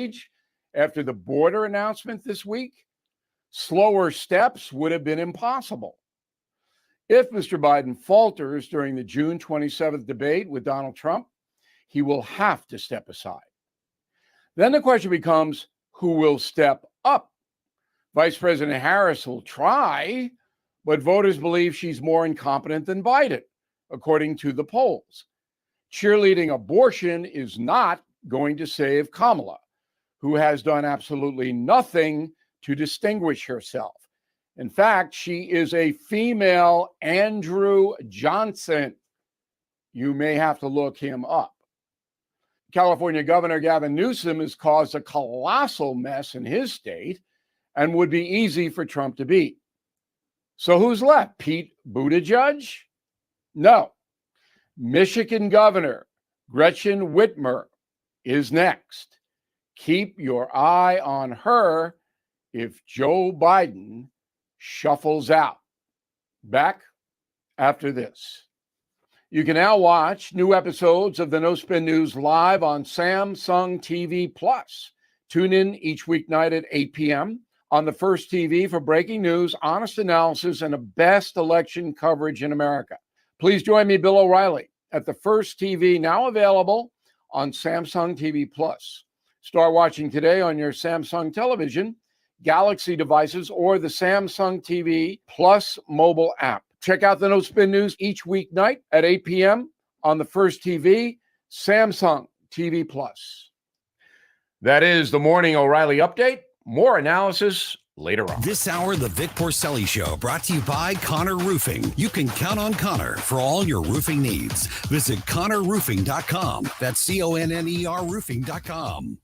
stage after the border announcement this week, slower steps would have been impossible. If Mr. Biden falters during the June 27th debate with Donald Trump, he will have to step aside. Then the question becomes, who will step up? Vice President Harris will try, but voters believe she's more incompetent than Biden, according to the polls. Cheerleading abortion is not going to save Kamala, who has done absolutely nothing to distinguish herself. In fact, she is a female Andrew Johnson. You may have to look him up. California Governor Gavin Newsom has caused a colossal mess in his state and would be easy for Trump to beat. So who's left? Pete Buttigieg? No. Michigan Governor Gretchen Whitmer is next. Keep your eye on her if Joe Biden shuffles out. Back after this. You can now watch new episodes of the No Spin News live on Samsung TV Plus. Tune in each weeknight at 8 p.m. on the First TV for breaking news, honest analysis, and the best election coverage in America. Please join me, Bill O'Reilly, at the First TV, now available on Samsung TV Plus. Start watching today on your Samsung television, Galaxy devices, or the Samsung TV Plus mobile app. Check out the No Spin News each weeknight at 8 p.m. on the First TV, Samsung TV Plus. That is the Morning O'Reilly Update. More analysis later on. This hour, the Vic Porcelli Show, brought to you by Connor Roofing. You can count on Connor for all your roofing needs. Visit ConnorRoofing.com. That's CONNER Roofing.com.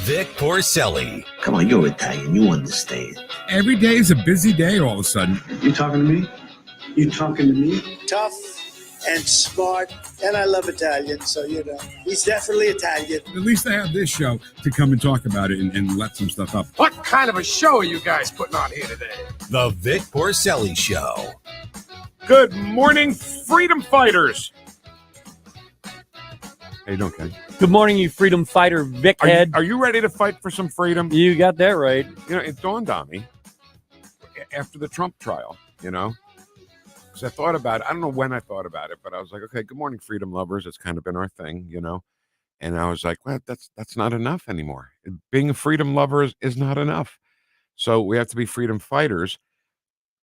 Vic Porcelli. Come on, you're Italian. You understand. Every day is a busy day all of a sudden. You talking to me? You talking to me? Tough and smart, and I love Italian, so, he's definitely Italian. At least I have this show to come and talk about it and let some stuff up. What kind of a show are you guys putting on here today? The Vic Porcelli Show. Good morning, freedom fighters. How you doing, Ken? Good morning, you freedom fighter, Vic Head. Are you ready to fight for some freedom? You got that right. It dawned on me after the Trump trial, because I thought about it. I don't know when I thought about it, but I was like, okay, good morning, freedom lovers. It's kind of been our thing, And I was like, well, that's not enough anymore. Being a freedom lover is not enough. So we have to be freedom fighters,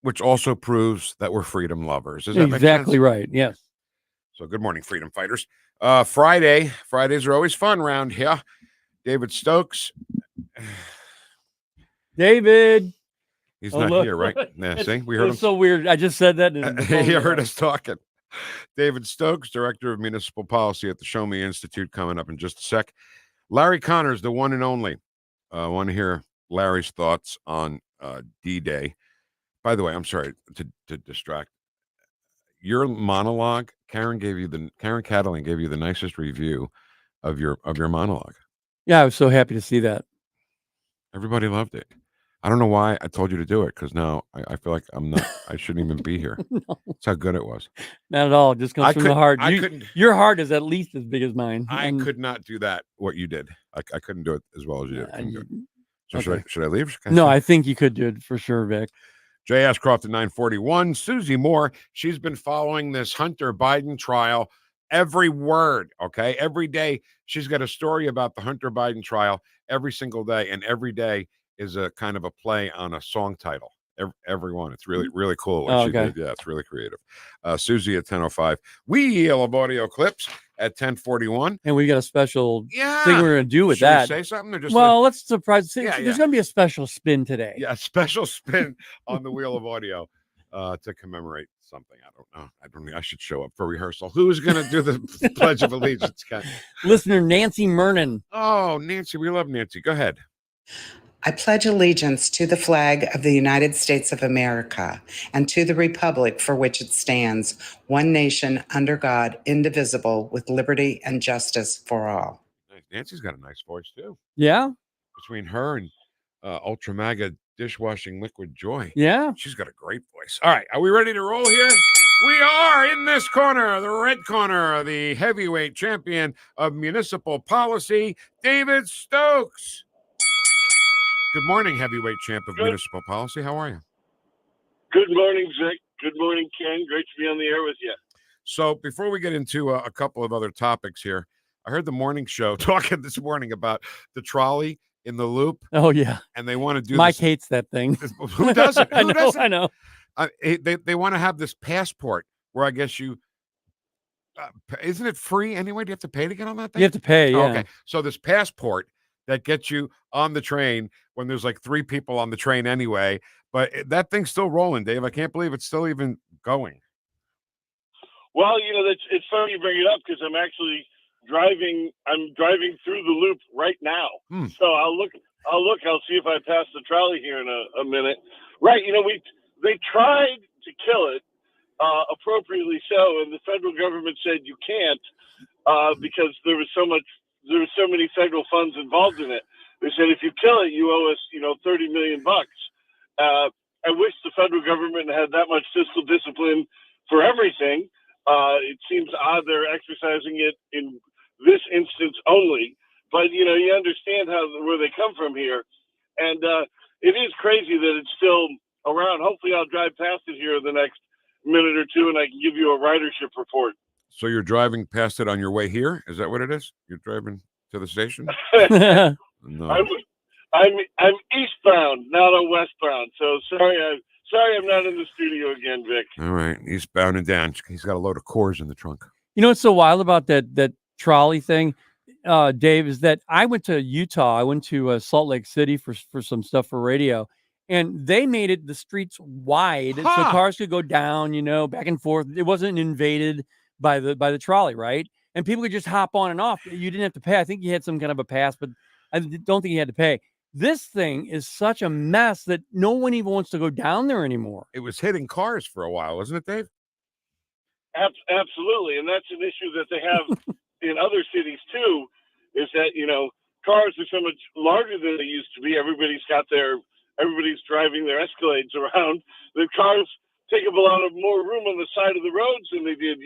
which also proves that we're freedom lovers. Does that make sense? Exactly right, yes. So good morning, freedom fighters. Fridays are always fun around here. David Stokes. David. He's not here, right? Yeah, see, we heard him. So weird. I just said that. He heard us talking. David Stokes, Director of Municipal Policy at the Show Me Institute, coming up in just a sec. Larry Connors, the one and only. I want to hear Larry's thoughts on D-Day. By the way, I'm sorry to distract. Your monologue, Karen Cataline gave you the nicest review of your monologue. Yeah, I was so happy to see that. Everybody loved it. I don't know why I told you to do it, because now I feel like I shouldn't even be here. No. That's how good it was. Not at all. It just comes from the heart. Your heart is at least as big as mine. I could not do that, what you did. I couldn't do it as well as you did. So okay. Should I leave? No, I think you could do it for sure, Vic. Jay Ashcroft at 941. Susie Moore, she's been following this Hunter Biden trial, every word, okay? Every day she's got a story about the Hunter Biden trial every single day, and every day is a kind of a play on a song title. Every one. It's really, really cool what she did. Yeah, it's really creative. Susie at 10:05. Wheel of audio clips at 10:41. And we got a special thing we're going to do with Should that. We say something or just let's surprise. There's going to be a special spin today. Yeah, a special spin on the Wheel of Audio to commemorate something. I don't know. I should show up for rehearsal. Who's going to do the Pledge of Allegiance? Listener Nancy Mernon. Oh, Nancy. We love Nancy. Go ahead. I pledge allegiance to the flag of the United States of America and to the republic for which it stands, one nation under God, indivisible, with liberty and justice for all. Nancy's got a nice voice, too. Yeah. Between her and Ultra Mega Dishwashing Liquid Joy. Yeah. She's got a great voice. All right. Are we ready to roll here? We are in this corner, the red corner, the heavyweight champion of municipal policy, David Stokes. Good morning, heavyweight champ of municipal policy. How are you? Good morning, Vic. Good morning, Ken. Great to be on the air with you. So before we get into a couple of other topics here, I heard the morning show talking this morning about the trolley in the loop. Oh, yeah. And they want to do Mike hates that thing. Who doesn't? Who doesn't? I know. They want to have this passport where I guess you isn't it free anyway? Do you have to pay to get on that thing? You have to pay, yeah. Okay. So this passport that gets you on the train when there's like 3 people on the train anyway, but that thing's still rolling, Dave. I can't believe it's still even going. Well, it's funny you bring it up because I'm actually driving through the loop right now. So I'll see if I pass the trolley here in a minute. Right. They tried to kill it, appropriately so, and the federal government said you can't because there was so many federal funds involved in it. They said if you kill it, you owe us, $30 million. I wish the federal government had that much fiscal discipline for everything. It seems odd they're exercising it in this instance only, but you understand where they come from here, and it is crazy that it's still around. Hopefully I'll drive past it here in the next minute or two and I can give you a ridership report. So you're driving past it on your way here? Is that what it is? You're driving to the station? No. I'm eastbound, not on westbound. So sorry I'm not in the studio again, Vic. All right, eastbound and down. He's got a load of cores in the trunk. You know what's so wild about that trolley thing, Dave, is that I went to Utah. I went to Salt Lake City for some stuff for radio. And they made the streets wide so cars could go down, back and forth. It wasn't invaded by the trolley, right? And people could just hop on and off. You didn't have to pay. I think you had some kind of a pass, but I don't think you had to pay. This thing is such a mess that no one even wants to go down there anymore. It was hitting cars for a while, wasn't it, Dave? Absolutely. And that's an issue that they have in other cities too, is that, cars are so much larger than they used to be. Everybody's driving their Escalades around. The cars take up a lot of more room on the side of the roads than they did,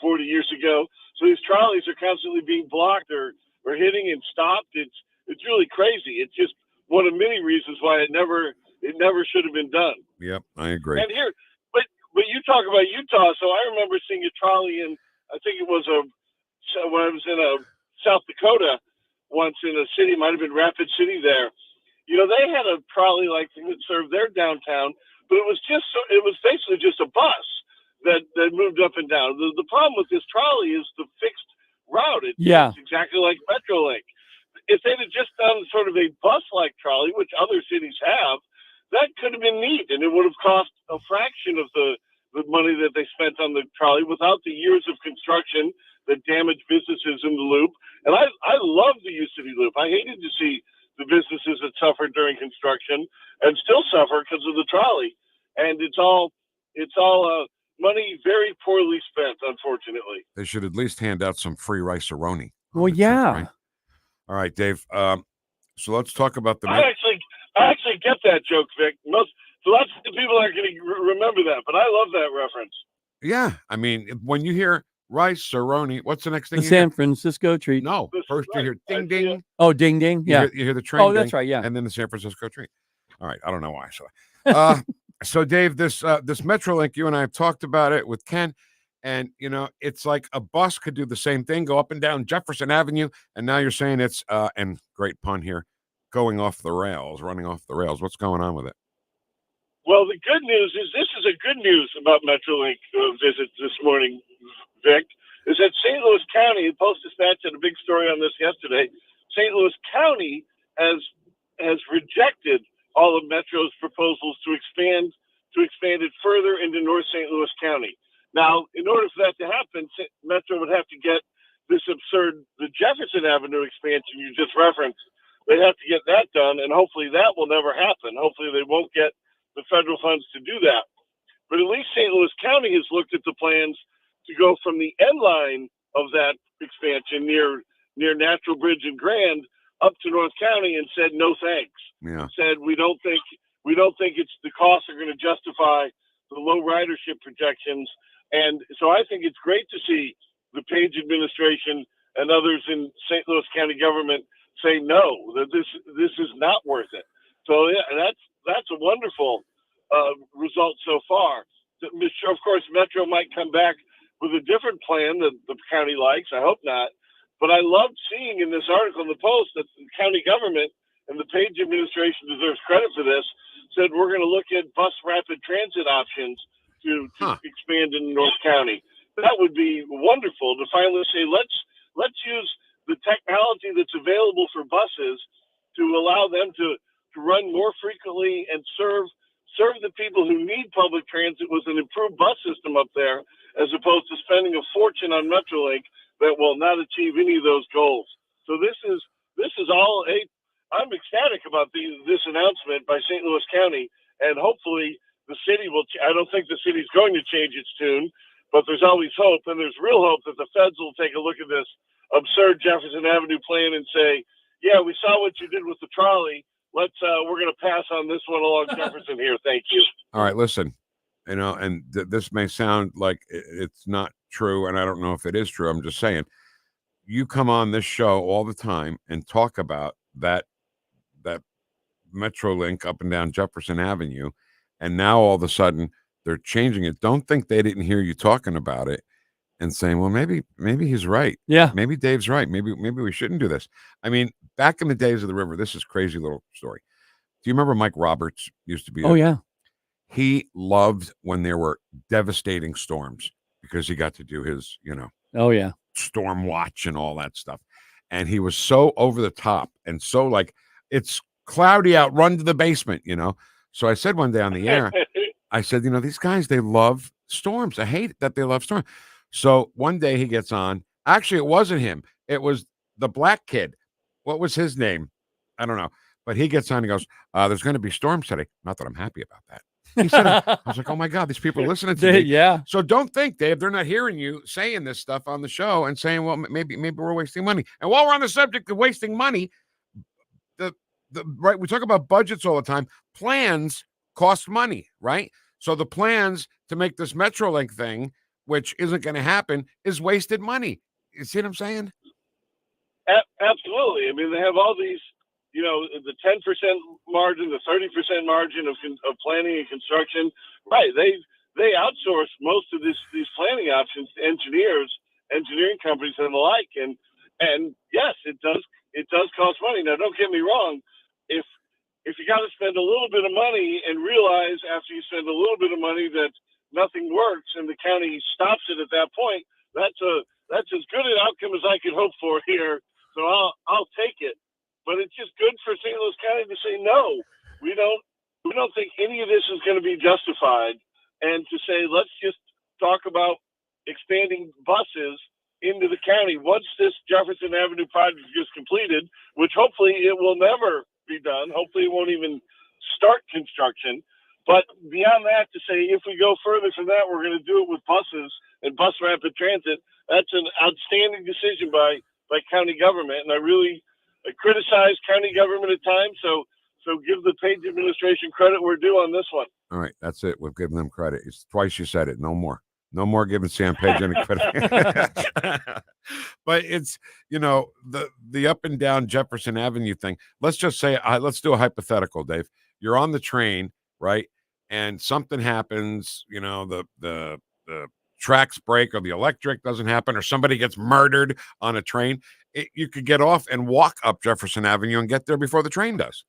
40 years ago. So these trolleys are constantly being blocked or hitting and stopped. It's really crazy. It's just one of many reasons why it never should have been done. Yep, I agree. And here, but you talk about Utah. So I remember seeing a trolley in, I think it was when I was in South Dakota once in a city, might have been Rapid City there. They had a trolley like that served their downtown, but it was basically just a bus that moved up and down. The problem with this trolley is the fixed route. It's exactly like Metrolink. If they'd have just done sort of a bus-like trolley, which other cities have, that could have been neat, and it would have cost a fraction of the money that they spent on the trolley without the years of construction that damaged businesses in the loop. And I love the U-City loop. I hated to see the businesses that suffered during construction and still suffer because of the trolley. And it's all money very poorly spent, unfortunately. They should at least hand out some free rice-a-roni. Well, yeah. Right? All right, Dave. So let's talk about the... I actually get that joke, Vic. Lots of people aren't going to remember that, but I love that reference. Yeah. I mean, when you hear rice-a-roni, what's the next thing? The San Francisco treat. No. First you hear ding, ding. Oh, ding, ding. Yeah. You hear the train. Oh, that's right. Yeah. And then the San Francisco treat. All right. I don't know why. So Dave, this Metrolink, you and I have talked about it with Ken, and it's like a bus could do the same thing, go up and down Jefferson Avenue, and now you're saying it's and great pun here, running off the rails. What's going on with it? Well, the good news is this is a good news about Metrolink visit this morning, Vic, is that St. Louis County, the Post-Dispatch had a big story on this yesterday. St. Louis County has rejected all of Metro's proposals to expand it further into North St. Louis County. Now, in order for that to happen, Metro would have to get the Jefferson Avenue expansion you just referenced. They'd have to get that done, and hopefully that will never happen. Hopefully they won't get the federal funds to do that. But at least St. Louis County has looked at the plans to go from the end line of that expansion near Natural Bridge and Grand up to North County and said no thanks. Yeah. Said we don't think it's the costs are going to justify the low ridership projections And so I think it's great to see the Page administration and others in St. Louis County government say no, that this is not worth it. So yeah, that's a wonderful result so far. Of course, Metro might come back with a different plan that the county likes. I hope not. But I loved seeing in this article in the Post that the county government and the Page administration deserves credit for this, said we're going to look at bus rapid transit options to expand in North County. That would be wonderful to finally say, let's use the technology that's available for buses to allow them to run more frequently and serve the people who need public transit with an improved bus system up there, as opposed to spending a fortune on Metrolink that will not achieve any of those goals. So this is all I'm ecstatic about this announcement by St. Louis County, and hopefully the city will. I don't think the city's going to change its tune, but there's always hope, and there's real hope that the feds will take a look at this absurd Jefferson Avenue plan and say, yeah, we saw what you did with the trolley. We're going to pass on this one along Jefferson here. Thank you. All right, listen, and this may sound like it's not true, and I don't know if it is true. I'm just saying, you come on this show all the time and talk about that Metrolink up and down Jefferson Avenue, and now all of a sudden they're changing it. Don't think they didn't hear you talking about it and saying, well, maybe he's right. Yeah. Maybe Dave's right. Maybe we shouldn't do this. I mean, back in the days of the river, this is crazy little story. Do you remember Mike Roberts used to be? Oh, yeah. He loved when there were devastating storms because he got to do his, Oh, yeah. storm watch and all that stuff. And he was so over the top and so like, it's cloudy out, run to the basement, So I said one day on the air, I said, these guys, they love storms. I hate that they love storms. So one day he gets on. Actually, it wasn't him. It was the black kid. What was his name? I don't know. But he gets on and goes, there's going to be storms today. Not that I'm happy about that. He said it. I was like, oh, my God, these people are listening to me. Yeah. So don't think, Dave, they're not hearing you saying this stuff on the show and saying, well, maybe we're wasting money. And while we're on the subject of wasting money, right, we talk about budgets all the time. Plans cost money, right? So the plans to make this Metrolink thing, which isn't going to happen, is wasted money. You see what I'm saying? Absolutely. I mean, they have all these, the 10% margin, the 30% margin of planning and construction. Right. They outsource most of these planning options to engineering companies and the like. And yes, it does cost money. Now, don't get me wrong. If you got to spend a little bit of money and realize after you spend a little bit of money that nothing works and the county stops it at that point, that's as good an outcome as I could hope for here. So I'll take it. But it's just good for St. Louis County to say no. We don't think any of this is going to be justified, and to say let's just talk about expanding buses into the county once this Jefferson Avenue project is completed, which hopefully it will never be done. Hopefully it won't even start construction. But beyond that, to say if we go further from that, we're going to do it with buses and bus rapid transit. That's an outstanding decision by county government, and I criticize county government at times. So give the Page administration credit we're due on this one. All right, that's it. We've given them credit. It's twice you said it. No more. No more giving Sam Page any credit. But it's, the up and down Jefferson Avenue thing. Let's just say, let's do a hypothetical, Dave. You're on the train, right? And something happens, the tracks break or the electric doesn't happen or somebody gets murdered on a train. You could get off and walk up Jefferson Avenue and get there before the train does.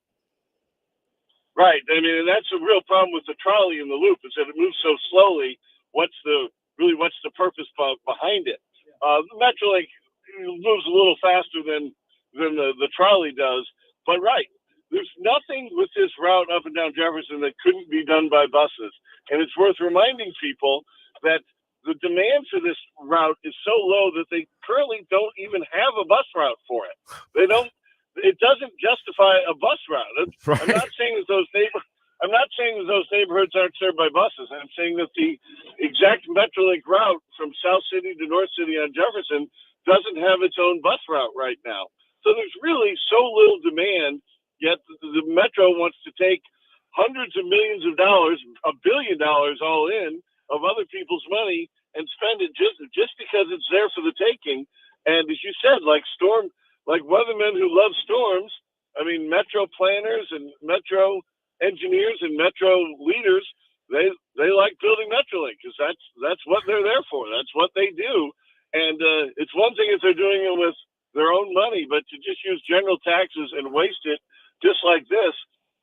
Right. I mean, and that's a real problem with the trolley in the loop is that it moves so slowly. What's the purpose behind it? The Metrolink moves a little faster than the trolley does, but right. There's nothing with this route up and down Jefferson that couldn't be done by buses. And it's worth reminding people that the demand for this route is so low that they currently don't even have a bus route for it. It doesn't justify a bus route. Right. I'm not saying that those neighborhoods aren't served by buses. I'm saying that the exact Metrolink route from South City to North City on Jefferson doesn't have its own bus route right now. So there's really so little demand, yet the Metro wants to take hundreds of millions of dollars, $1 billion all in, of other people's money and spend it just because it's there for the taking. And as you said, like weathermen who love storms, I mean, metro planners and metro engineers and metro leaders, they like building Metrolink because that's what they're there for. That's what they do. And it's one thing if they're doing it with their own money, but to just use general taxes and waste it just like this,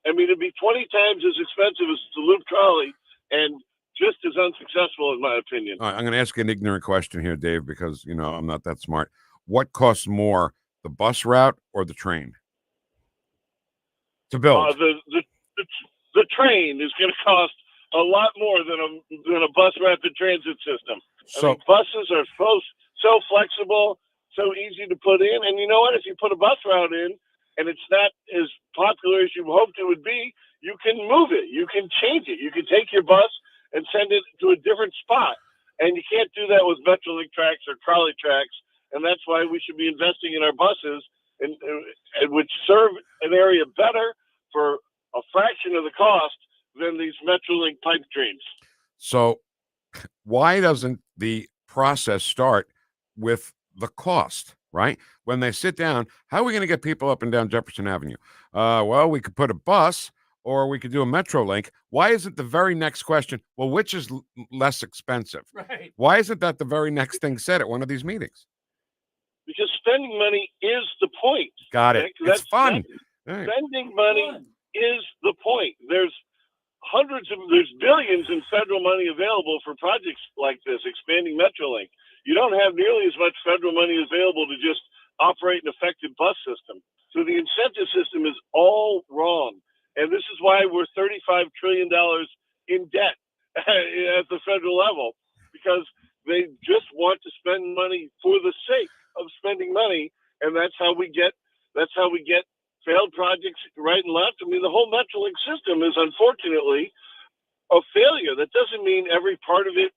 I mean, it'd be 20 times as expensive as the loop trolley and just as unsuccessful, in my opinion. All right, I'm going to ask you an ignorant question here, Dave, because, I'm not that smart. What costs more, the bus route or the train to build? The train is going to cost a lot more than a bus rapid transit system. So, I mean, buses are so flexible, so easy to put in. And you know what? If you put a bus route in and it's not as popular as you hoped it would be, you can move it. You can change it. You can take your bus and send it to a different spot. And you can't do that with Metrolink tracks or trolley tracks. And that's why we should be investing in our buses, and which serve an area better for a fraction of the cost than these Metrolink pipe dreams. So why doesn't the process start with the cost, right? When they sit down, how are we going to get people up and down Jefferson Avenue? Well, we could put a bus or we could do a Metrolink. Why isn't the very next question, well, which is less expensive? Right. Why isn't that the very next thing said at one of these meetings? Because spending money is the point. Got it. It's fun. Right. Spending money is the point. There's billions in federal money available for projects like this, expanding Metrolink. You don't have nearly as much federal money available to just operate an effective bus system. So the incentive system is all wrong. And this is why we're $35 trillion in debt at the federal level, because they just want to spend money for the sake of spending money. And that's how we get failed projects right and left. I mean, the whole Metrolink system is unfortunately a failure. That doesn't mean every part of it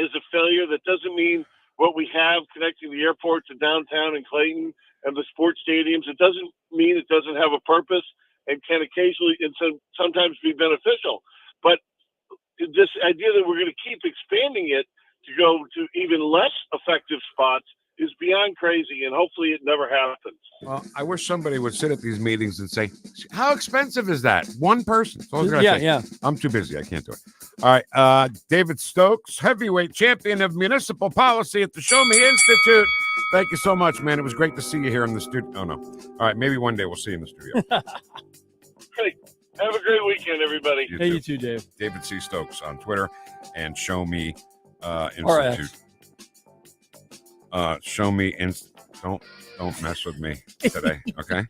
is a failure. That doesn't mean what we have connecting the airport to downtown and Clayton and the sports stadiums. It doesn't mean it doesn't have a purpose and can occasionally and sometimes be beneficial. But this idea that we're going to keep expanding it to go to even less effective spots is beyond crazy, and hopefully it never happens. Well, I wish somebody would sit at these meetings and say, how expensive is that? One person. Yeah. I'm too busy. I can't do it. All right. David Stokes, heavyweight champion of municipal policy at the Show Me Institute. Thank you so much, man. It was great to see you here in the studio. Oh, no. All right. Maybe one day we'll see you in the studio. Great. Have a great weekend, everybody. You too, Dave. David C. Stokes on Twitter and Show Me Institute. Show Me don't mess with me today, okay?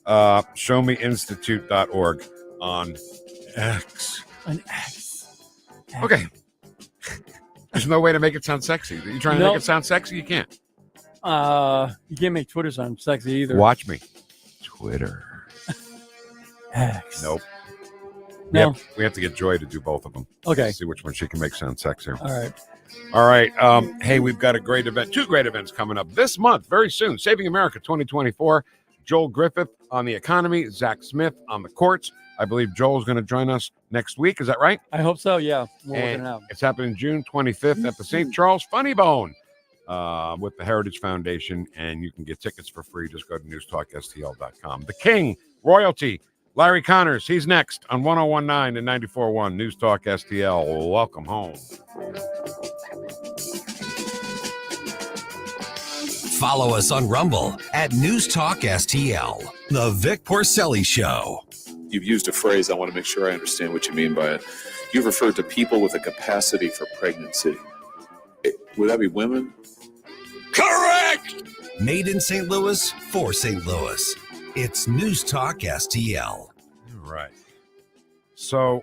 showmeinstitute.org on X. An X. Okay. There's no way to make it sound sexy. Are you trying to make it sound sexy? You can't. You can't make Twitter sound sexy either. Watch me. Twitter. X. Nope. No. We have to get Joy to do both of them. Okay. See which one she can make sound sexier. All right. Hey, we've got a great event, 2 great events coming up this month, very soon. Saving America 2024. Joel Griffith on the economy, Zach Smith on the courts. I believe Joel's going to join us next week. Is that right? I hope so. Yeah. We're And working out. it's happening June 25th at the St. Charles Funny Bone with the Heritage Foundation. And you can get tickets for free. Just go to NewstalkSTL.com. The King, royalty, Larry Connors. He's next on 101.9 and 94.1 News Talk STL. Welcome home. Follow us on Rumble at News Talk STL. The Vic Porcelli Show. You've used a phrase, I want to make sure I understand what you mean by it. You've referred to people with a capacity for pregnancy. Would that be women? Correct! Made in St. Louis for St. Louis. It's News Talk STL. All right. So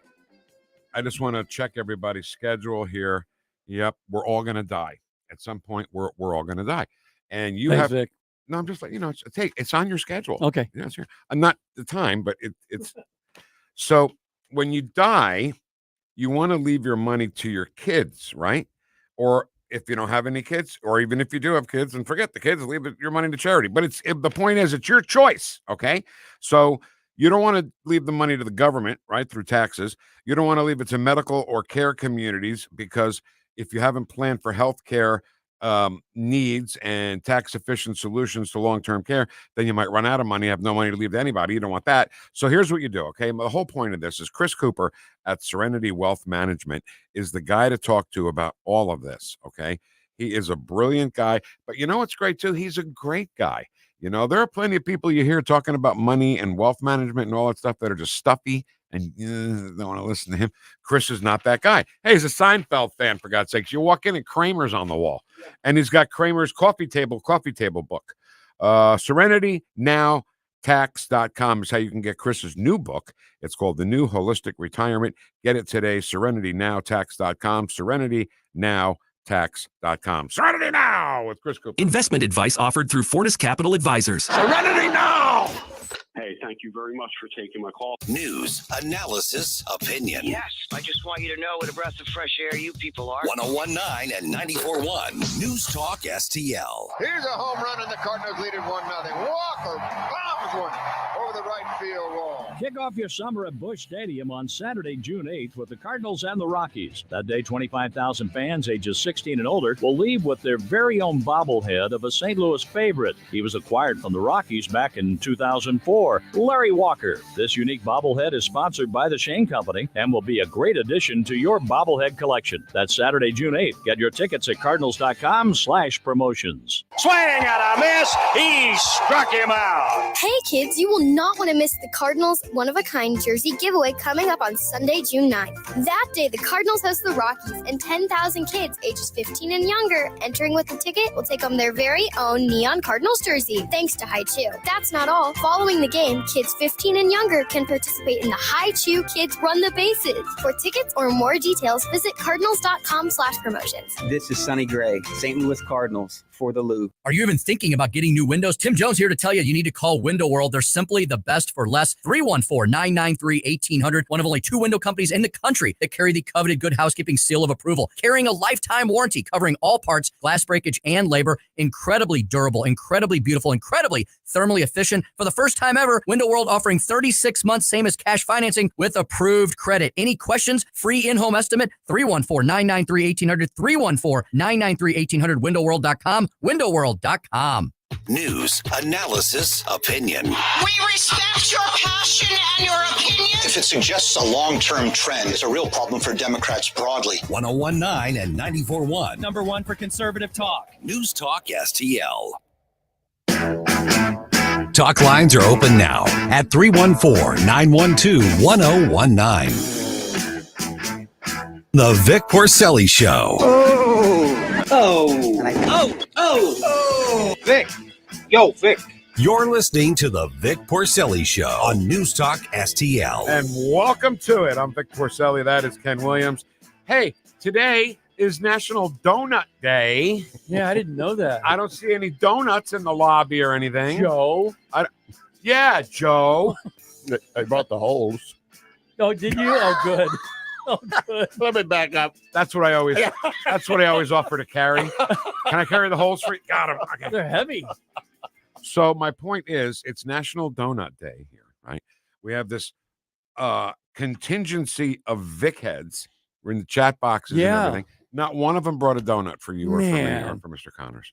I just want to check everybody's schedule here. Yep, we're all going to die. At some point, we're all going to die. And you Thanks, Vic. No, I'm just like, it's on your schedule. Okay. Yeah, it's not the time, but it's so when you die, you want to leave your money to your kids, right? Or if you don't have any kids, or even if you do have kids and forget the kids, leave your money to charity. But the point is, it's your choice. Okay. So you don't want to leave the money to the government, right? Through taxes. You don't want to leave it to medical or care communities because if you haven't planned for health care needs and tax efficient solutions to long-term care, then you might run out of money, have no money to leave to anybody. You don't want that. So here's what you do. Okay. The whole point of this is Chris Cooper at Serenity Wealth Management is the guy to talk to about all of this. Okay. He is a brilliant guy, but you know what's great too? He's a great guy. You know, there are plenty of people you hear talking about money and wealth management and all that stuff that are just stuffy and don't want to listen to him. Chris is not that guy. Hey, he's a Seinfeld fan, for God's sakes. You walk in and Kramer's on the wall, and he's got Kramer's coffee table book. SerenityNowTax.com is how you can get Chris's new book. It's called The New Holistic Retirement. Get it today, SerenityNowTax.com, SerenityNowTax.com. Serenity Now with Chris Cooper. Investment advice offered through Fortis Capital Advisors. Serenity Now! Hey, thank you very much for taking my call. News, analysis, opinion. Yes, I just want you to know what a breath of fresh air you people are. 101.9 and 94.1 News Talk STL. Here's a home run, and the Cardinals lead it 1-0. Walker bombs one over the right field wall. Kick off your summer at Busch Stadium on Saturday, June 8th with the Cardinals and the Rockies. That day, 25,000 fans ages 16 and older will leave with their very own bobblehead of a St. Louis favorite. He was acquired from the Rockies back in 2004, Larry Walker. This unique bobblehead is sponsored by the Shane Company and will be a great addition to your bobblehead collection. That's Saturday, June 8th. Get your tickets at cardinals.com/promotions. Swing and a miss. He struck him out. Hey kids, you will not want to miss the Cardinals one-of-a-kind jersey giveaway coming up on Sunday, June 9th. That day, the Cardinals host the Rockies, and 10,000 kids ages 15 and younger entering with a ticket will take home their very own neon Cardinals jersey, thanks to High Chew. That's not all. Following the game, kids 15 and younger can participate in the High Chew Kids Run the Bases. For tickets or more details, visit cardinals.com/promotions. This is Sonny Gray, St. Louis Cardinals for the Lou. Are you even thinking about getting new windows? Tim Jones here to tell you need to call Window World. They're simply the best for less. 314-993-1800. One of only 2 window companies in the country that carry the coveted Good Housekeeping seal of approval. Carrying a lifetime warranty covering all parts, glass breakage, and labor. Incredibly durable, incredibly beautiful, incredibly thermally efficient. For the first time ever, Window World offering 36 months, same as cash financing with approved credit. Any questions? Free in-home estimate, 314-993-1800, 314-993-1800, windowworld.com, windowworld.com. News, analysis, opinion. We respect your passion and your opinion. If it suggests a long-term trend, it's a real problem for Democrats broadly. 101.9 and 94.1. Number 1 for conservative talk. News Talk STL. Talk lines are open now at 314-912-1019. The Vic Porcelli Show. Vic. Yo, Vic. You're listening to the Vic Porcelli Show on News Talk STL. And welcome to it. I'm Vic Porcelli. That is Ken Williams. Hey, today is National Donut Day. Yeah, I didn't know that. I don't see any donuts in the lobby or anything. Joe. Yeah, Joe. I brought the holes. Oh, did you? Oh, good. Oh, good. Let me back up. That's what I always offer to carry. Can I carry the holes for you? Got them. Okay. They're heavy. So my point is, it's National Donut Day here, right? We have this contingency of Vic Heads. We're in the chat boxes and everything. Not one of them brought a donut for you or for me or for Mr. Connors.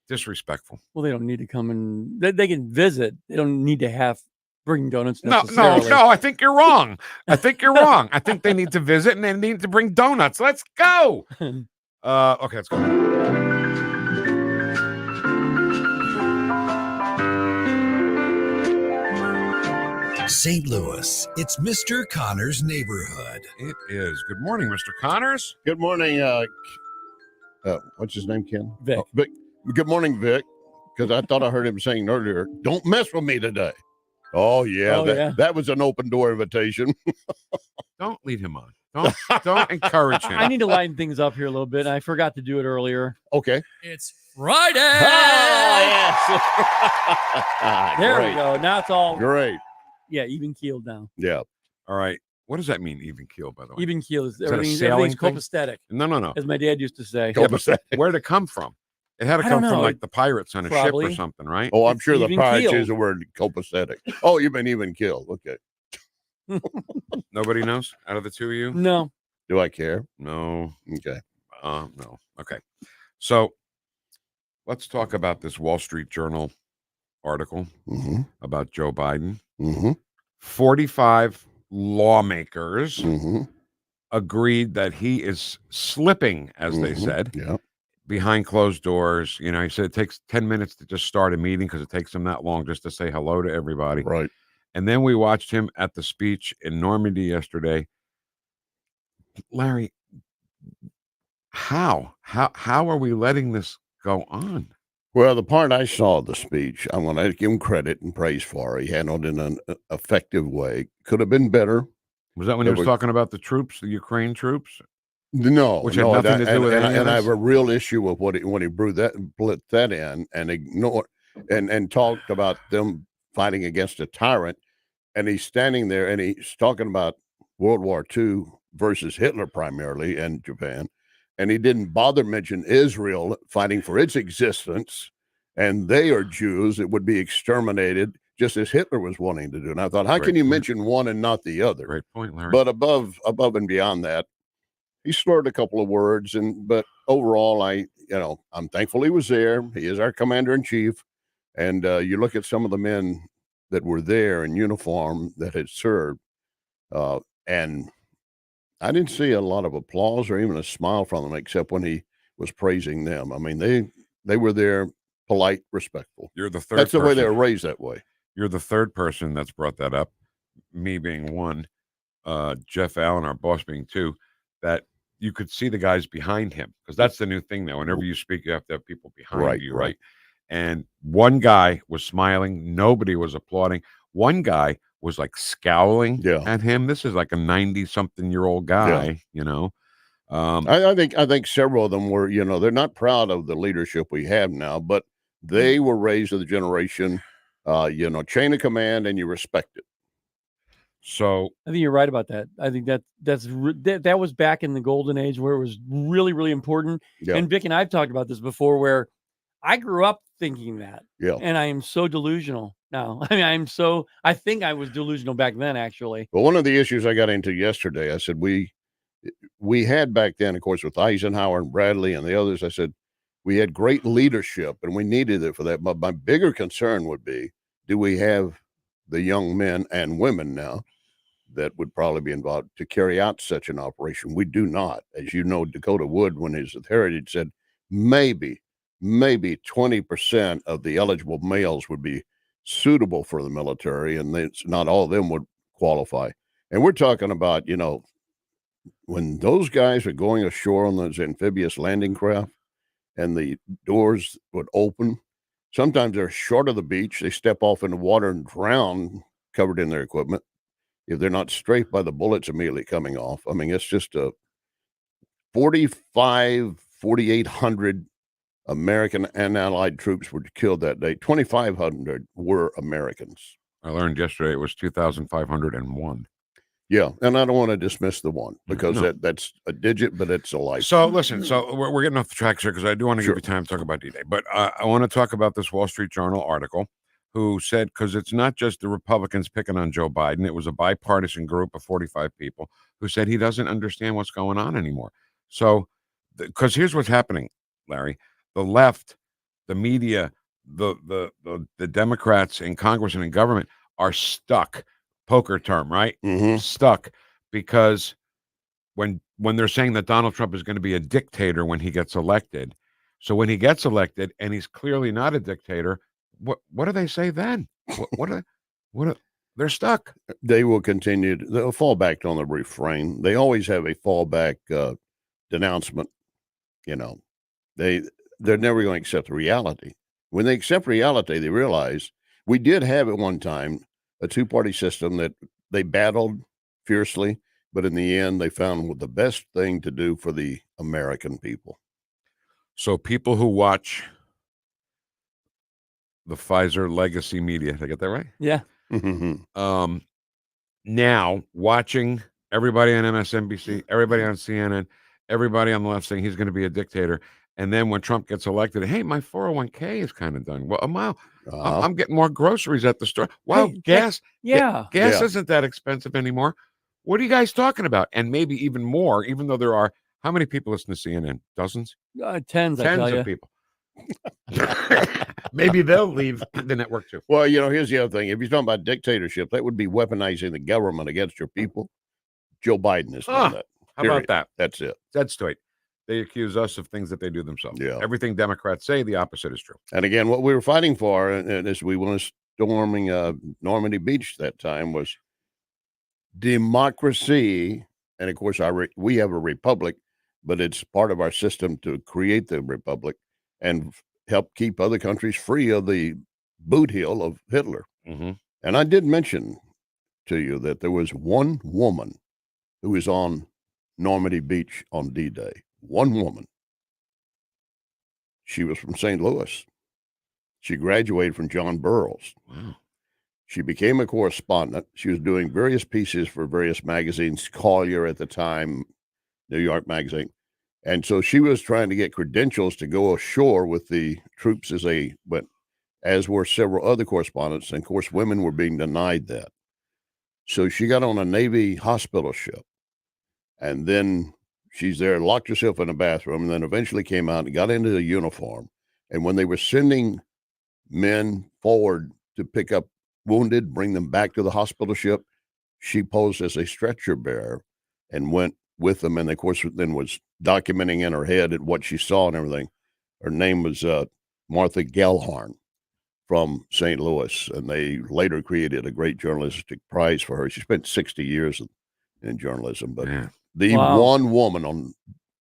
Disrespectful. Well, they don't need to come and they can visit. They don't need to bring donuts. No. I think you're wrong. I think they need to visit and they need to bring donuts. Let's go. Okay, let's go. St. Louis, it's Mr. Connors' neighborhood. It is. Good morning, Mr. Connors. Good morning. What's his name, Ken? Vic. Vic. Good morning, Vic. Because I thought I heard him saying earlier, "Don't mess with me today." Oh yeah, that was an open door invitation. Don't lead him on. Don't encourage him. I need to lighten things up here a little bit. I forgot to do it earlier. Okay. It's Friday. Yes. There Great. we go. Now it's all great. Yeah, even keeled now. Yeah. All right. What does that mean, even keel, by the way? Even keel is that a everything's sailing thing? copacetic. No. As my dad used to say. Yeah, but where'd it come from? It had to I come don't from know. like the pirates on a Probably. ship or something, right? Oh, I'm sure the even pirates keeled. use the word copacetic. Oh, you've been even killed. Okay. Nobody knows out of the two of you? No. Do I care? No. Okay. No. Okay. So let's talk about this Wall Street Journal article about Joe Biden. 45 lawmakers agreed that he is slipping, as they said, behind closed doors. You know, he said it takes 10 minutes to just start a meeting because it takes him that long just to say hello to everybody. Right. And then we watched him at the speech in Normandy yesterday. Larry, how are we letting this go on? Well, the part I saw of the speech, I'm going to give him credit and praise for. He handled it in an effective way. Could have been better. Was that when he was talking about the troops, the Ukraine troops? No, which had nothing to do with any of and I this? have a real issue with when he put that in and ignored and talked about them fighting against a tyrant, and he's standing there and he's talking about World War II versus Hitler primarily and Japan, and he didn't bother mention Israel fighting for its existence, and they are Jews that would be exterminated just as Hitler was wanting to do. And I thought, how can you mention one and not the other? Great point, Larry. But above and beyond that, he slurred a couple of words, but overall, I'm thankful he was there. He is our commander-in-chief, and you look at some of the men that were there in uniform that had served, and I didn't see a lot of applause or even a smile from them, except when he was praising them. I mean, they were there, polite, respectful. You're the third. That's the way they were raised that way. You're the third person that's brought that up. Me being one, Jeff Allen, our boss, being two. That you could see the guys behind him, because that's the new thing now. Whenever you speak, you have to have people behind you, right? And one guy was smiling. Nobody was applauding. One guy was like scowling at him. This is like a 90-something-year-old guy, you know. I think several of them were, they're not proud of the leadership we have now, but they were raised to the generation, chain of command, and you respect it. So I think you're right about that. I think that was back in the golden age where it was really, really important. Yeah. And Vic and I've talked about this before, where I grew up thinking that. Yeah. And I am so delusional now. I mean, I think I was delusional back then, actually. Well, one of the issues I got into yesterday, I said, we had back then, of course, with Eisenhower and Bradley and the others, I said, we had great leadership and we needed it for that. But my bigger concern would be, do we have the young men and women now that would probably be involved to carry out such an operation? We do not. As you know, Dakota Wood, when he was at Heritage, said maybe 20% of the eligible males would be suitable for the military, and not all of them would qualify. And we're talking about, when those guys are going ashore on those amphibious landing craft and the doors would open, sometimes they're short of the beach. They step off in the water and drown covered in their equipment if they're not strafed by the bullets immediately coming off. I mean, it's just 4,800 American and Allied troops were killed that day. 2,500 were Americans. I learned yesterday it was 2,501. Yeah, and I don't want to dismiss the one because that's a digit, but it's a life. So listen, we're getting off the tracks here because I do want to give you time to talk about D-Day. But I want to talk about this Wall Street Journal article who said, because it's not just the Republicans picking on Joe Biden, it was a bipartisan group of 45 people who said he doesn't understand what's going on anymore. So, because here's what's happening, Larry. The left, the media, the Democrats in Congress and in government are stuck. Poker term, right? Stuck, because when they're saying that Donald Trump is going to be a dictator when he gets elected, so when he gets elected and he's clearly not a dictator, what do they say then? They're stuck. They will continue. They'll fall back on the refrain. They always have a fallback denouncement. They're never going to accept reality. When they accept reality, they realize we did have at one time a two-party system that they battled fiercely, but in the end, they found the best thing to do for the American people. So people who watch the Pfizer legacy media, did I get that right? Yeah. Now watching everybody on MSNBC, everybody on CNN, everybody on the left saying he's going to be a dictator. And then when Trump gets elected, hey, my 401k is kind of done. Well, I'm getting more groceries at the store. Wow, gas isn't that expensive anymore. What are you guys talking about? And maybe even more, even though there are How many people listen to CNN? Dozens? Tens, I tell Tens you. of people. Maybe they'll leave the network too. Well, you know, here's the other thing. If you're talking about dictatorship, that would be weaponizing the government against your people. Joe Biden has done that. How about that? That's it. Dead straight. They accuse us of things that they do themselves. Yeah. Everything Democrats say, the opposite is true. And again, what we were fighting for, and as we were storming Normandy Beach that time, was democracy. And of course, we have a republic, but it's part of our system to create the republic and help keep other countries free of the boot heel of Hitler. Mm-hmm. And I did mention to you that there was one woman who was on Normandy Beach on D-Day. One woman. She was from St. Louis. She graduated from John Burroughs. Wow. She became a correspondent. She was doing various pieces for various magazines, Collier at the time, New York Magazine. And so she was trying to get credentials to go ashore with the troops as they went, as were several other correspondents. And of course, women were being denied that. So she got on a Navy hospital ship. And then she's there, locked herself in a bathroom, and then eventually came out and got into the uniform. And when they were sending men forward to pick up wounded, bring them back to the hospital ship, she posed as a stretcher bearer and went with them. And of course, then was documenting in her head and what she saw and everything. Her name was Martha Gellhorn from St. Louis. And they later created a great journalistic prize for her. She spent 60 years in journalism, but the one woman on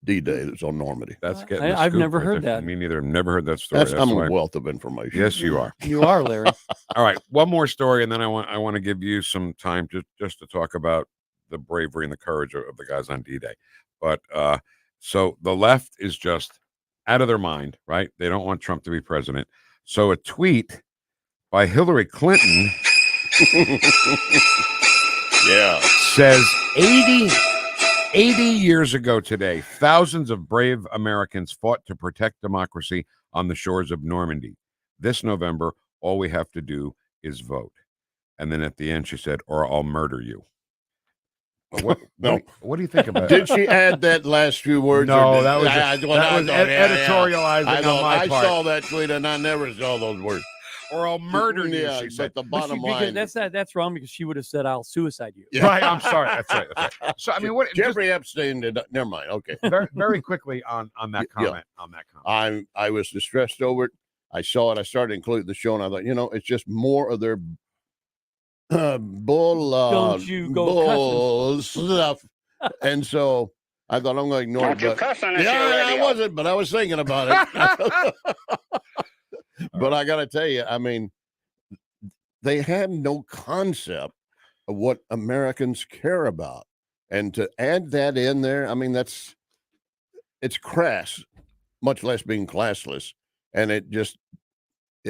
D-Day that's on Normandy. That's getting I've never heard that. Me neither. Never heard that story. I'm a wealth of information. Yes, you are. You are, Larry. All right, one more story, and then I want to give you some time just to talk about the bravery and the courage of the guys on D-Day. But so the left is just out of their mind, right? They don't want Trump to be president. So a tweet by Hillary Clinton says 80 years ago today, thousands of brave Americans fought to protect democracy on the shores of Normandy. This November, all we have to do is vote. And then at the end, she said, or I'll murder you. What do you think about Did she add that last few words? No, that was editorializing on my part. I saw that tweet and I never saw those words. Or I'll murder you, she said. But the bottom line. That's wrong because she would have said, I'll suicide you. Yeah. Right, I'm sorry. That's right. So, I mean, what Jeffrey Epstein did. Never mind. Okay. Very, very quickly on that comment. Yeah. On that comment. I was distressed over it. I saw it. I started including the show, and I thought, it's just more of their bull stuff. And so I thought I'm going to ignore it. I wasn't, but I was thinking about it. But I got to tell you, I mean, they had no concept of what Americans care about. And to add that in there, I mean, it's crass, much less being classless. And it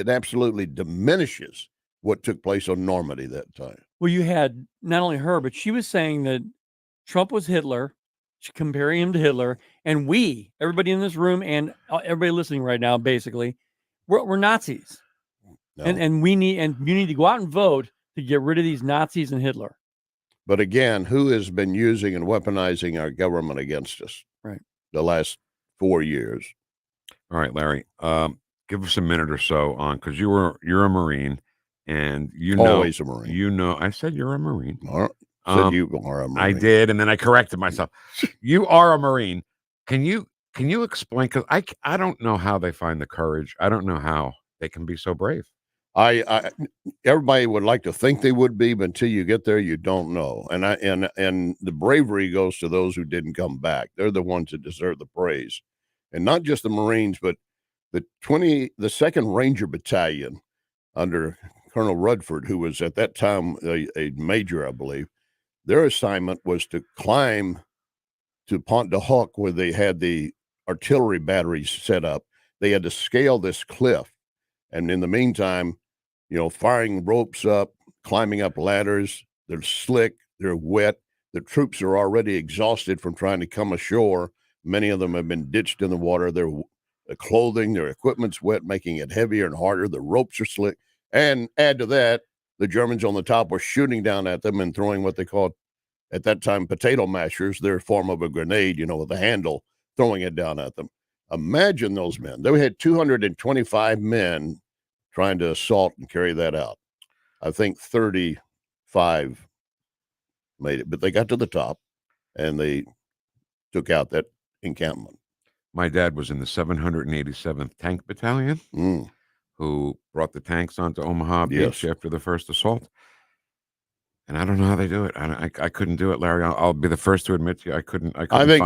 absolutely diminishes what took place on Normandy that time. Well, you had not only her, but she was saying that Trump was Hitler, comparing him to Hitler. And everybody in this room and everybody listening right now, basically, we're Nazis. No. And you need to go out and vote to get rid of these Nazis and Hitler. But again, who has been using and weaponizing our government against us? Right. The last 4 years. All right, Larry, give us a minute or so on, because you're a Marine, and always a Marine. I said you're a Marine. Said you are a Marine. I did, and then I corrected myself. You are a Marine. Can you explain? Because I don't know how they find the courage. I don't know how they can be so brave. Everybody would like to think they would be, but until you get there, you don't know. And the bravery goes to those who didn't come back. They're the ones that deserve the praise, and not just the Marines, but the 2nd Ranger Battalion under Colonel Rudford, who was at that time a major, I believe. Their assignment was to climb to Pont de Hoc, where they had the artillery batteries set up. They had to scale this cliff, and in the meantime, firing ropes up, climbing up ladders. They're slick, they're wet. The troops are already exhausted from trying to come ashore. Many of them have been ditched in the water. Their clothing, their equipment's wet, making it heavier and harder. The ropes are slick. And add to that, the Germans on the top were shooting down at them and throwing what they called at that time, potato mashers, their form of a grenade, with a handle, throwing it down at them. Imagine those men. They had 225 men trying to assault and carry that out. I think 35 made it, but they got to the top and they took out that encampment. My dad was in the 787th Tank Battalion, who brought the tanks onto Omaha Beach after the first assault. And I don't know how they do it. I couldn't do it, Larry. I'll be the first to admit to you, I couldn't. I think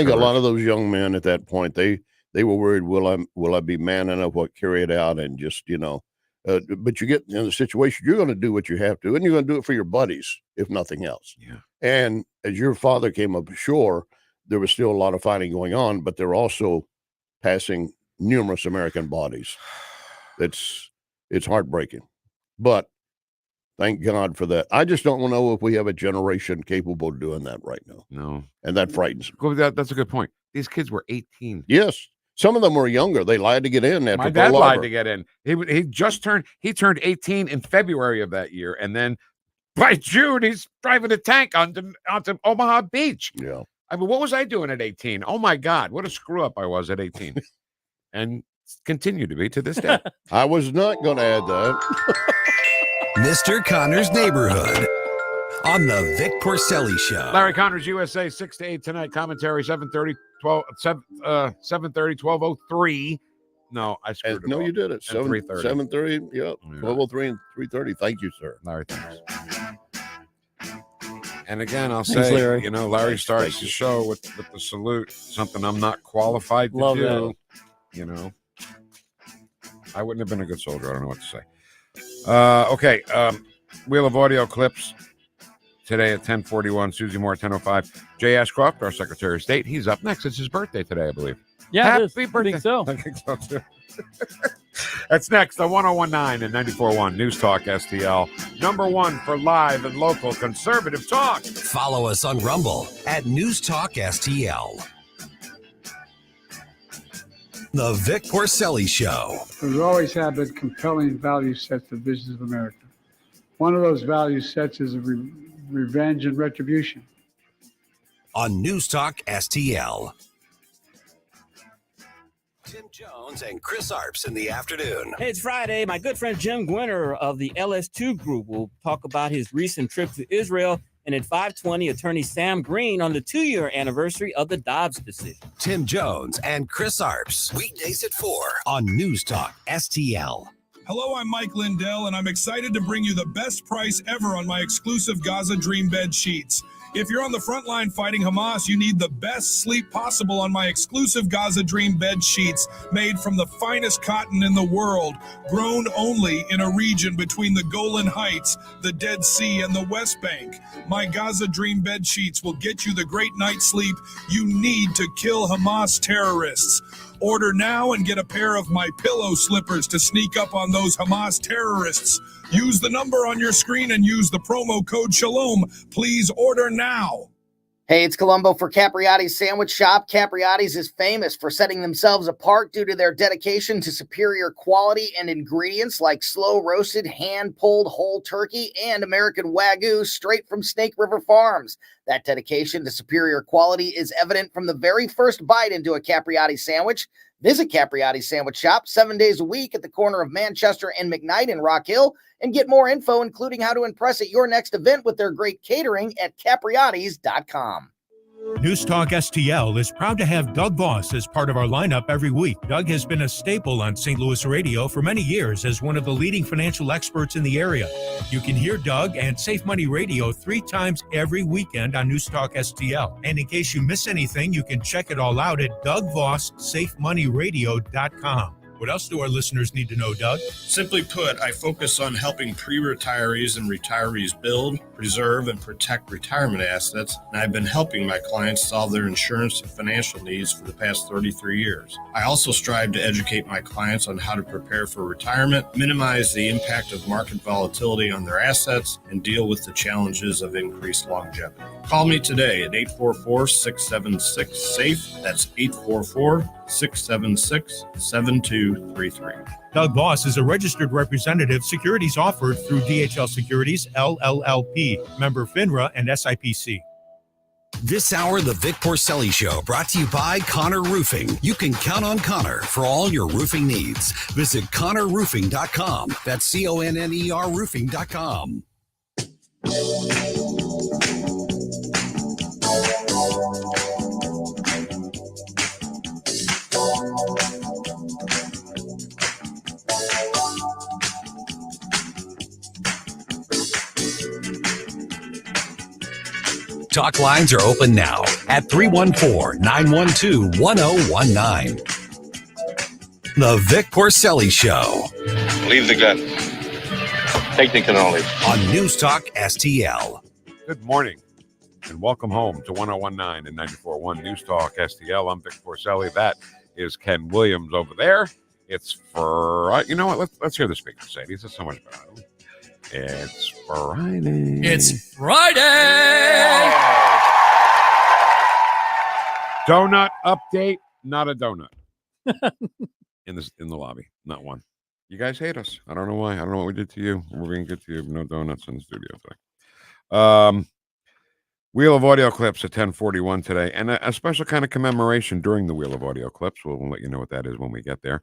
a lot of those young men at that point, they were worried, will I be man enough to carry it out, and just but you get in the situation, you're going to do what you have to, and you're going to do it for your buddies, if nothing else. Yeah. And as your father came up ashore, there was still a lot of fighting going on, but they're also passing numerous American bodies. It's heartbreaking, but thank God for that. I just don't know if we have a generation capable of doing that right now. No. And that frightens me. That's a good point. These kids were 18. Yes. Some of them were younger. They lied to get in. My dad lied to get in. He turned 18 in February of that year. And then by June, he's driving a tank onto Omaha Beach. Yeah. I mean, what was I doing at 18? Oh my God, what a screw up I was at 18. And continue to be to this day. I was not going to add that. Mr. Connor's Neighborhood on the Vic Porcelli Show. Larry Connor's USA, 6 to 8 tonight. Commentary, 7:30, 12:03. No, I screwed it No, up. you did it. 3:30. 7:30, yeah. 12:03 and 3:30. Thank you, sir. Larry, thanks. And again, I'll Thanks, say, Larry. Larry starts the show with the salute, something I'm not qualified to Love do. that. I wouldn't have been a good soldier. I don't know what to say. Okay. Wheel of audio clips today at 10:41. Susie Moore, 10:05. Jay Ashcroft, our Secretary of State. He's up next. It's his birthday today, I believe. Yeah, it is. Happy I birthday. think so. I think so, too. That's next on 101.9 and 94.1 News Talk STL. Number one for live and local conservative talk. Follow us on Rumble at News Talk STL. The Vic Porcelli Show. We've always had the compelling value sets of visions of America. One of those value sets is revenge and retribution. On News Talk STL. Tim Jones and Chris Arps in the afternoon. Hey, it's Friday. My good friend Jim Gwinner of the LS2 Group will talk about his recent trip to Israel. And at 5:20, attorney Sam Green on the 2-year anniversary of the Dobbs decision. Tim Jones and Chris Arps. Weekdays at 4 on News Talk STL. Hello, I'm Mike Lindell, and I'm excited to bring you the best price ever on my exclusive Gaza Dream Bed sheets. If you're on the front line fighting Hamas, you need the best sleep possible on my exclusive Gaza Dream Bed sheets, made from the finest cotton in the world, grown only in a region between the Golan Heights, the Dead Sea, and the West Bank. My Gaza Dream Bed sheets will get you the great night's sleep you need to kill Hamas terrorists. Order now and get a pair of my pillow slippers to sneak up on those Hamas terrorists. Use the number on your screen and use the promo code SHALOM. Please order now. Hey, it's Columbo for Capriotti's Sandwich Shop. Capriotti's is famous for setting themselves apart due to their dedication to superior quality and ingredients like slow-roasted, hand-pulled whole turkey and American Wagyu straight from Snake River Farms. That dedication to superior quality is evident from the very first bite into a Capriotti sandwich. Visit Capriotti's Sandwich Shop 7 days a week at the corner of Manchester and McKnight in Rock Hill, and get more info, including how to impress at your next event with their great catering at capriottis.com. News Talk STL is proud to have Doug Voss as part of our lineup every week. Doug has been a staple on St. Louis radio for many years as one of the leading financial experts in the area. You can hear Doug and Safe Money Radio 3 times every weekend on News Talk STL. And in case you miss anything, you can check it all out at DougVossSafeMoneyRadio.com. What else do our listeners need to know, Doug? Simply put, I focus on helping pre-retirees and retirees build, preserve, and protect retirement assets, and I've been helping my clients solve their insurance and financial needs for the past 33 years. I also strive to educate my clients on how to prepare for retirement, minimize the impact of market volatility on their assets, and deal with the challenges of increased longevity. Call me today at 844-676-SAFE. That's 844 888-676-7233. Doug Voss is a registered representative. Securities offered through DHL Securities, LLLP, member FINRA and SIPC. This hour, the Vic Porcelli Show, brought to you by Connor Roofing. You can count on Connor for all your roofing needs. Visit ConnorRoofing.com. That's CONNER Roofing.com. Talk lines are open now at 314-912-1019. The Vic Porcelli Show. Leave the gun. Take the cannoli. On NewstalkSTL. Good morning and welcome home to 1019 and 94.1 NewstalkSTL. I'm Vic Porcelli. That is Ken Williams over there. It's for, you know what? Let's hear the speaker say. This is so much better. It's Friday. It's Friday. Donut update. Not a donut in the lobby. Not one. You guys hate us. I don't know why. I don't know what we did to you. We're being good to you. No donuts in the studio today. Wheel of Audio Clips at 10:41 today, and a special kind of commemoration during the Wheel of Audio Clips. We'll let you know what that is when we get there.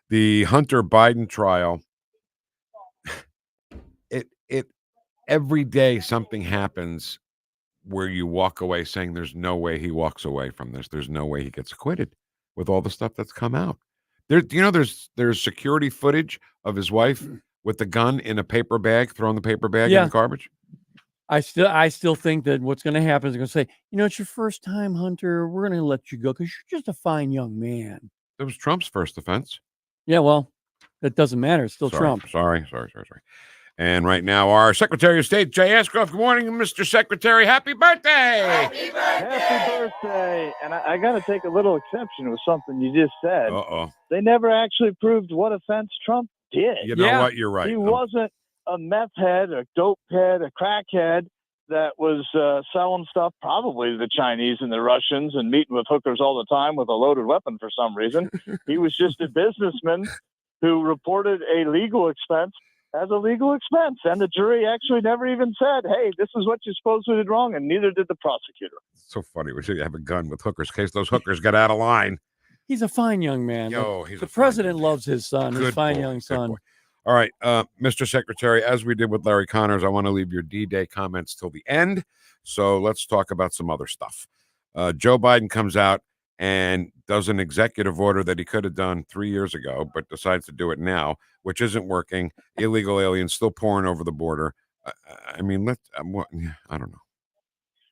The Hunter Biden trial. It every day something happens where you walk away saying there's no way he walks away from this. There's no way he gets acquitted with all the stuff that's come out. There's security footage of his wife with the gun in a paper bag, throwing the paper bag in the garbage. I still think that what's going to happen is they're going to say, it's your first time, Hunter. We're going to let you go because you're just a fine young man. It was Trump's first offense. Yeah, well, that doesn't matter. It's still Trump. Sorry. And right now, our Secretary of State, Jay Ashcroft. Good morning, Mr. Secretary. Happy birthday! Happy birthday! And I got to take a little exception with something you just said. Uh-oh. They never actually proved what offense Trump did. You know what? You're right. He wasn't a meth head, a dope head, a crackhead that was selling stuff probably to the Chinese and the Russians and meeting with hookers all the time with a loaded weapon for some reason. He was just a businessman who reported a legal expense as a legal expense. And the jury actually never even said, hey, this is what you supposedly did wrong, and neither did the prosecutor. It's so funny. We should have a gun with hookers in case those hookers get out of line. He's a fine young man. The president loves his son, his fine young son. All right, Mr. Secretary, as we did with Larry Connors, I want to leave your D-Day comments till the end. So let's talk about some other stuff. Joe Biden comes out and does an executive order that he could have done 3 years ago, but decides to do it now, which isn't working. Illegal aliens still pouring over the border. I don't know.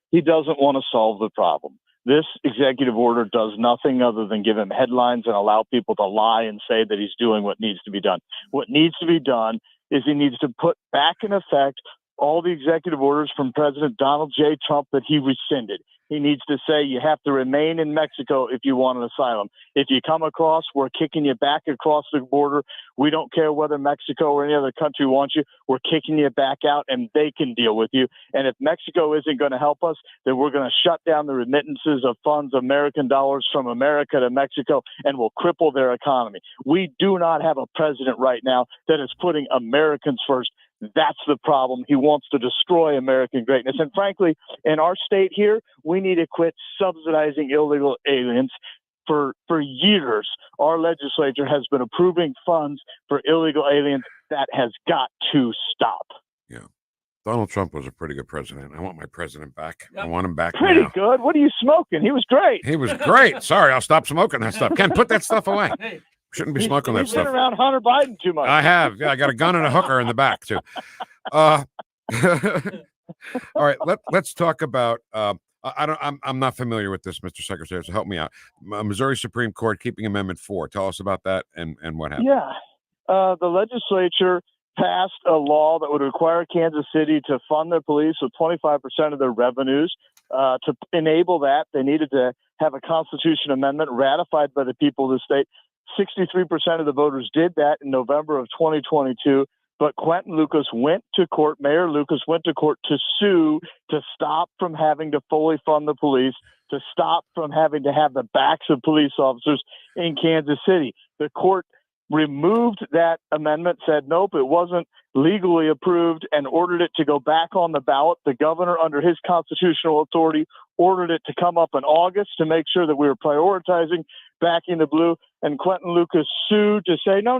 He doesn't want to solve the problem. This executive order does nothing other than give him headlines and allow people to lie and say that he's doing what needs to be done. What needs to be done is he needs to put back in effect all the executive orders from President Donald J. Trump that he rescinded. He needs to say you have to remain in Mexico if you want an asylum. If you come across, we're kicking you back across the border. We don't care whether Mexico or any other country wants you. We're kicking you back out, and they can deal with you. And if Mexico isn't going to help us, then we're going to shut down the remittances of funds, American dollars from America to Mexico, and we'll cripple their economy. We do not have a president right now that is putting Americans first. That's the problem. He wants to destroy American greatness. And frankly, in our state here, we need to quit subsidizing illegal aliens. For years, our legislature has been approving funds for illegal aliens. That has got to stop. Yeah. Donald Trump was a pretty good president. I want my president back. I want him back Pretty now. good. What are you smoking? He was great. He was great. Sorry, I'll stop smoking that stuff. Ken, put that stuff away. Shouldn't be smoking that You've stuff. been around Hunter Biden too much. I have. Yeah, I got a gun and a hooker in the back too. All right, let's talk about. I'm not familiar with this, Mr. Secretary, so help me out. Missouri Supreme Court keeping Amendment 4. Tell us about that and what happened. Yeah, the legislature passed a law that would require Kansas City to fund their police with 25% of their revenues. To enable that, they needed to have a Constitution amendment ratified by the people of the state. 63% of the voters did that in November of 2022, But Quentin Lucas went to court, Mayor Lucas went to court to sue, to stop from having to fully fund the police, to stop from having to have the backs of police officers in Kansas City. The court removed that amendment, said, nope, it wasn't legally approved, and ordered it to go back on the ballot. The governor, under his constitutional authority, ordered it to come up in August to make sure that we were prioritizing backing the blue. And Quentin Lucas sued to say, no,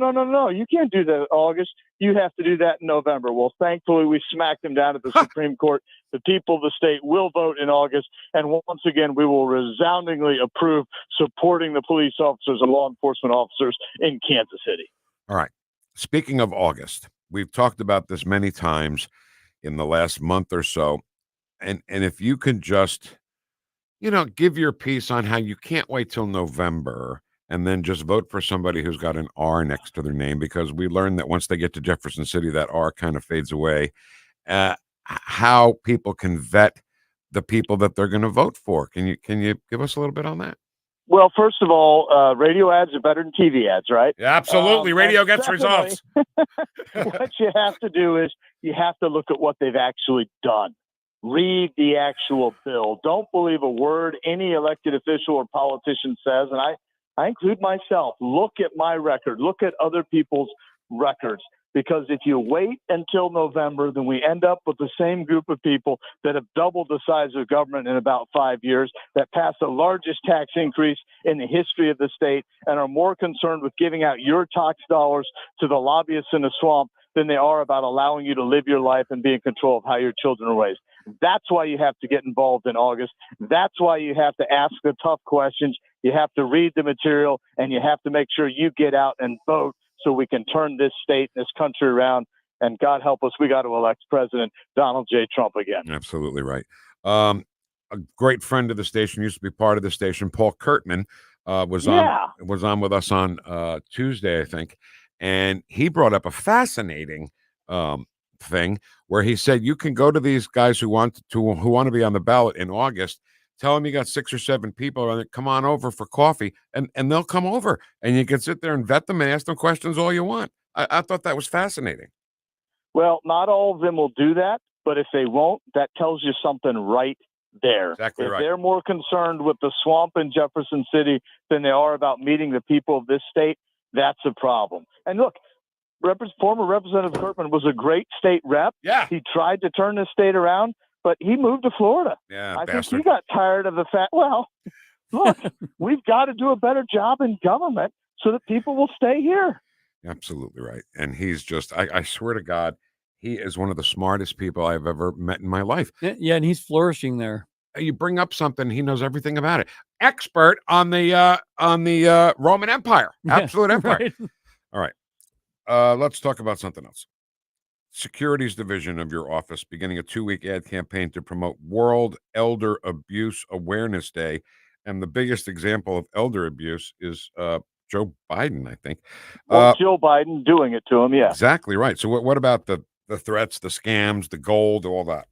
you can't do that in August. You have to do that in November. Well, thankfully, we smacked him down at the Supreme Court. The people of the state will vote in August. And once again, we will resoundingly approve supporting the police officers and law enforcement officers in Kansas City. All right. Speaking of August, we've talked about this many times in the last month or so. And if you can just, give your piece on how you can't wait till November and then just vote for somebody who's got an R next to their name, because we learned that once they get to Jefferson City, that R kind of fades away. How people can vet the people that they're going to vote for. Can you give us a little bit on that? Well, first of all, radio ads are better than TV ads, right? Yeah, absolutely. Radio gets secondly, results. What you have to do is you have to look at what they've actually done. Read the actual bill. Don't believe a word any elected official or politician says. And I include myself. Look at my record. Look at other people's records. Because if you wait until November, then we end up with the same group of people that have doubled the size of government in about 5 years, that passed the largest tax increase in the history of the state, and are more concerned with giving out your tax dollars to the lobbyists in the swamp than they are about allowing you to live your life and be in control of how your children are raised. That's why you have to get involved in August. That's why you have to ask the tough questions. You have to read the material, and you have to make sure you get out and vote, so we can turn this state and this country around. And God help us, we got to elect President Donald J. Trump again. Absolutely right. A great friend of the station, used to be part of the station, Paul Kurtman, was on with us on Tuesday, I think, and he brought up a fascinating thing where he said you can go to these guys who want to be on the ballot in August. Tell them you got 6 or 7 people and come on over for coffee, and they'll come over, and you can sit there and vet them and ask them questions all you want. I thought that was fascinating. Well, not all of them will do that, but if they won't, that tells you something right there. Exactly right. If they're more concerned with the swamp in Jefferson City than they are about meeting the people of this state, that's a problem. And look, former Representative Kurtman was a great state rep. Yeah. He tried to turn the state around, but he moved to Florida. Yeah, I bastard. think he got tired of the fact, well, look, we've got to do a better job in government so that people will stay here. Absolutely right. And he's just, I swear to God, he is one of the smartest people I've ever met in my life. Yeah, and he's flourishing there. You bring up something, he knows everything about it. Expert on the Roman Empire. Absolute empire. Right. All right. Let's talk about something else. Securities Division of your office beginning a 2-week ad campaign to promote World Elder Abuse Awareness Day. And the biggest example of elder abuse is Joe Biden, I think. Well, Joe Biden doing it to him, yeah. Exactly right. So what about the threats, the scams, the gold, all that?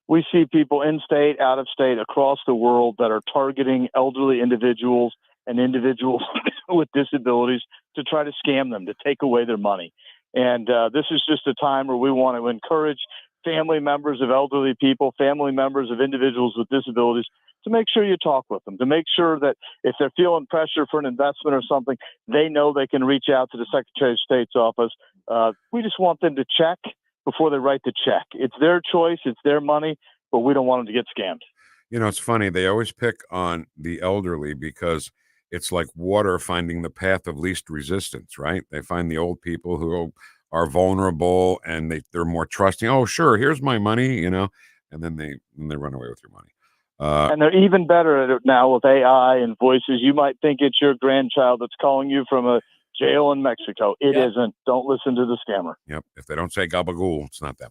We see people in state, out of state, across the world that are targeting elderly individuals and individuals with disabilities to try to scam them, to take away their money. And this is just a time where we want to encourage family members of elderly people, family members of individuals with disabilities, to make sure you talk with them, to make sure that if they're feeling pressure for an investment or something, they know they can reach out to the Secretary of State's office. We just want them to check before they write the check. It's their choice, it's their money, but we don't want them to get scammed. You know, it's funny. They always pick on the elderly because it's like water finding the path of least resistance, right? They find the old people who are vulnerable and they're more trusting. Oh, sure, here's my money, and then they run away with your money. And they're even better at it now with AI and voices. You might think it's your grandchild that's calling you from a jail in Mexico. It isn't. Don't listen to the scammer. Yep. If they don't say gabagool, it's not them.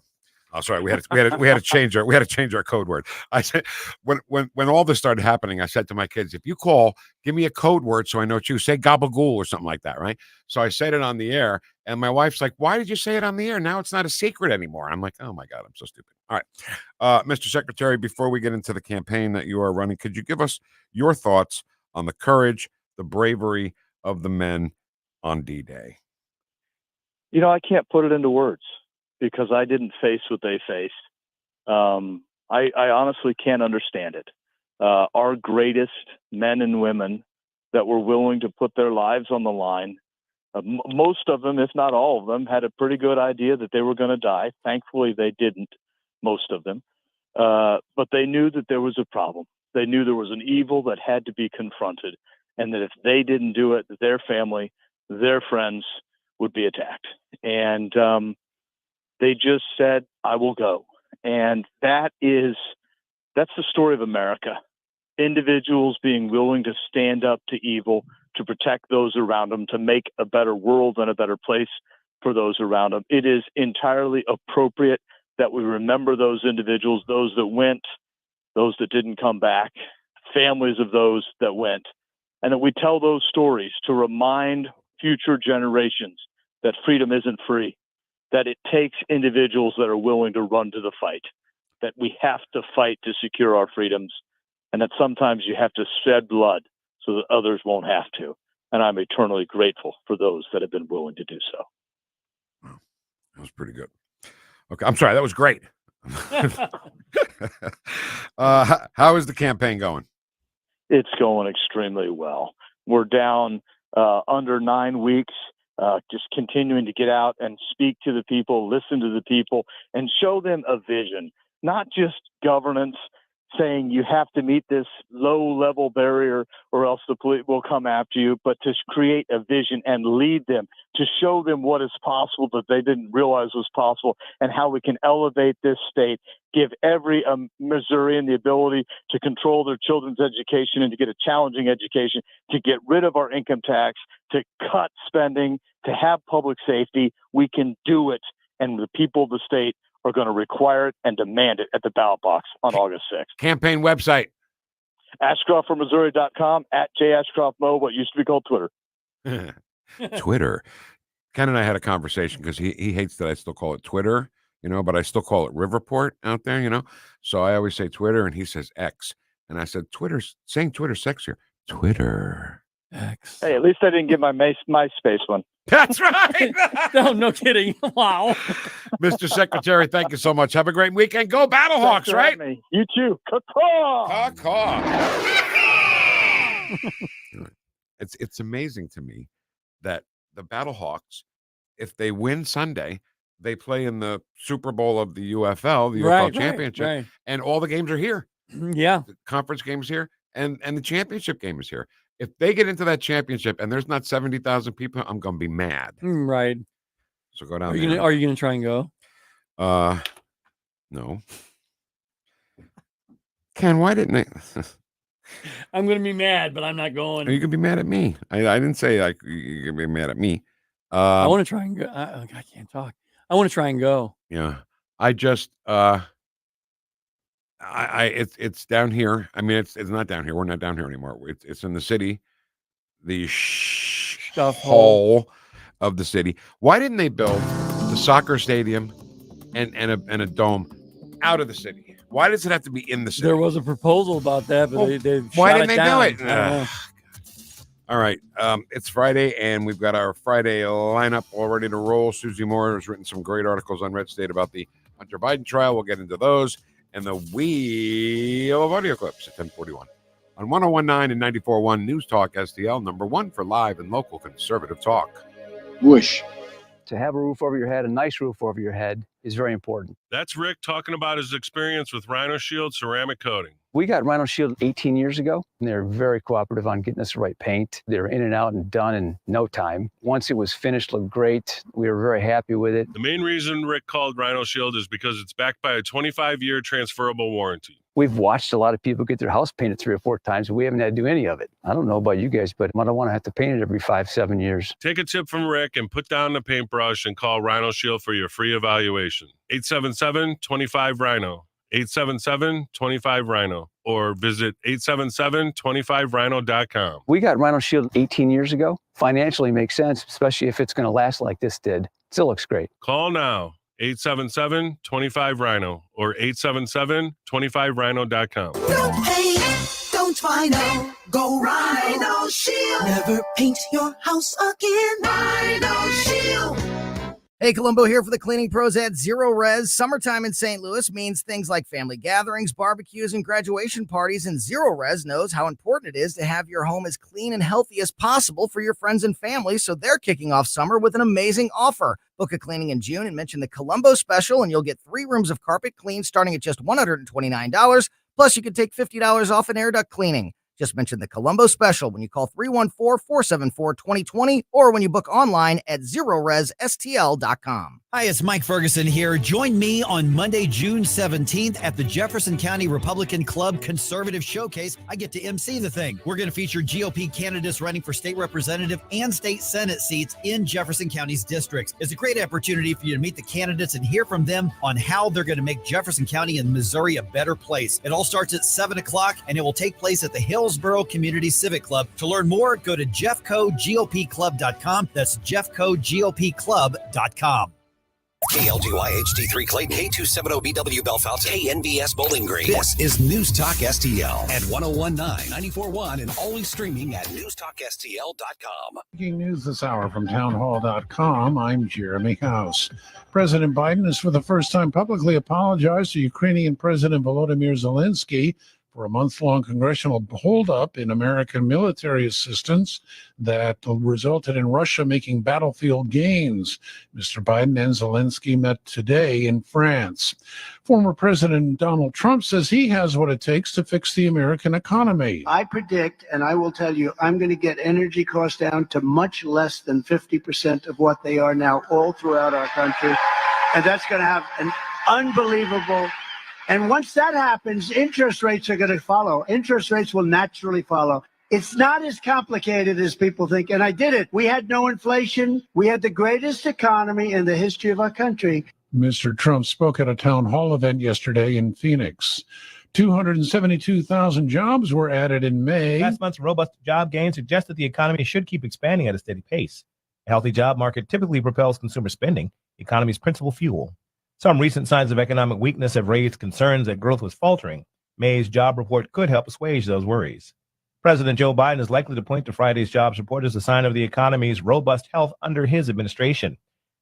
Oh, sorry. We had to change our code word. I said when all this started happening, I said to my kids, if you call, give me a code word so I know it's you. Say gabagool or something like that, right? So I said it on the air, and my wife's like, "Why did you say it on the air? Now it's not a secret anymore." I'm like, "Oh my God, I'm so stupid." All right, Mr. Secretary, before we get into the campaign that you are running, could you give us your thoughts on the courage, the bravery of the men on D-Day? I can't put it into words because I didn't face what they faced. I honestly can't understand it. Our greatest men and women that were willing to put their lives on the line, most of them, if not all of them, had a pretty good idea that they were going to die. Thankfully, they didn't, most of them. But they knew that there was a problem. They knew there was an evil that had to be confronted, and that if they didn't do it, their family, their friends would be attacked. And they just said, I will go. And that's the story of America. Individuals being willing to stand up to evil, to protect those around them, to make a better world and a better place for those around them. It is entirely appropriate that we remember those individuals, those that went, those that didn't come back, families of those that went, and that we tell those stories to remind future generations that freedom isn't free, that it takes individuals that are willing to run to the fight, that we have to fight to secure our freedoms, and that sometimes you have to shed blood so that others won't have to. And I'm eternally grateful for those that have been willing to do so. Wow. That was pretty good. Okay. I'm sorry. That was great. How is the campaign going? It's going extremely well. We're down under 9 weeks, just continuing to get out and speak to the people, listen to the people, and show them a vision, not just governance saying you have to meet this low-level barrier or else the police will come after you, but to create a vision and lead them, to show them what is possible that they didn't realize was possible, and how we can elevate this state, give every Missourian the ability to control their children's education and to get a challenging education, to get rid of our income tax, to cut spending, to have public safety. We can do it, and the people of the state are going to require it and demand it at the ballot box on August 6th. Campaign website. AshcroftforMissouri.com, at @JAshcroftMo, what used to be called Twitter. Twitter. Ken and I had a conversation because he hates that I still call it Twitter, but I still call it Riverport out there, So I always say Twitter, and he says X. And I said, saying Twitter's sexier. Twitter. X. Hey, at least I didn't get my MySpace one. That's right. No kidding. Wow. Mr. Secretary, thank you so much. Have a great weekend. Go Battlehawks, right? You too. Caw-caw. It's amazing to me that the Battlehawks, if they win Sunday, they play in the Super Bowl of the UFL, the UFL Championship, and all the games are here. Yeah. The conference game's here, and the championship game is here. If they get into that championship and there's not 70,000 people, I'm going to be mad. Right. So go down there. Are you going to try and go? No. Ken, why didn't I? I'm going to be mad, but I'm not going. You can be mad at me. I didn't say like you can be mad at me. I want to try and go. I can't talk. I want to try and go. Yeah. I just it's down here. I mean, it's not down here. We're not down here anymore. It's in the city, the stuff hole of the city. Why didn't they build the soccer stadium and a dome out of the city? Why does it have to be in the city? There was a proposal about that, but they why shot didn't it they down. do it? All right. It's Friday, and we've got our Friday lineup all ready to roll. Susie Moore has written some great articles on Red State about the Hunter Biden trial. We'll get into those. And the wheel of audio clips at 1041 on 101.9 and 94.1 News Talk STL, number one for live and local conservative talk. Whoosh. To have a roof over your head, a nice roof over your head, is very important. That's Rick talking about his experience with Rhino Shield ceramic coating. We got Rhino Shield 18 years ago, and they're very cooperative on getting us the right paint. They're in and out and done in no time. Once it was finished, looked great. We were very happy with it. The main reason Rick called Rhino Shield is because it's backed by a 25-year transferable warranty. We've watched a lot of people get their house painted 3 or 4 times, and we haven't had to do any of it. I don't know about you guys, but I don't want to have to paint it every 5-7 years. Take a tip from Rick and put down the paintbrush and call Rhino Shield for your free evaluation. 877-25-RHINO. 877-25-RHINO. Or visit 877-25rhino.com. We got Rhino Shield 18 years ago. Financially makes sense, especially if it's going to last like this did. Still looks great. Call now. 877-25-RHINO or 877-25rhino.com. Don't paint, don't Rhino. Go Rhino Shield. Never paint your house again. Rhino Shield. Hey, Columbo here for the cleaning pros at Zero Res. Summertime in St. Louis means things like family gatherings, barbecues, and graduation parties, and Zero Res knows how important it is to have your home as clean and healthy as possible for your friends and family, so they're kicking off summer with an amazing offer. Book a cleaning in June and mention the Columbo special, and you'll get 3 rooms of carpet cleaned starting at just $129. Plus, you can take $50 off an air duct cleaning. Just mention the Columbo special when you call 314-474-2020 or when you book online at ZeroResSTL.com. Hi, it's Mike Ferguson here. Join me on Monday, June 17th at the Jefferson County Republican Club Conservative Showcase. I get to MC the thing. We're going to feature GOP candidates running for state representative and state Senate seats in Jefferson County's districts. It's a great opportunity for you to meet the candidates and hear from them on how they're going to make Jefferson County and Missouri a better place. It all starts at 7 o'clock and it will take place at the Hillsborough Community Civic Club. To learn more, go to jeffcogopclub.com. That's jeffcogopclub.com. KLGY HD3 Clayton, K270BW Bellefonte, KNVS Bowling Green. This is News Talk STL at 1019, 94.1, and always streaming at NewstalkSTL.com. Breaking news this hour from townhall.com. I'm Jeremy House. President Biden has for the first time publicly apologized to Ukrainian President Volodymyr Zelensky for a month-long congressional holdup in American military assistance that resulted in Russia making battlefield gains. Mr. Biden and Zelensky met today in France. Former President Donald Trump says he has what it takes to fix the American economy. I predict, and I will tell you, I'm going to get energy costs down to much less than 50% of what they are now all throughout our country. And that's going to have an unbelievable. And once that happens, interest rates are going to follow. Interest rates will naturally follow. It's not as complicated as people think. And I did it. We had no inflation. We had the greatest economy in the history of our country. Mr. Trump spoke at a town hall event yesterday in Phoenix. 272,000 jobs were added in May. Last month's robust job gains suggest that the economy should keep expanding at a steady pace. A healthy job market typically propels consumer spending, the economy's principal fuel. Some recent signs of economic weakness have raised concerns that growth was faltering. May's job report could help assuage those worries. President Joe Biden is likely to point to Friday's jobs report as a sign of the economy's robust health under his administration.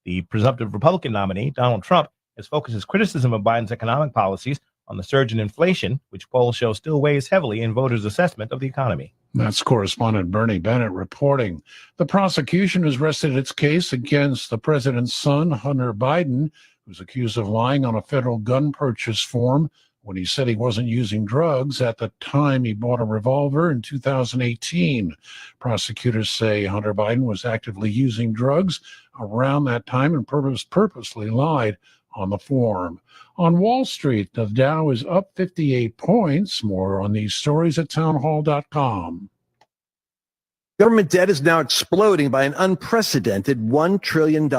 The presumptive Republican nominee, Donald Trump, has focused his criticism of Biden's economic policies on the surge in inflation, which polls show still weighs heavily in voters' assessment of the economy. That's correspondent Bernie Bennett reporting. The prosecution has rested its case against the president's son, Hunter Biden, who's accused of lying on a federal gun purchase form when he said he wasn't using drugs at the time he bought a revolver in 2018. Prosecutors say Hunter Biden was actively using drugs around that time and purposely lied on the form. On Wall Street, the Dow is up 58 points. More on these stories at townhall.com. Government debt is now exploding by an unprecedented $1 trillion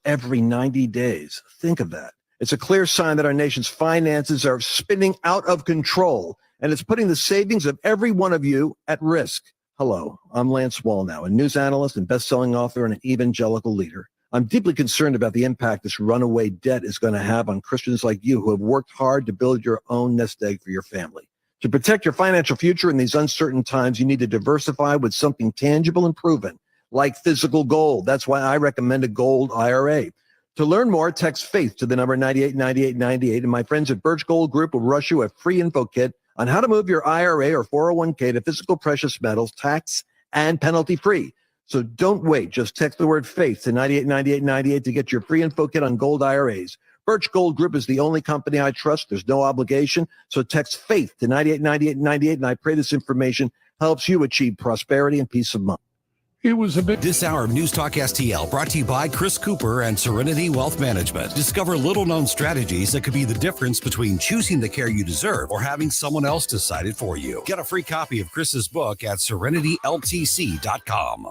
every 90 days. Think of that. It's a clear sign that our nation's finances are spinning out of control, and it's putting the savings of every one of you at risk. Hello, I'm Lance Wallnow, a news analyst and best-selling author and an evangelical leader. I'm deeply concerned about the impact this runaway debt is going to have on Christians like you who have worked hard to build your own nest egg for your family. To protect your financial future in these uncertain times, you need to diversify with something tangible and proven, like physical gold. That's why I recommend a gold IRA. To learn more, text FAITH to the number 989898, and my friends at Birch Gold Group will rush you a free info kit on how to move your IRA or 401k to physical precious metals, tax and penalty free. So don't wait. Just text the word FAITH to 989898 to get your free info kit on gold IRAs. Birch Gold Group is the only company I trust. There's no obligation. So text FAITH to 989898, and I pray this information helps you achieve prosperity and peace of mind. It was a bit. This hour of News Talk STL brought to you by Chris Cooper and Serenity Wealth Management. Discover little-known strategies that could be the difference between choosing the care you deserve or having someone else decide it for you. Get a free copy of Chris's book at SerenityLTC.com.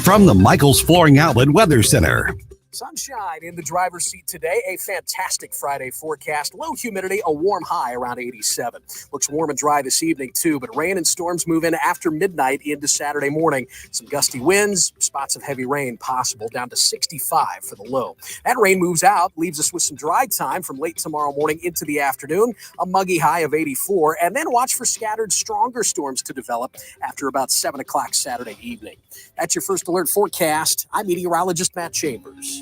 From the Michaels Flooring Outlet Weather Center. Sunshine in the driver's seat today. A fantastic Friday forecast. Low humidity, a warm high around 87. Looks warm and dry this evening too, but rain and storms move in after midnight into Saturday morning. Some gusty winds, spots of heavy rain possible, down to 65 for the low. That rain moves out, leaves us with some dry time from late tomorrow morning into the afternoon. A muggy high of 84, and then watch for scattered stronger storms to develop after about 7 o'clock Saturday evening. That's your first alert forecast. I'm meteorologist Matt Chambers.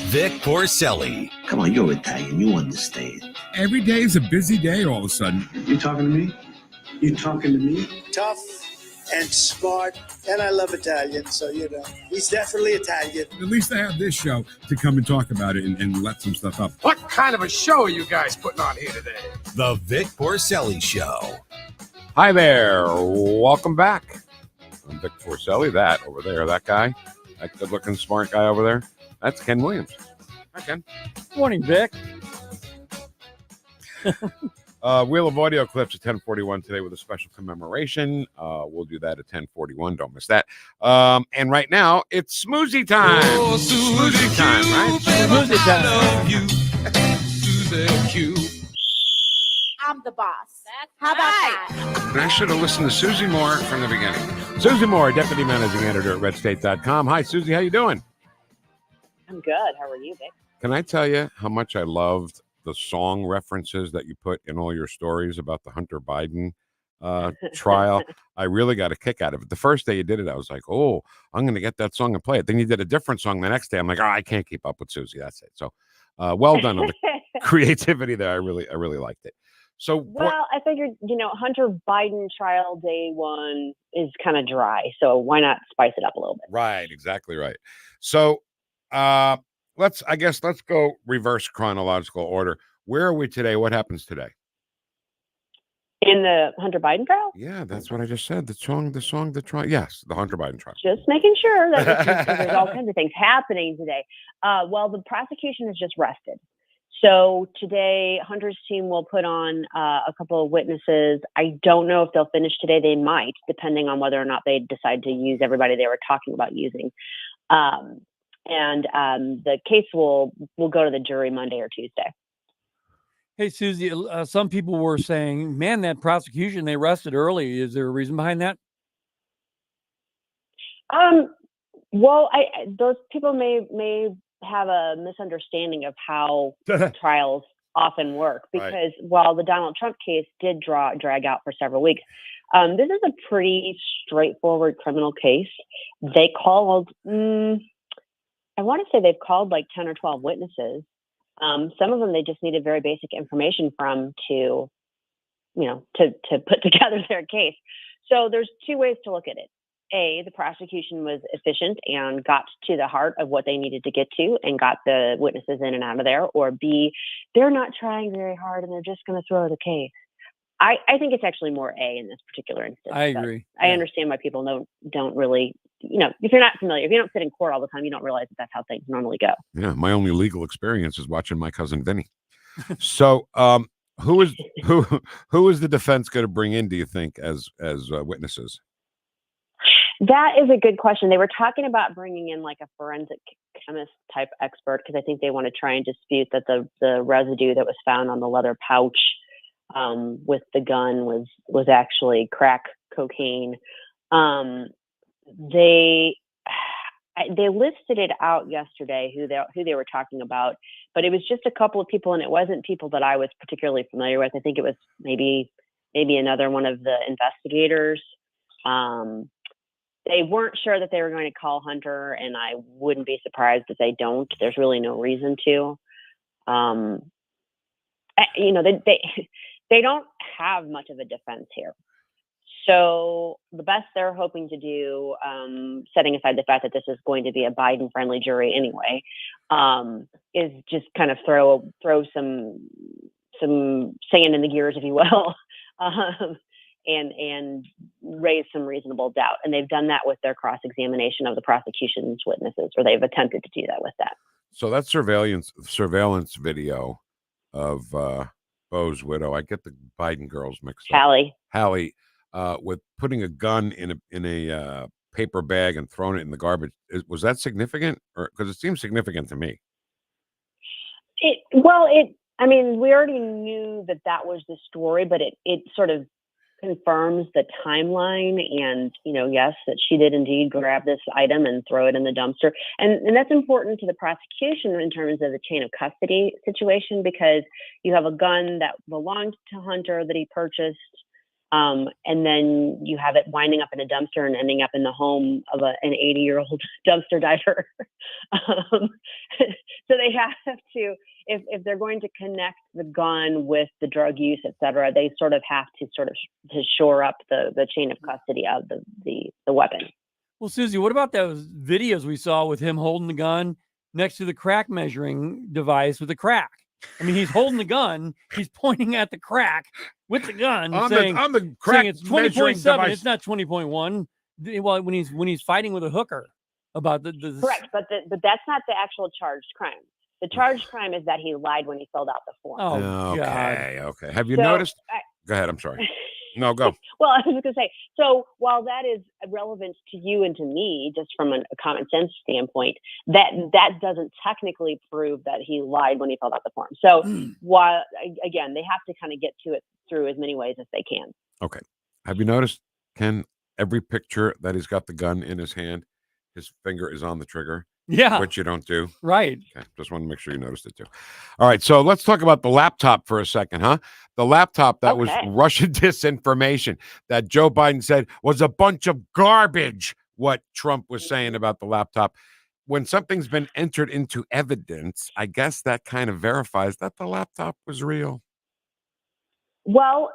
Vic Porcelli. Come on, you're Italian. You understand. Every day is a busy day all of a sudden. You talking to me? You talking to me? Tough and smart, and I love Italian, so he's definitely Italian. At least I have this show to come and talk about it and let some stuff up. What kind of a show are you guys putting on here today? The Vic Porcelli Show. Hi there. Welcome back. I'm Vic Porcelli. That over there, that guy, that good-looking smart guy over there, that's Ken Williams. Hi, Ken. Morning, Vic. Wheel of Audio clips at 10:41 today with a special commemoration. We'll do that at 10:41. Don't miss that. And right now, it's smoozy time. Oh, smoozy time, right? Smoozy time. I love you, Susie Q. I'm the boss. How about that? And I should have listened to Susie Moore from the beginning. Susie Moore, Deputy Managing Editor at RedState.com. Hi, Susie. How you doing? I'm good. How are you, Vic? Can I tell you how much I loved the song references that you put in all your stories about the Hunter Biden trial? I really got a kick out of it. The first day you did it, I was like, oh, I'm going to get that song and play it. Then you did a different song the next day. I'm like, oh, I can't keep up with Susie. That's it. So well done on the creativity there. I really liked it. So, well, I figured, Hunter Biden trial day one is kind of dry. So why not spice it up a little bit? Right. Exactly right. So let's go reverse chronological order. Where are we today? What happens today? In the Hunter Biden trial? Yeah, that's what I just said. The trial. Yes, the Hunter Biden trial. Just making sure that there's all kinds of things happening today. Well, the prosecution has just rested. So today, Hunter's team will put on a couple of witnesses. I don't know if they'll finish today. They might, depending on whether or not they decide to use everybody they were talking about using. And the case will go to the jury Monday or Tuesday. Hey, Susie, some people were saying, man, that prosecution, they rested early. Is there a reason behind that? Well, those people may have a misunderstanding of how trials often work, because while the Donald Trump case did drag out for several weeks, this is a pretty straightforward criminal case. They called, I want to say they've called like 10 or 12 witnesses. Some of them they just needed very basic information from to put together their case. So there's two ways to look at it. A, the prosecution was efficient and got to the heart of what they needed to get to and got the witnesses in and out of there. Or B, they're not trying very hard and they're just going to throw the case. I think it's actually more A in this particular instance. I agree. I understand why people don't really, if you're not familiar, if you don't sit in court all the time, you don't realize that that's how things normally go. Yeah, my only legal experience is watching my cousin Vinny. So, who is the defense going to bring in, do you think, as witnesses? That is a good question. They were talking about bringing in like a forensic chemist type expert, because I think they want to try and dispute that the residue that was found on the leather pouch with the gun was actually crack cocaine. They listed it out yesterday who they were talking about, but it was just a couple of people, and it wasn't people that I was particularly familiar with. I think it was maybe another one of the investigators. They weren't sure that they were going to call Hunter, and I wouldn't be surprised if they don't. There's really no reason to. They don't have much of a defense here. So the best they're hoping to do, setting aside the fact that this is going to be a Biden-friendly jury anyway, is just kind of throw some sand in the gears, if you will, and raise some reasonable doubt. And they've done that with their cross-examination of the prosecution's witnesses, or they've attempted to do that with that. So that surveillance video of Bo's widow, I get the Biden girls mixed up. Hallie, with putting a gun in a paper bag and throwing it in the garbage. Was that significant? Or because it seems significant to me. We already knew that was the story, but it sort of confirms the timeline, and yes, that she did indeed grab this item and throw it in the dumpster, and that's important to the prosecution in terms of the chain of custody situation, because you have a gun that belonged to Hunter that he purchased, And then you have it winding up in a dumpster and ending up in the home of an 80-year-old dumpster diver. So they have to, if they're going to connect the gun with the drug use, et cetera, they sort of have to to shore up the chain of custody of the weapon. Well, Susie, what about those videos we saw with him holding the gun next to the crack measuring device with the crack? I mean, he's holding the gun, he's pointing at the crack with the gun, on saying the crack it's measuring 20.7, device. it's not 20.1. Well, when he's fighting with a hooker about the Correct, but that's not the actual charged crime. The charged crime is that he lied when he filled out the form. Oh, okay, God. okay. Have you So, noticed? Go ahead. I'm sorry. No, go. Well, I was going to say, so while that is relevant to you and to me, just from a common sense standpoint, that doesn't technically prove that he lied when he filled out the form. So while, again, they have to kind of get to it through as many ways as they can. Okay. Have you noticed, Ken, every picture that he's got the gun in his hand, his finger is on the trigger? Yeah. Which you don't do. Right. Okay. Just want to make sure you noticed it too. All right. So let's talk about the laptop for a second, huh? The laptop that was Russian disinformation that Joe Biden said was a bunch of garbage, what Trump was saying about the laptop. When something's been entered into evidence, I guess that kind of verifies that the laptop was real. Well,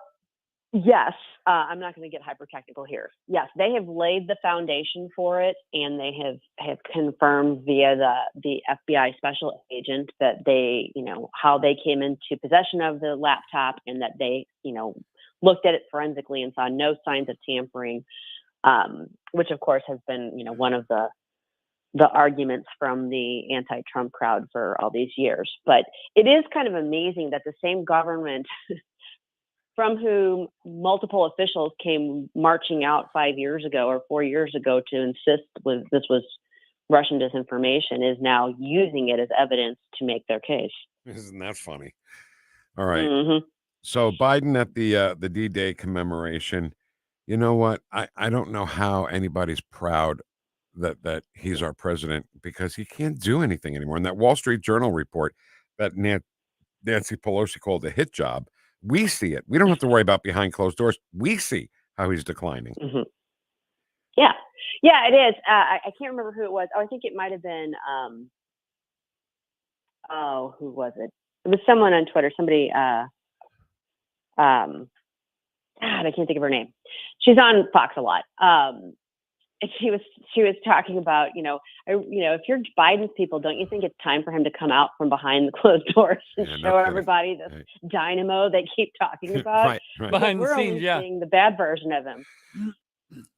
yes. I'm not going to get hyper technical here. Yes, they have laid the foundation for it, and they have confirmed via the FBI special agent that they, how they came into possession of the laptop, and that they, looked at it forensically and saw no signs of tampering, which of course has been, one of the arguments from the anti-Trump crowd for all these years. But it is kind of amazing that the same government from whom multiple officials came marching out 5 years ago or 4 years ago to insist this was Russian disinformation, is now using it as evidence to make their case. Isn't that funny? All right. Mm-hmm. So Biden at the D-Day commemoration, you know what? I don't know how anybody's proud that he's our president, because he can't do anything anymore. And that Wall Street Journal report that Nancy Pelosi called a hit job, we see it. We don't have to worry about behind closed doors. We see how he's declining. Mm-hmm. Yeah, it is. I can't remember who it was. Oh, I think it might have been. Who was it? It was someone on Twitter. Somebody. God, I can't think of her name. She's on Fox a lot. And she was talking about, if you're Biden's people, don't you think it's time for him to come out from behind the closed doors and show everybody this dynamo they keep talking about? Right. Behind the we're scenes, only seeing the bad version of him.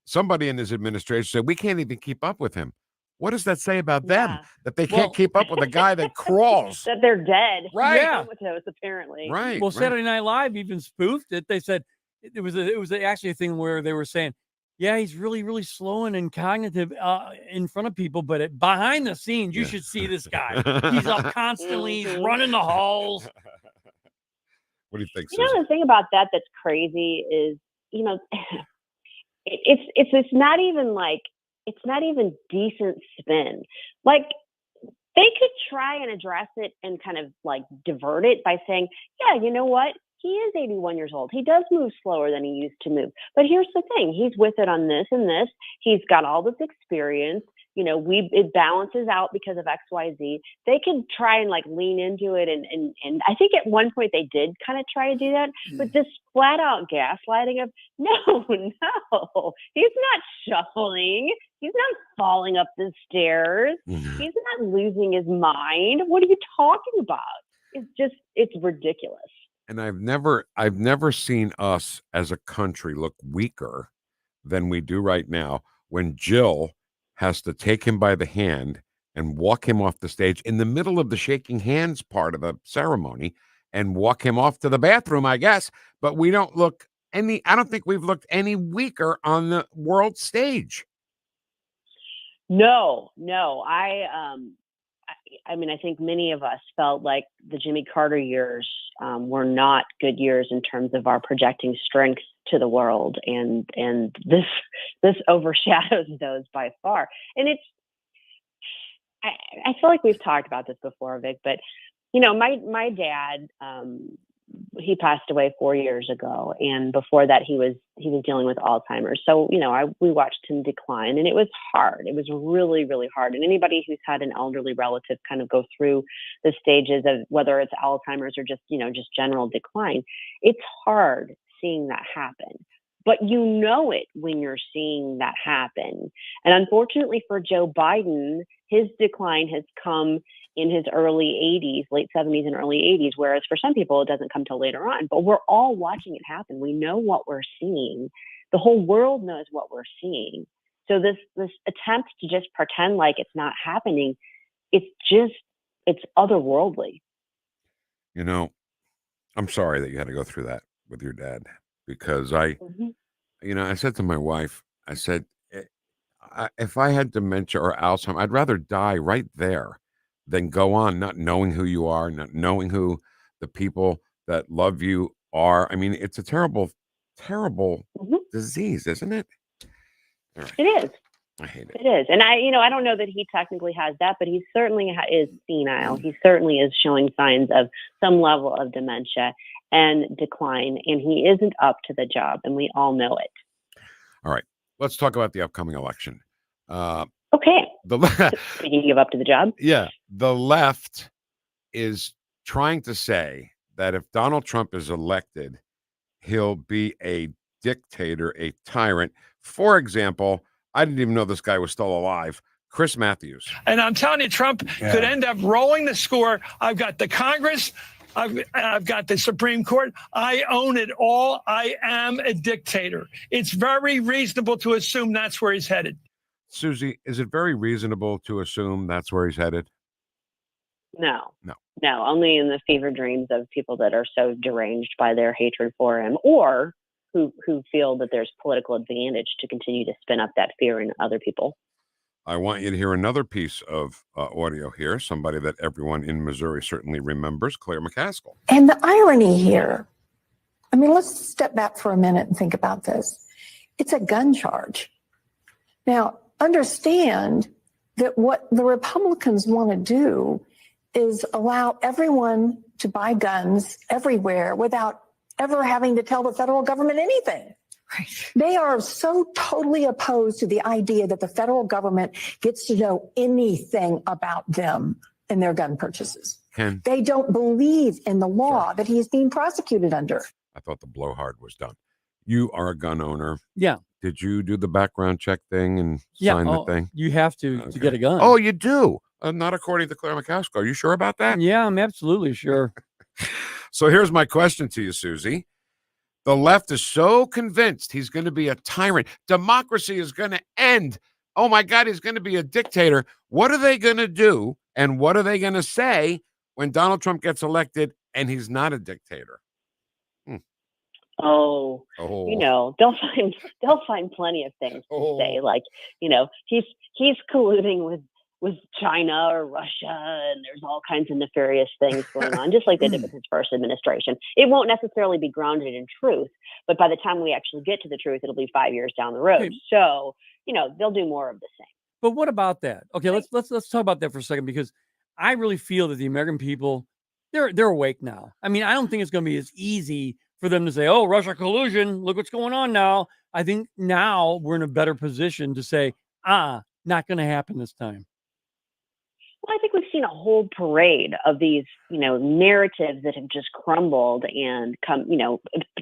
Somebody in his administration said, we can't even keep up with him. What does that say about them? That they can't keep up with a guy that crawls? That they're dead. Right. Yeah. Comatose, apparently. Right. Well, Saturday Night Live even spoofed it. They said it was actually a thing where they were saying, yeah, he's really, really slow and cognitive in front of people, but behind the scenes, you should see this guy. He's up constantly, he's running the halls. What do you think, Susie? The thing about that's crazy is, it's not even like, it's not even decent spin. Like, they could try and address it and kind of like divert it by saying, yeah, you know what? He is 81 years old. He does move slower than he used to move. But here's the thing. He's with it on this and this. He's got all this experience. It balances out because of X, Y, Z. They could try and like lean into it. And I think at one point they did kind of try to do that. But this flat out gaslighting of, no, he's not shuffling. He's not falling up the stairs. He's not losing his mind. What are you talking about? It's ridiculous. And I've never seen us as a country look weaker than we do right now when Jill has to take him by the hand and walk him off the stage in the middle of the shaking hands part of the ceremony and walk him off to the bathroom, I guess. But we don't look I don't think we've looked any weaker on the world stage. No. I mean, I think many of us felt like the Jimmy Carter years were not good years in terms of our projecting strength to the world, and this overshadows those by far. And I feel like we've talked about this before, Vic, but my dad he passed away 4 years ago, and before that he was dealing with Alzheimer's. So we watched him decline, and it was hard. It was really, really hard. And anybody who's had an elderly relative kind of go through the stages of whether it's Alzheimer's or just general decline, it's hard seeing that happen. But it when you're seeing that happen. And unfortunately for Joe Biden, his decline has come in his early 80s, late 70s and early 80s, whereas for some people it doesn't come till later on. But we're all watching it happen. We know what we're seeing. The whole world knows what we're seeing. So this attempt to just pretend like it's not happening, it's otherworldly. I'm sorry that you had to go through that with your dad, because I said to my wife, I said, if I had dementia or Alzheimer's, I'd rather die right there than go on not knowing who you are, not knowing who the people that love you are. I mean, it's a terrible, terrible disease, isn't it? All right. It is. I hate it. It is. And I don't know that he technically has that, but he certainly is senile. He certainly is showing signs of some level of dementia and decline, and he isn't up to the job, and we all know it. All right. Let's talk about the upcoming election. Okay. Speaking of up to the job. Yeah. The left is trying to say that if Donald Trump is elected, he'll be a dictator, a tyrant. For example, I didn't even know this guy was still alive. Chris Matthews. And I'm telling you, Trump could end up rolling the score. I've got the Congress. I've got the Supreme Court. I own it all. I am a dictator. It's very reasonable to assume that's where he's headed. Susie, is it very reasonable to assume that's where he's headed? No. No. No, only in the fever dreams of people that are so deranged by their hatred for him, or who feel that there's political advantage to continue to spin up that fear in other people. I want you to hear another piece of audio here, somebody that everyone in Missouri certainly remembers, Claire McCaskill. And the irony here, I mean, let's step back for a minute and think about this. It's a gun charge. Now, understand that what the Republicans want to do is allow everyone to buy guns everywhere without ever having to tell the federal government anything. Right. They are so totally opposed to the idea that the federal government gets to know anything about them and their gun purchases. They don't believe in the law that he is being prosecuted under. I thought the blowhard was done. You are a gun owner. Yeah. Did you do the background check thing and sign the thing? You have to get a gun. Oh, you do? Not according to Claire McCaskill. Are you sure about that? Yeah, I'm absolutely sure. So here's my question to you, Susie. The left is so convinced he's going to be a tyrant. Democracy is going to end. Oh, my God, he's going to be a dictator. What are they going to do, and what are they going to say when Donald Trump gets elected and he's not a dictator? Oh, they'll find plenty of things to say, like, he's colluding with China or Russia, and there's all kinds of nefarious things going on, just like they did with his first administration. It won't necessarily be grounded in truth, but by the time we actually get to the truth, it'll be 5 years down the road. Okay. So, they'll do more of the same. But what about that? Okay, let's talk about that for a second, because I really feel that the American people, they're awake now. I mean, I don't think it's going to be as easy for them to say, "Oh, Russia collusion, look what's going on now." I think now we're in a better position to say, not going to happen this time. Well, I think we've seen a whole parade of these, narratives that have just crumbled and come,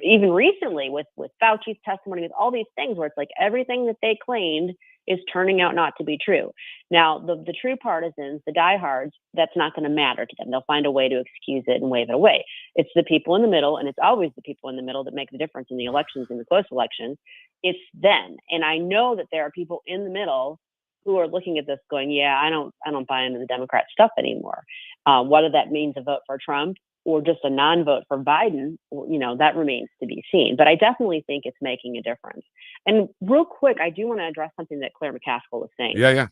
even recently with Fauci's testimony, with all these things where it's like everything that they claimed is turning out not to be true. Now, the true partisans, the diehards, that's not going to matter to them. They'll find a way to excuse it and wave it away. It's the people in the middle, and it's always the people in the middle that make the difference in the elections and the close elections. It's them. And I know that there are people in the middle who are looking at this going, yeah, I don't buy into the Democrat stuff anymore. Whether that means a vote for Trump or just a non-vote for Biden, that remains to be seen. But I definitely think it's making a difference. And real quick, I do want to address something that Claire McCaskill was saying. Yeah.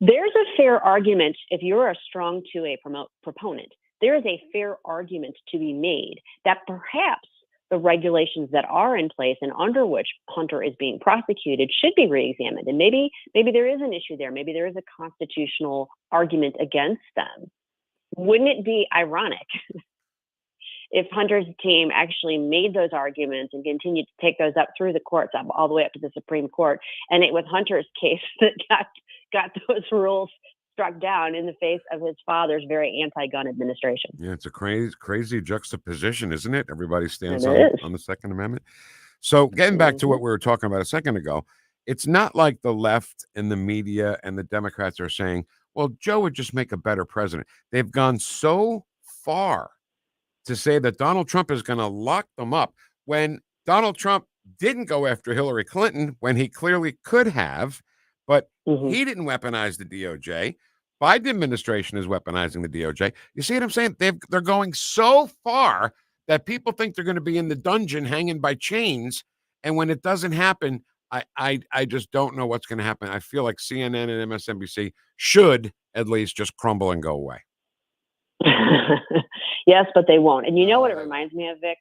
There's a fair argument, if you're a strong 2A proponent, there is a fair argument to be made that perhaps the regulations that are in place and under which Hunter is being prosecuted should be reexamined. And maybe there is an issue there. Maybe there is a constitutional argument against them. Wouldn't it be ironic if Hunter's team actually made those arguments and continued to take those up through the courts, up all the way up to the Supreme Court, and it was Hunter's case that got those rules struck down in the face of his father's very anti-gun administration. Yeah, it's a crazy juxtaposition, isn't it? Everybody stands It is. on the Second Amendment. So getting back to what we were talking about a second ago, it's not like the left and the media and the Democrats are saying, well, Joe would just make a better president. They've gone so far to say that Donald Trump is going to lock them up when Donald Trump didn't go after Hillary Clinton when he clearly could have, but he didn't weaponize the DOJ. Biden administration is weaponizing the DOJ. You see what I'm saying? They're going so far that people think they're going to be in the dungeon hanging by chains. And when it doesn't happen, I just don't know what's going to happen. I feel like CNN and MSNBC should at least just crumble and go away. Yes, but they won't. And you know what it reminds me of, Vic?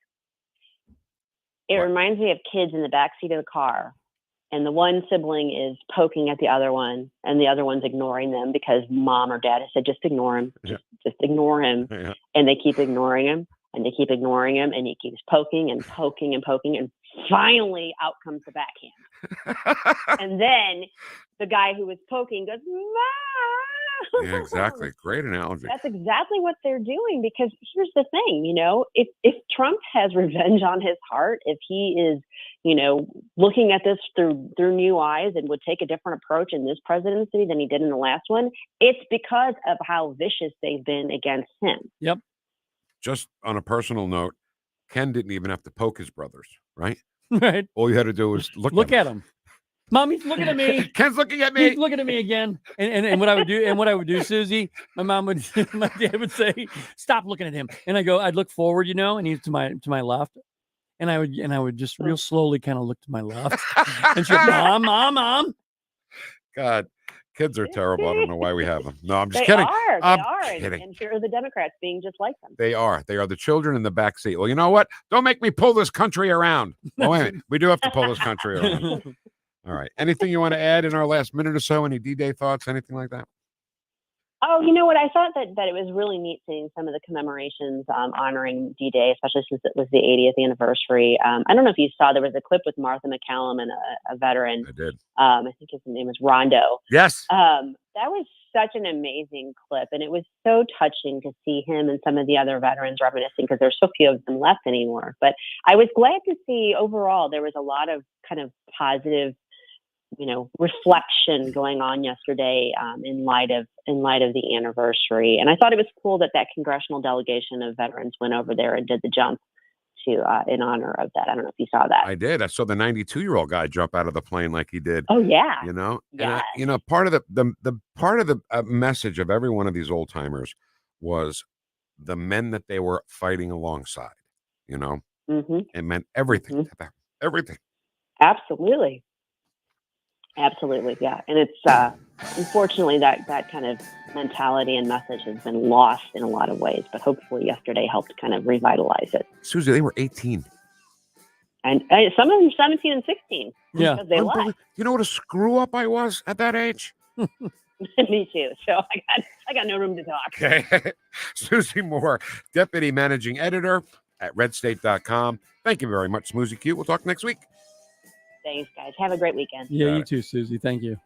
It reminds me of kids in the backseat of the car, and the one sibling is poking at the other one, and the other one's ignoring them because mom or dad has said, just ignore him. Just ignore him. Yeah. And they keep ignoring him, and they keep ignoring him, and he keeps poking and poking and poking, and finally out comes the backhand. And then the guy who was poking goes, Mom! Yeah, exactly. Great analogy. That's exactly what they're doing, because here's the thing, if Trump has revenge on his heart, if he is, looking at this through new eyes and would take a different approach in this presidency than he did in the last one, it's because of how vicious they've been against him. Yep. Just on a personal note, Ken didn't even have to poke his brothers, right? Right. All you had to do was look at him. Mom, he's looking at me. Ken's looking at me. He's looking at me again. And what I would do, Susie, my dad would say, stop looking at him. And I'd look forward, and he's to my left. And I would just real slowly kind of look to my left. And she'd, Mom. God, kids are terrible. I don't know why we have them. No, I'm just They kidding. are. I'm kidding. And here are the Democrats being just like them. They are the children in the back seat. Well, you know what? Don't make me pull this country around. Oh, wait a minute. We do have to pull this country around. All right. Anything you want to add in our last minute or so? Any D-Day thoughts? Anything like that? Oh, you know what? I thought that it was really neat seeing some of the commemorations honoring D-Day, especially since it was the 80th anniversary. I don't know if you saw, there was a clip with Martha McCallum and a veteran. I did. I think his name was Rondo. Yes. That was such an amazing clip. And it was so touching to see him and some of the other veterans reminiscing, because there's so few of them left anymore. But I was glad to see overall there was a lot of kind of positive reflection going on yesterday in light of the anniversary. And I thought it was cool that congressional delegation of veterans went over there and did the jump to in honor of that. I don't know if you saw that. I did. I saw the 92-year-old guy jump out of the plane like he did. Oh yeah. And part of the message of every one of these old timers was the men that they were fighting alongside. It meant everything to them. Everything. Absolutely. Absolutely, yeah. And it's unfortunately that kind of mentality and message has been lost in a lot of ways, but hopefully yesterday helped kind of revitalize it. Susie, they were 18. And some of them 17 and 16. Yeah. Because they left. You know what a screw up I was at that age? Me too. So I got no room to talk. Okay. Susie Moore, Deputy Managing Editor at redstate.com. Thank you very much, Smoozy Q. We'll talk next week. Thanks, guys. Have a great weekend. Yeah, you too, Susie. Thank you.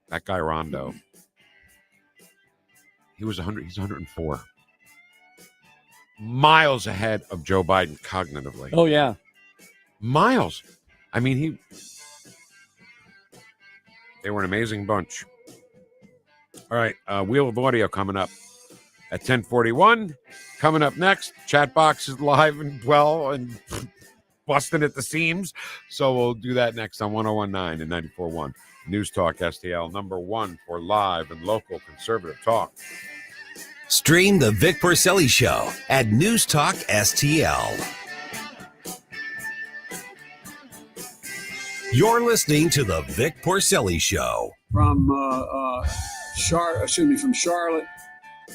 That guy Rondo. He was 100. He's 104. Miles ahead of Joe Biden cognitively. Oh, yeah. Miles. I mean, they were an amazing bunch. All right. Wheel of Audio coming up at 10:41. Coming up next, chat box is live and well and busting at the seams. So we'll do that next on 101.9 and 94.1. News Talk STL, #1 for live and local conservative talk. Stream the Vic Porcelli Show at NewstalkSTL. You're listening to the Vic Porcelli Show. From Charlotte,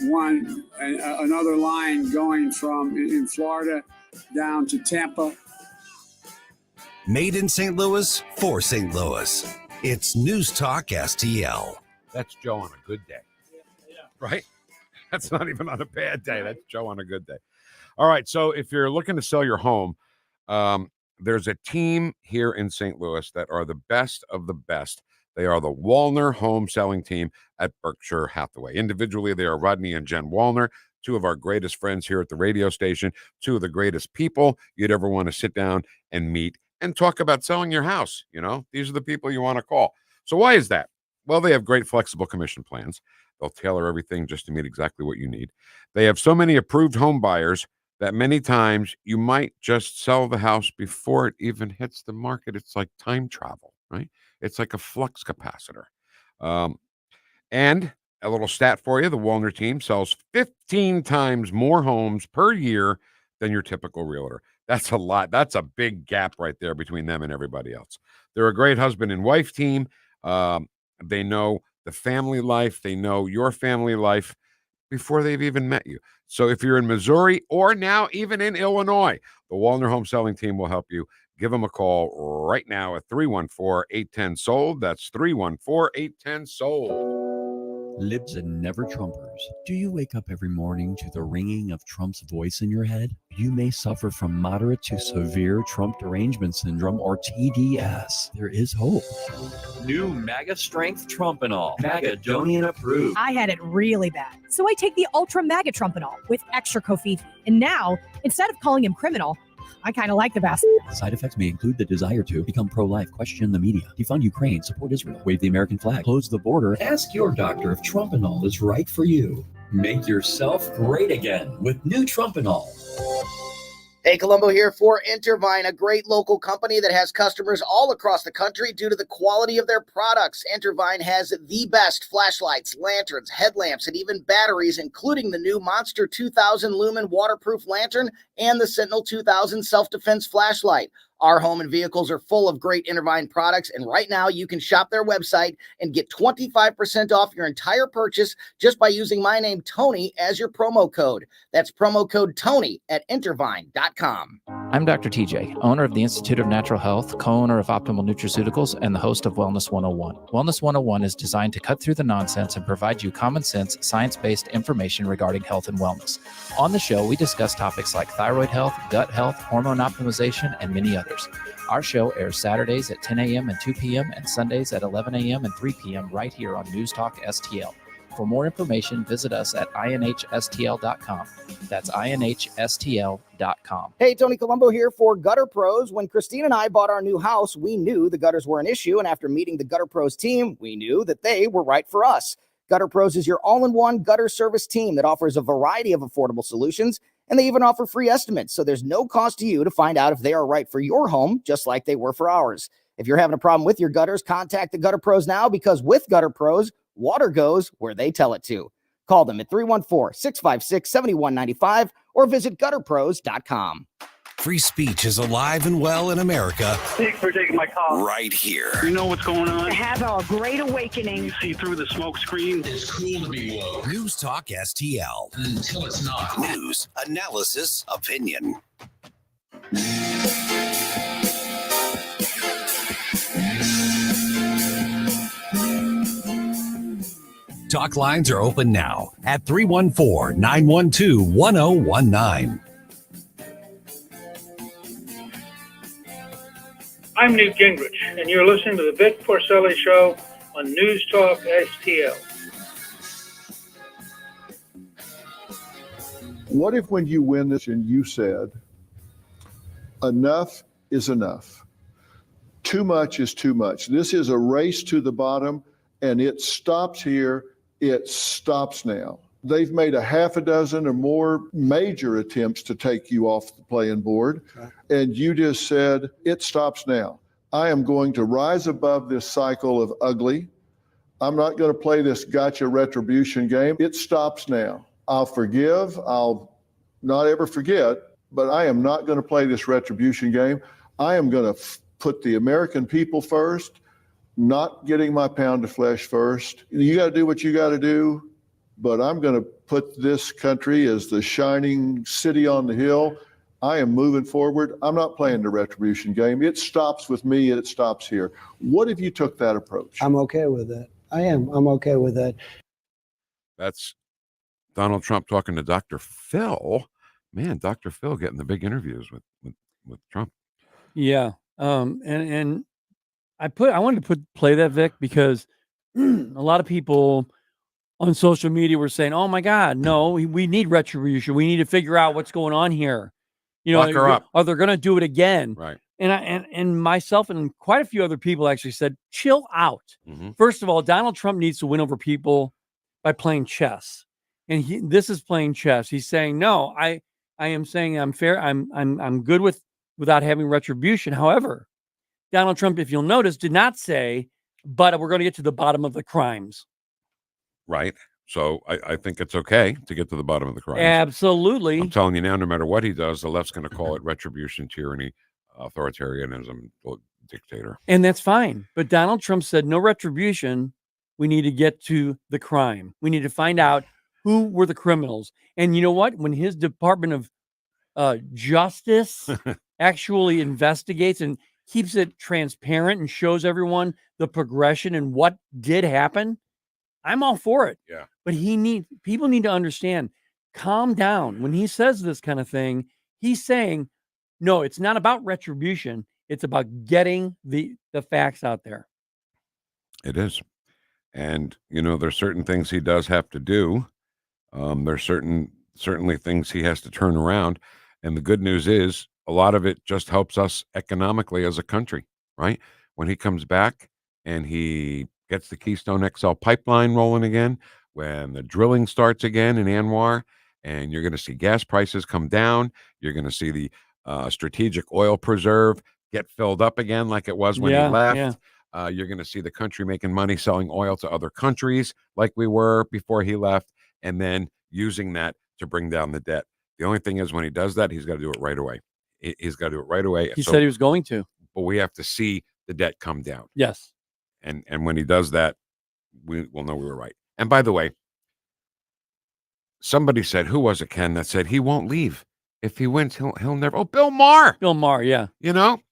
one and another line going from in Florida down to Tampa. Made in St. Louis for St. Louis. It's News Talk STL. That's Joe on a good day. Right? That's not even on a bad day. That's Joe on a good day. All right. So if you're looking to sell your home, there's a team here in St. Louis that are the best of the best. They are the Wallner home selling team at Berkshire Hathaway. Individually, they are Rodney and Jen Wallner, two of our greatest friends here at the radio station, two of the greatest people you'd ever want to sit down and meet and talk about selling your house. You know, these are the people you want to call. So why is that? Well, they have great flexible commission plans. They'll tailor everything just to meet exactly what you need. They have so many approved home buyers that many times you might just sell the house before it even hits the market. It's like time travel, right? It's like a flux capacitor. And a little stat for you, the Wallner team sells 15 times more homes per year than your typical realtor. That's a lot. That's a big gap right there between them and everybody else. They're a great husband and wife team. They know the family life. They know your family life before they've even met you. So if you're in Missouri or now even in Illinois, the Wallner Home Selling Team will help you. Give them a call right now at 314-810-SOLD. That's 314-810-SOLD. Libs and never Trumpers. Do you wake up every morning to the ringing of Trump's voice in your head? You may suffer from moderate to severe Trump derangement syndrome or TDS. There is hope. New MAGA Strength Trumpanol. Magadonian approved. I had it really bad, so I take the Ultra MAGA Trumpanol with extra coffee. And now, instead of calling him criminal, I kind of like the bastard. Side effects may include the desire to become pro-life, question the media, defund Ukraine, support Israel, wave the American flag, close the border. Ask your doctor if Trumpanol is right for you. Make yourself great again with new Trumpanol. Hey, Colombo here for Intervine, a great local company that has customers all across the country due to the quality of their products. Intervine has the best flashlights, lanterns, headlamps, and even batteries, including the new Monster 2000 Lumen waterproof lantern and the Sentinel 2000 self-defense flashlight. Our home and vehicles are full of great Intervine products, and right now you can shop their website and get 25% off your entire purchase just by using my name, Tony, as your promo code. That's promo code Tony at Intervine.com. I'm Dr. TJ, owner of the Institute of Natural Health, co-owner of Optimal Nutraceuticals, and the host of Wellness 101. Wellness 101 is designed to cut through the nonsense and provide you common sense, science-based information regarding health and wellness. On the show, we discuss topics like thyroid health, gut health, hormone optimization, and many others. Our show airs Saturdays at 10 a.m. and 2 p.m. and Sundays at 11 a.m. and 3 p.m. right here on NewstalkSTL. For more information, visit us at inhstl.com. That's inhstl.com. Hey, Tony Colombo here for Gutter Pros. When Christine and I bought our new house, we knew the gutters were an issue, and after meeting the Gutter Pros team, we knew that they were right for us. Gutter Pros is your all-in-one gutter service team that offers a variety of affordable solutions, and they even offer free estimates, so there's no cost to you to find out if they are right for your home, just like they were for ours. If you're having a problem with your gutters, contact the Gutter Pros now, because with Gutter Pros, water goes where they tell it to. Call them at 314-656-7195 or visit gutterpros.com. Free speech is alive and well in America. Thanks for taking my call. Right here. You know what's going on? Have a great awakening. You see through the smoke screen. It's cool to be woke. News Talk STL. Until it's not. News, analysis, opinion. Talk lines are open now at 314-912-1019. I'm Newt Gingrich, and you're listening to the Vic Porcelli Show on News Talk STL. What if when you win this and you said, enough is enough? Too much is too much. This is a race to the bottom, and it stops here. It stops now. They've made a half a dozen or more major attempts to take you off the playing board, and you just said, it stops now. I am going to rise above this cycle of ugly. I'm not going to play this gotcha retribution game. It stops now. I'll forgive. I'll not ever forget, but I am not going to play this retribution game. I am going to put the American people first, not getting my pound of flesh first. You got to do what you got to do. But I'm going to put this country as the shining city on the hill. I am moving forward. I'm not playing the retribution game. It stops with me and it stops here. What if you took that approach? I'm okay with that. I'm okay with that. That's Donald Trump talking to Dr. Phil. Man, Dr. Phil getting the big interviews with Trump. Yeah. And I wanted to play that, Vic, because a lot of people on social media were saying, "Oh my God, no, we need retribution. We need to figure out what's going on here. You know, Lock her up. Are they going to do it again?" Right. And myself and quite a few other people actually said, "Chill out." First of all, Donald Trump needs to win over people by playing chess, and this is playing chess. He's saying, "No, I am saying I'm fair. I'm good without having retribution." However, Donald Trump, if you'll notice, did not say, "But we're going to get to the bottom of the crimes." Right. So I think it's okay to get to the bottom of the crimes. Absolutely. I'm telling you now, no matter what he does, the left's going to call it retribution, tyranny, authoritarianism, dictator. And that's fine. But Donald Trump said no retribution. We need to get to the crime. We need to find out who were the criminals. And you know what? When his Department of Justice actually investigates and keeps it transparent and shows everyone the progression and what did happen, I'm all for it. Yeah. But people need to understand, calm down. When he says this kind of thing, he's saying, no, it's not about retribution. It's about getting the facts out there. It is. And, there's certain things he does have to do. There's certainly things he has to turn around. And the good news is a lot of it just helps us economically as a country, right? When he comes back and he gets the Keystone XL pipeline rolling again, when the drilling starts again in Anwar, and you're going to see gas prices come down, you're going to see the strategic oil preserve get filled up again like it was when he left. Yeah. You're going to see the country making money selling oil to other countries like we were before he left, and then using that to bring down the debt. The only thing is when he does that, he's got to do it right away. He's got to do it right away. He said he was going to. But we have to see the debt come down. Yes. And when he does that, we will know we were right. And by the way, somebody said, who was it, Ken, that said he won't leave. If he wins, he'll never. Oh, Bill Maher. Bill Maher, yeah.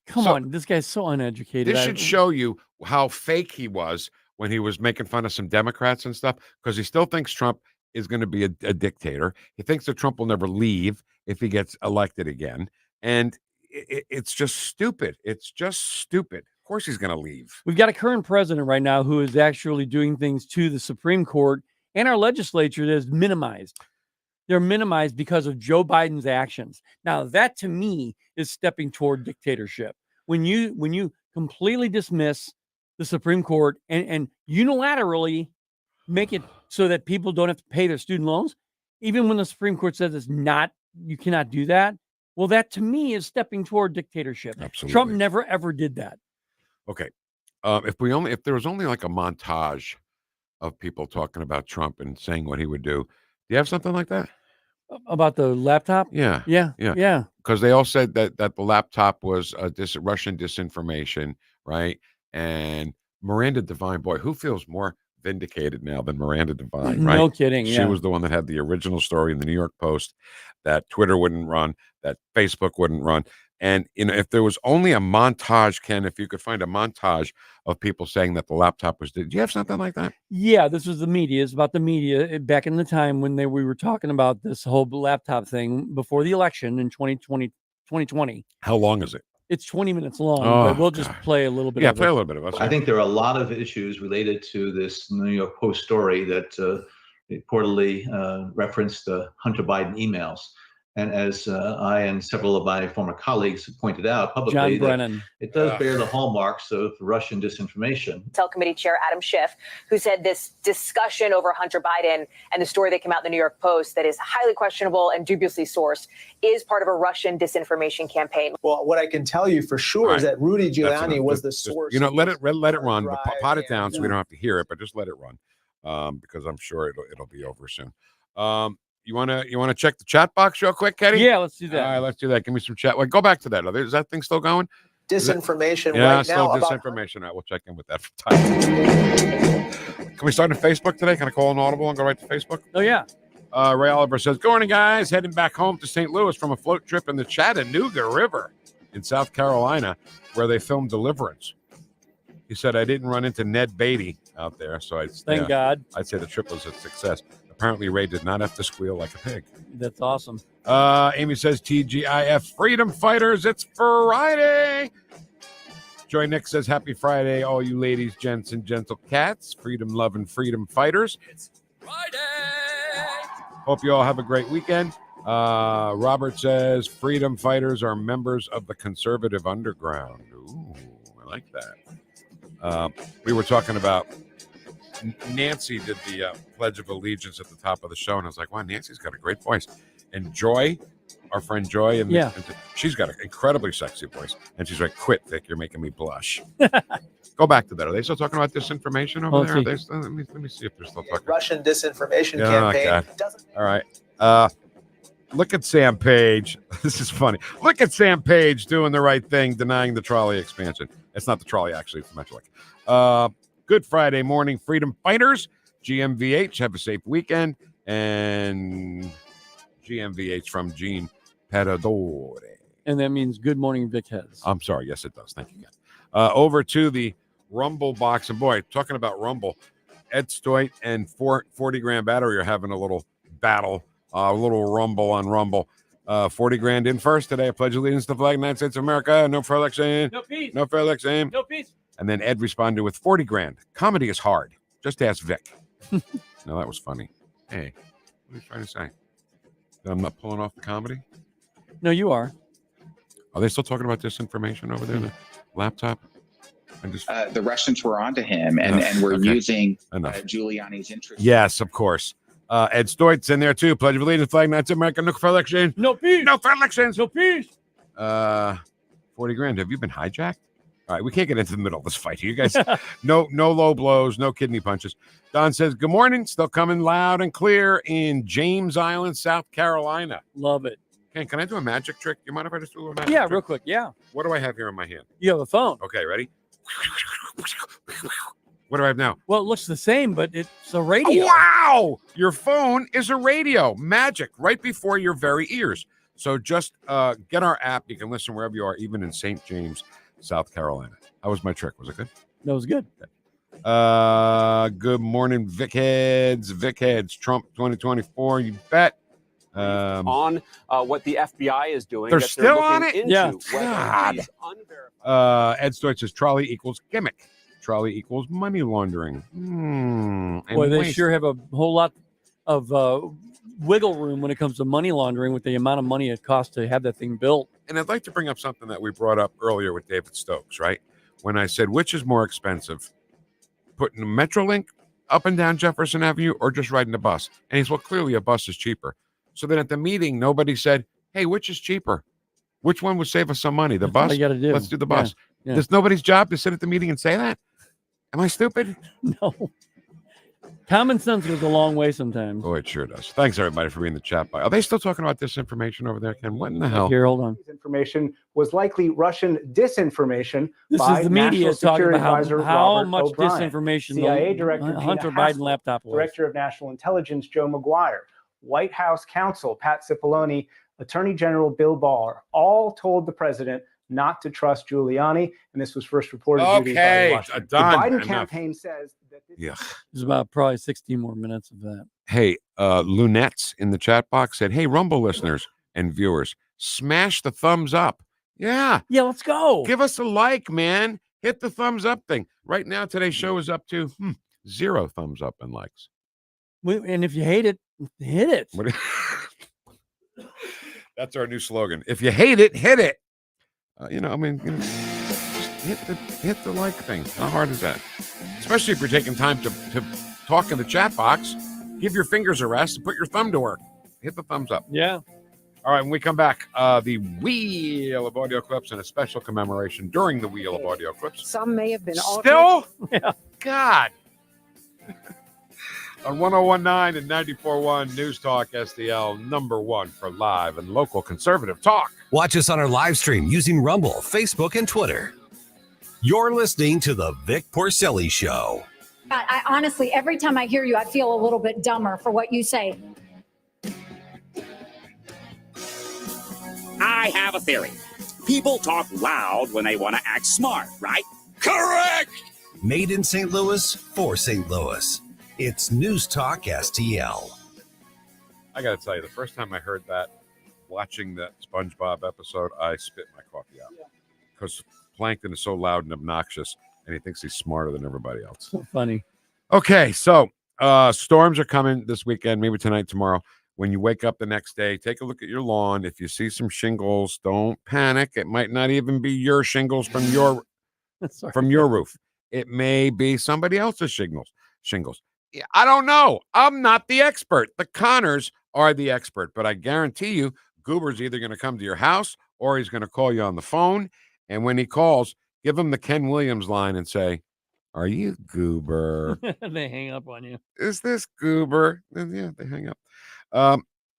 Come on, this guy's so uneducated. This should show you how fake he was when he was making fun of some Democrats and stuff, because he still thinks Trump is going to be a dictator. He thinks that Trump will never leave if he gets elected again. And it's just stupid. It's just stupid. Of course he's going to leave. We've got a current president right now who is actually doing things to the Supreme Court and our legislature that is minimized. They're minimized because of Joe Biden's actions. Now, that to me is stepping toward dictatorship. When you completely dismiss the Supreme Court and unilaterally make it so that people don't have to pay their student loans, even when the Supreme Court says you cannot do that. Well, that to me is stepping toward dictatorship. Absolutely. Trump never ever did that. Okay. If there was only like a montage of people talking about Trump and saying what he would do, do you have something like that? About the laptop? Yeah. Because they all said that the laptop was Russian disinformation, right? And Miranda Devine, boy, who feels more vindicated now than Miranda Devine, right? No kidding. She was the one that had the original story in the New York Post that Twitter wouldn't run, that Facebook wouldn't run. And if there was only a montage, Ken, if you could find a montage of people saying that the laptop was, did you have something like that? Yeah, this was the media. It's about the media back in the time when we were talking about this whole laptop thing before the election in 2020. How long is it? It's 20 minutes long, but we'll just play a little bit. Yeah, play a little bit of it. I think there are a lot of issues related to this New York Post story that reportedly referenced the Hunter Biden emails. And as I and several of my former colleagues pointed out publicly, John Brennan, it does bear the hallmarks of Russian disinformation. Intel Committee Chair Adam Schiff, who said this discussion over Hunter Biden and the story that came out in the New York Post that is highly questionable and dubiously sourced is part of a Russian disinformation campaign. Well, what I can tell you for sure is that Rudy Giuliani was the source. Let it run, but pot it down so we don't have to hear it, but just let it run because I'm sure it'll be over soon. You want to check the chat box real quick, Ketty? Yeah, let's do that. All right, let's do that. Give me some chat. Go back to that. Is that thing still going? Disinformation right now. Yeah, still disinformation. All right, we'll check in with that from time. Can we start on Facebook today? Can I call an audible and go right to Facebook? Oh, yeah. Ray Oliver says, good morning, guys. Heading back home to St. Louis from a float trip in the Chattanooga River in South Carolina where they filmed Deliverance. He said, I didn't run into Ned Beatty out there, so thank God. I'd say the trip was a success. The Apparently, Ray did not have to squeal like a pig. That's awesome. Amy says, TGIF Freedom Fighters, it's Friday. Joy Nick says, happy Friday, all you ladies, gents, and gentle cats. Freedom loving freedom fighters. It's Friday. Hope you all have a great weekend. Robert says, freedom fighters are members of the conservative underground. Ooh, I like that. We were talking about Nancy did the Pledge of Allegiance at the top of the show, and I was like, wow, Nancy's got a great voice. And Joy, our friend Joy, and she's got an incredibly sexy voice. And she's like, quit, Vic, you're making me blush. Go back to that. Are they still talking about disinformation over there? Are they still, let me see if they're still talking. Russian disinformation campaign. All right. Look at Sam Page. This is funny. Look at Sam Page doing the right thing, denying the trolley expansion. It's not the trolley, actually. It's Metrolink. Good Friday morning, freedom fighters. GMVH, have a safe weekend. And GMVH from Gene Peradore. And that means good morning, Vic Heads. I'm sorry. Yes, it does. Thank you, again. Over to the Rumble box. And boy, talking about Rumble, Ed Stoit and 40 grand battery are having a little battle, a little rumble on Rumble. 40 grand in first today. I pledge allegiance to the flag of the United States of America. No fair election. No peace. No fair election. No peace. And then Ed responded with 40 grand. Comedy is hard. Just ask Vic. No, that was funny. Hey, what are you trying to say? That I'm not pulling off the comedy? No, you are. Are they still talking about disinformation over there in the laptop? The Russians were onto him, and we're using Giuliani's interest. Yes, of course. Ed Stoit's in there too. Pledge of allegiance, flag, United America, no fair election. No peace. No fair elections. No peace. 40 grand. Have you been hijacked? All right, we can't get into the middle of this fight here. You guys, no low blows, no kidney punches. Don says, good morning. Still coming loud and clear in James Island, South Carolina. Love it. Okay, can I do a magic trick? You mind if I just do a magic trick? Yeah, real quick. Yeah. What do I have here in my hand? You have a phone. Okay, ready? What do I have now? Well, it looks the same, but it's a radio. Oh, wow! Your phone is a radio. Magic right before your very ears. So just get our app. You can listen wherever you are, even in St. James, South Carolina. How was my trick? Was it good? That was good. Good morning, Vic Heads. Vic Heads, Trump 2024. You bet. On what the FBI is doing. They're still on it? Yeah. God. Ed Stoit says trolley equals gimmick. Trolley equals money laundering. Boy, they sure have a whole lot of wiggle room when it comes to money laundering with the amount of money it costs to have that thing built. And I'd like to bring up something that we brought up earlier with David Stokes, right? When I said, which is more expensive, putting a Metrolink up and down Jefferson Avenue or just riding a bus? And he's, well, clearly a bus is cheaper. So then at the meeting, nobody said, hey, which is cheaper? Which one would save us some money? The bus? All you got to do. Let's do the bus. Yeah. It's nobody's job to sit at the meeting and say that? Am I stupid? No. Common sense goes a long way sometimes. Oh, it sure does. Thanks, everybody, for being in the chat. Are they still talking about disinformation over there, Ken? What in the hell? Here, hold on. Information was likely Russian disinformation. This by is the media National talking Security about Advisor how Robert much O'Brien, disinformation CIA the Director Hunter Gina Biden Haspel, laptop was. Director of National Intelligence Joe McGuire, White House counsel Pat Cipollone, Attorney General Bill Barr, all told the president not to trust Giuliani, and this was first reported. Okay, the done. Biden Enough. campaign says that this There's about probably 16 more minutes of that. Hey, Lunettes in the chat box said, hey, Rumble listeners and viewers, smash the thumbs up. Yeah. Yeah, let's go. Give us a like, man. Hit the thumbs up thing. Right now, today's show is up to 0 thumbs up and likes. And if you hate it, hit it. That's our new slogan. If you hate it, hit it. Just hit the like thing. How hard is that? Especially if you're taking time to talk in the chat box. Give your fingers a rest and put your thumb to work. Hit the thumbs up. Yeah. All right, when we come back, the Wheel of Audio Clips and a special commemoration during the Wheel of Audio Clips. Some may have been Still? Yeah. God. On 101.9 and 94.1 News Talk STL, #1 for live and local conservative talk. Watch us on our live stream using Rumble, Facebook, and Twitter. You're listening to the Vic Porcelli Show. I honestly, every time I hear you, I feel a little bit dumber for what you say. I have a theory. People talk loud when they want to act smart, right? Correct! Made in St. Louis for St. Louis. It's News Talk STL. I got to tell you, the first time I heard that, watching that SpongeBob episode, I spit my coffee out because Plankton is so loud and obnoxious, and he thinks he's smarter than everybody else. So funny. Okay, so storms are coming this weekend, maybe tonight, tomorrow. When you wake up the next day, take a look at your lawn. If you see some shingles, don't panic. It might not even be your shingles from your roof. It may be somebody else's shingles. Yeah, I don't know. I'm not the expert. The Connors are the expert, but I guarantee you, Goober's either going to come to your house or he's going to call you on the phone. And when he calls, give him the Ken Williams line and say, "Are you Goober?" They hang up on you. Is this Goober? And yeah, they hang up.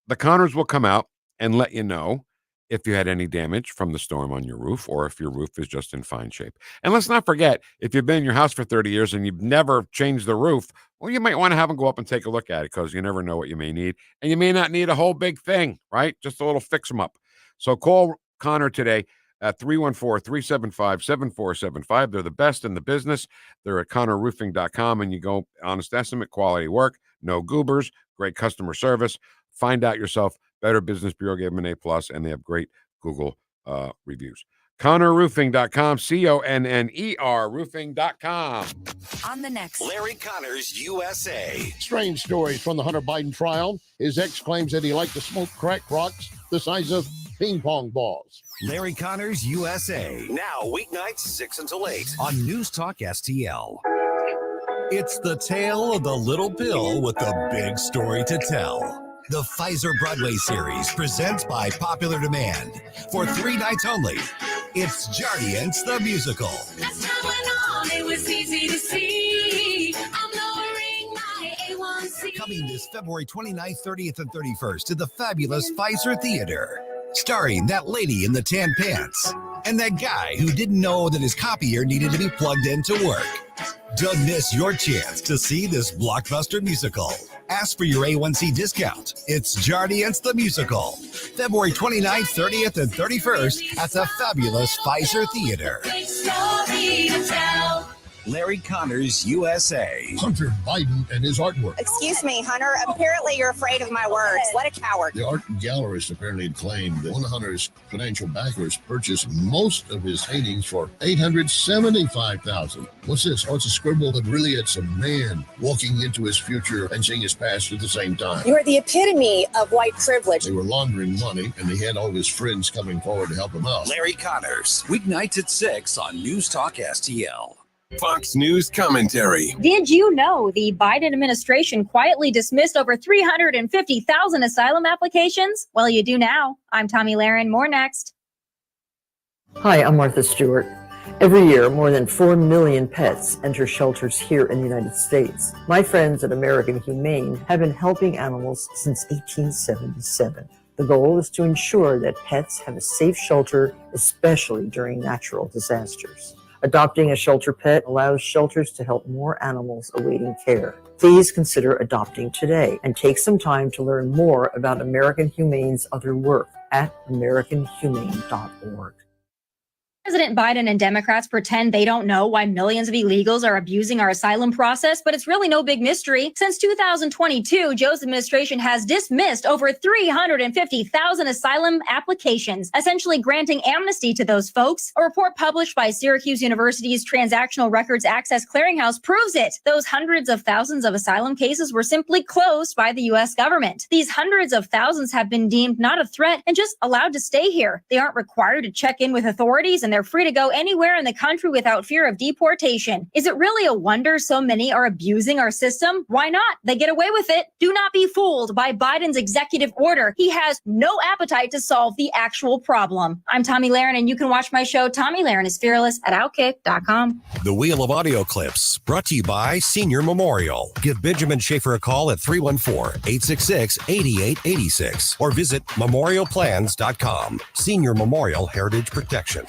The Connors will come out and let you know if you had any damage from the storm on your roof or if your roof is just in fine shape. And let's not forget, if you've been in your house for 30 years and you've never changed the roof, well, you might want to have them go up and take a look at it because you never know what you may need. And you may not need a whole big thing, right? Just a little fix them up. So call Connor today at 314-375-7475. They're the best in the business. They're at ConnorRoofing.com, and you go honest estimate, quality work, no goobers, great customer service. Find out yourself. Better Business Bureau gave them an A+, and they have great Google reviews. ConnorRoofing.com, CONNER roofing.com. On the next Larry Connors USA. Strange stories from the Hunter Biden trial. His ex claims that he liked to smoke crack rocks the size of ping pong balls. Larry Connors USA. Now weeknights 6 until 8 on NewstalkSTL. It's the tale of the little pill with the big story to tell. The Pfizer Broadway series presents by popular demand. For 3 nights only, it's Jardiance the Musical. Last time went on, it was easy to see. I'm lowering my A1C. Coming this February 29th, 30th, and 31st to the fabulous Pfizer Theater. Starring that lady in the tan pants and that guy who didn't know that his copier needed to be plugged in to work. Don't miss your chance to see this blockbuster musical. Ask for your A1C discount. It's Jardiance the Musical. February 29th, 30th, and 31st at the fabulous Pfizer Theater. Big story to tell. Larry Connors, USA. Hunter Biden and his artwork. Excuse me, Hunter. Apparently you're afraid of my words. What a coward. The art gallerist apparently claimed that one of Hunter's financial backers purchased most of his paintings for $875,000. What's this? Oh, it's a scribble, but really it's a man walking into his future and seeing his past at the same time. You are the epitome of white privilege. They were laundering money, and he had all of his friends coming forward to help him out. Larry Connors, weeknights at 6 on NewstalkSTL. Fox News commentary. Did you know the Biden administration quietly dismissed over 350,000 asylum applications? Well, you do now. I'm Tommy Lahren. More next. Hi, I'm Martha Stewart. Every year, more than 4 million pets enter shelters here in the United States. My friends at American Humane have been helping animals since 1877. The goal is to ensure that pets have a safe shelter, especially during natural disasters. Adopting a shelter pet allows shelters to help more animals awaiting care. Please consider adopting today and take some time to learn more about American Humane's other work at americanhumane.org. President Biden and Democrats pretend they don't know why millions of illegals are abusing our asylum process, but it's really no big mystery. Since 2022, Joe's administration has dismissed over 350,000 asylum applications, essentially granting amnesty to those folks. A report published by Syracuse University's Transactional Records Access Clearinghouse proves it. Those hundreds of thousands of asylum cases were simply closed by the U.S. government. These hundreds of thousands have been deemed not a threat and just allowed to stay here. They aren't required to check in with authorities, and they're free to go anywhere in the country without fear of deportation. Is it really a wonder so many are abusing our system? Why not? They get away with it. Do not be fooled by Biden's executive order. He has no appetite to solve the actual problem. I'm Tommy Lahren, and you can watch my show, Tommy Lahren is Fearless, at Outkick.com. The Wheel of Audio Clips, brought to you by Senior Memorial. Give Benjamin Schaefer a call at 314-866-8886 or visit memorialplans.com. Senior Memorial Heritage Protection.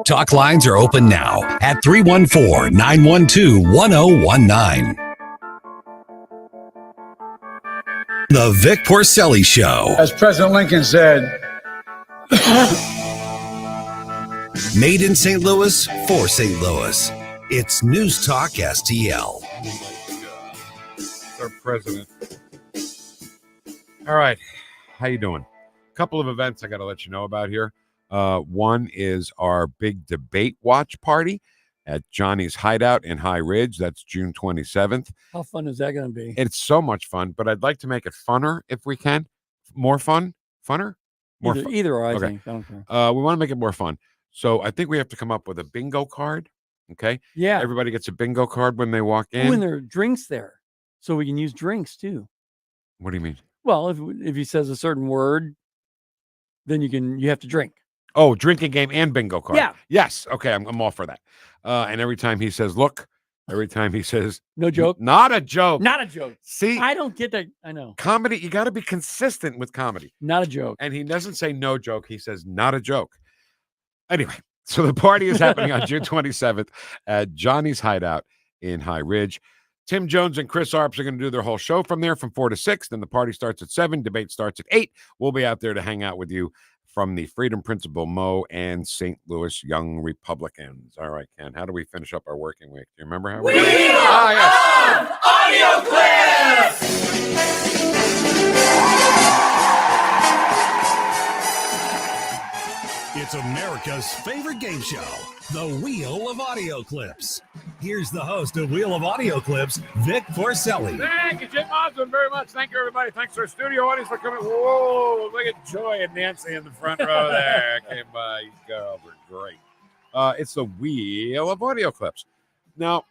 Talk lines are open now at 314-912-1019. The Vic Porcelli Show. As President Lincoln said, Made in St. Louis for St. Louis. It's News Talk STL. Our president. All right. How you doing? A couple of events I got to let you know about here. One is our big debate watch party at Johnny's Hideout in High Ridge. That's June 27th. How fun is that going to be? It's so much fun, but I'd like to make it funner if we can. More fun? Funner? More fun. Either or, I Okay. think. I don't care. We want to make it more fun. So I think we have to come up with a bingo card. Okay. Yeah. Everybody gets a bingo card when they walk in. Oh, and there are drinks there. So we can use drinks too. What do you mean? Well, if he says a certain word, then you have to drink. Oh, drinking game and bingo card. Yeah. Yes. Okay. I'm all for that. And every time he says, look, every time he says, no joke. Not a joke. Not a joke. See, I don't get that. I know. Comedy, you got to be consistent with comedy. Not a joke. And he doesn't say no joke. He says not a joke. Anyway, so the party is happening on June 27th at Johnny's Hideout in High Ridge. Tim Jones and Chris Arps are going to do their whole show from there from 4 to 6. Then the party starts at 7. Debate starts at 8. We'll be out there to hang out with you from the Freedom Principal Mo and St. Louis Young Republicans. All right, Ken, how do we finish up our working week? Do you remember how we Audio clips! It's America's favorite game show, The Wheel of Audio Clips. Here's the host of Wheel of Audio Clips, Vic Porcelli. Thank you, Jim Osmond, very much. Thank you, everybody. Thanks to our studio audience for coming. Whoa, look at Joy and Nancy in the front row there. Came by. You girls are great. It's the Wheel of Audio Clips. Now,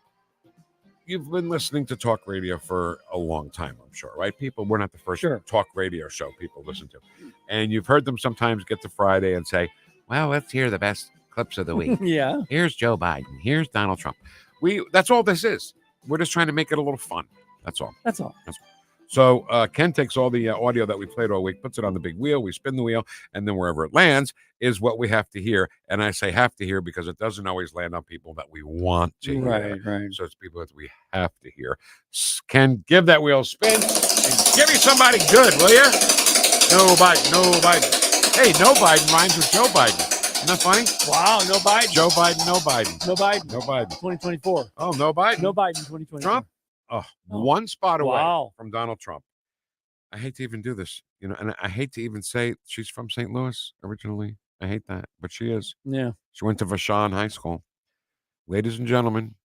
you've been listening to talk radio for a long time, I'm sure, right? We're not the first talk radio show people listen to. And you've heard them sometimes get to Friday and say, well, let's hear the best clips of the week. Yeah. Here's Joe Biden. Here's Donald Trump. That's all this is. We're just trying to make it a little fun. That's all. That's all. So Ken takes all the audio that we played all week, puts it on the big wheel, we spin the wheel, and then wherever it lands is what we have to hear. And I say have to hear because it doesn't always land on people that we want to hear. Right. So it's people that we have to hear. Ken, give that wheel a spin and give me somebody good, will you? No Biden, no Biden. Hey, no Biden rhymes with Joe Biden. Isn't that funny? Wow, no Biden. Joe Biden, no Biden. No Biden. No Biden. 2024. Oh, no Biden. No Biden 2024. Trump? Oh, one spot away Wow. from Donald Trump. I hate to even do this, and I hate to even say she's from St. Louis originally. I hate that, but she is. Yeah. She went to Vashon High School. Ladies and gentlemen,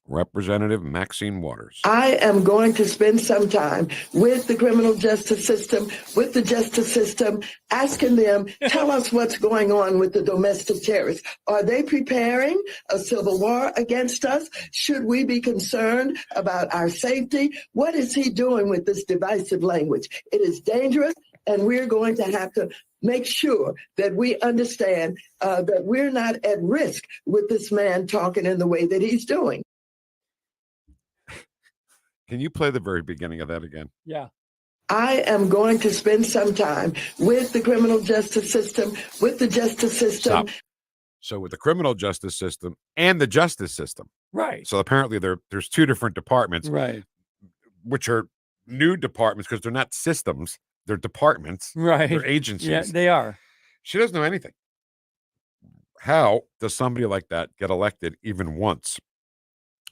Representative Maxine Waters. I am going to spend some time with the criminal justice system, with the justice system, asking them, tell us what's going on with the domestic terrorists. Are they preparing a civil war against us? Should we be concerned about our safety? What is he doing with this divisive language? It is dangerous, and we're going to have to make sure that we understand that we're not at risk with this man talking in the way that he's doing. Can you play the very beginning of that again? Yeah. I am going to spend some time with the criminal justice system, with the justice system. Stop. So with the criminal justice system and the justice system. Right. So apparently there's two different departments. Right. Which are new departments because they're not systems. They're departments. Right. They're agencies. Yeah, they are. She doesn't know anything. How does somebody like that get elected even once,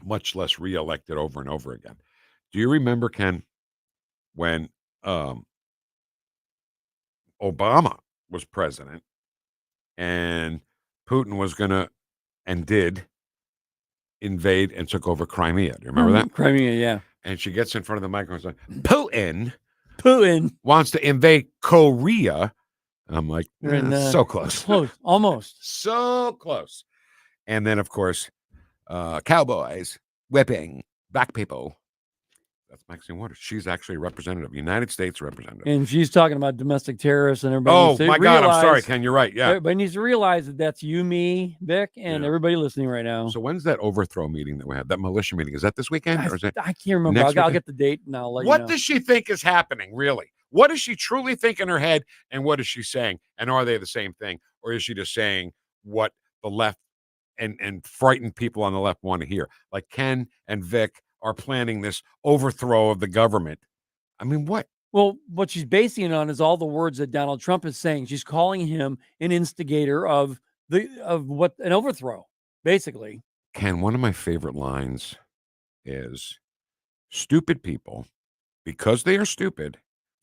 much less reelected over and over again? Do you remember, Ken, when Obama was president and Putin was going to and did invade and took over Crimea? Do you remember that? Crimea, yeah. And she gets in front of the microphone and says, Putin wants to invade Korea. I'm like, so close. Close, almost. So close. And then, of course, cowboys whipping black people. That's Maxine Waters. She's actually a representative, United States representative. And she's talking about domestic terrorists and everybody. Oh, needs to my God. I'm realize- sorry, Ken. You're right. Yeah. Everybody needs to realize that that's you, me, Vic, and everybody listening right now. So when's that overthrow meeting that we have? That militia meeting? Is that this weekend? Or is it I can't remember. next I'll weekend? get the date and I'll let you What know. does she think is happening, really? What does she truly think in her head, and what is she saying? And are they the same thing? Or is she just saying what the left and frightened people on the left want to hear? Like Ken and Vic are planning this overthrow of the government. I mean, what? Well, what she's basing it on is all the words that Donald Trump is saying. She's calling him an instigator of what an overthrow, basically. Ken, one of my favorite lines is stupid people, because they are stupid,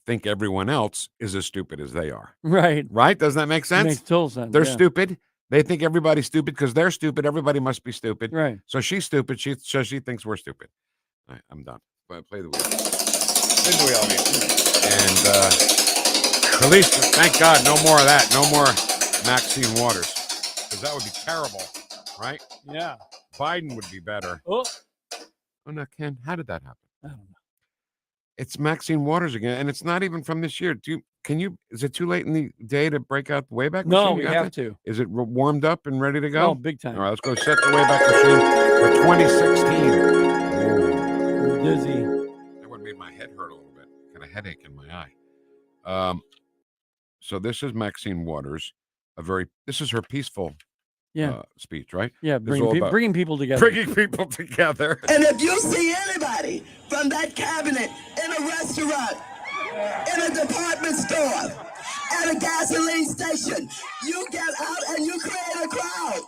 think everyone else is as stupid as they are. Right. Right? Doesn't that make sense? Makes total sense. They're yeah. stupid. They think everybody's stupid because they're stupid. Everybody must be stupid. Right. So she's stupid. She thinks we're stupid. All right, I'm done. Play the wheel. Play the wheel, and at least, thank God, no more of that. No more Maxine Waters, because that would be terrible, right? Yeah. Biden would be better. Oh no, Ken, how did that happen? I don't know. It's Maxine Waters again, and it's not even from this year. Is it too late in the day to break out the Wayback Machine? No, we have to. Is it warmed up and ready to go? Oh, big time. All right, let's go set the Wayback Machine for 2016. I'm dizzy. That would have made my head hurt a little bit. Got a headache in my eye. So this is Maxine Waters. This is her peaceful speech, right? Yeah, bringing people together. Bringing people together. And if you see anybody from that cabinet in a restaurant, in a department store, at a gasoline station, you get out and you create a crowd.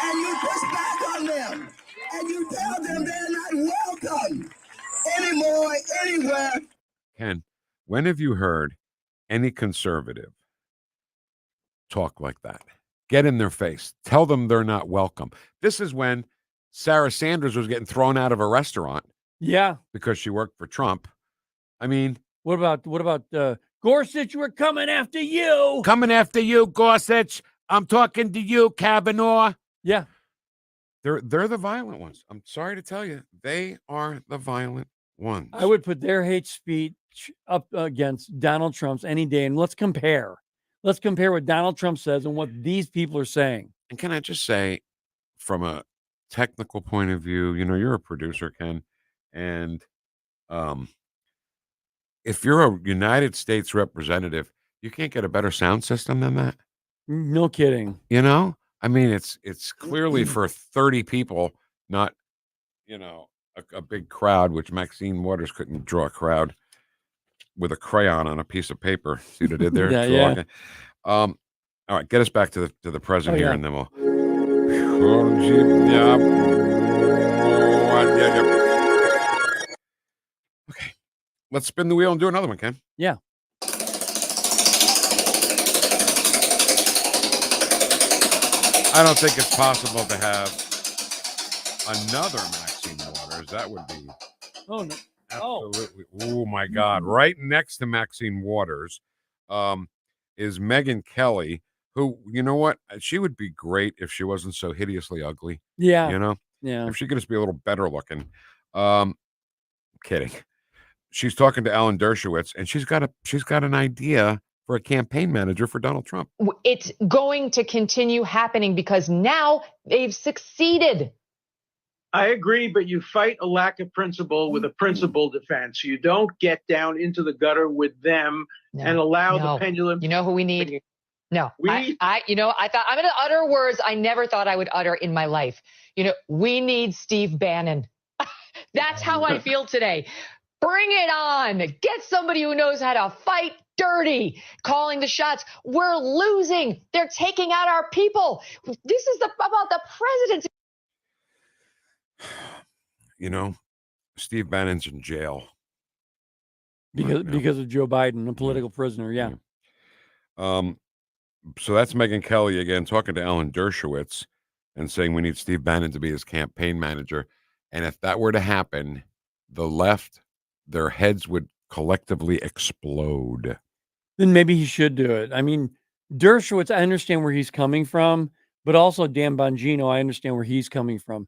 And you push back on them. And you tell them they're not welcome anymore, anywhere. Ken, when have you heard any conservative talk like that? Get in their face. Tell them they're not welcome. This is when Sarah Sanders was getting thrown out of a restaurant. Yeah. Because she worked for Trump. I mean, what about Gorsuch? We're coming after you. Coming after you, Gorsuch. I'm talking to you, Kavanaugh. Yeah. They're the violent ones. I'm sorry to tell you. They are the violent ones. I would put their hate speech up against Donald Trump's any day, and let's compare. Let's compare what Donald Trump says and what these people are saying. And can I just say, from a technical point of view, you're a producer, Ken, and if you're a United States representative, you can't get a better sound system than that. No kidding. I mean, it's clearly for 30 people, not, a big crowd, which Maxine Waters couldn't draw a crowd with a crayon on a piece of paper. See what I did there? Yeah. All right, get us back to the present here, and then we'll. Okay, let's spin the wheel and do another one, Ken. Yeah. I don't think it's possible to have another Maxine Waters. That would be absolutely. Oh my God! Right next to Maxine Waters, is Megyn Kelly, who, you know what? She would be great if she wasn't so hideously ugly. Yeah. Yeah. If she could just be a little better looking. Kidding. She's talking to Alan Dershowitz, and she's got an idea for a campaign manager for Donald Trump. It's going to continue happening because now they've succeeded. I agree, but you fight a lack of principle with a principle defense. You don't get down into the gutter with them and allow the pendulum. You know who we need? No, I thought I'm going to utter words I never thought I would utter in my life. We need Steve Bannon. That's how I feel today. Bring it on. Get somebody who knows how to fight dirty, calling the shots. We're losing. They're taking out our people. This is about the presidency. Steve Bannon's in jail. Because of Joe Biden, a political prisoner. Yeah. So that's Megyn Kelly again talking to Alan Dershowitz and saying we need Steve Bannon to be his campaign manager. And if that were to happen, the left, their heads would collectively explode. Then maybe he should do it. I mean, Dershowitz, I understand where he's coming from, but also Dan Bongino, I understand where he's coming from.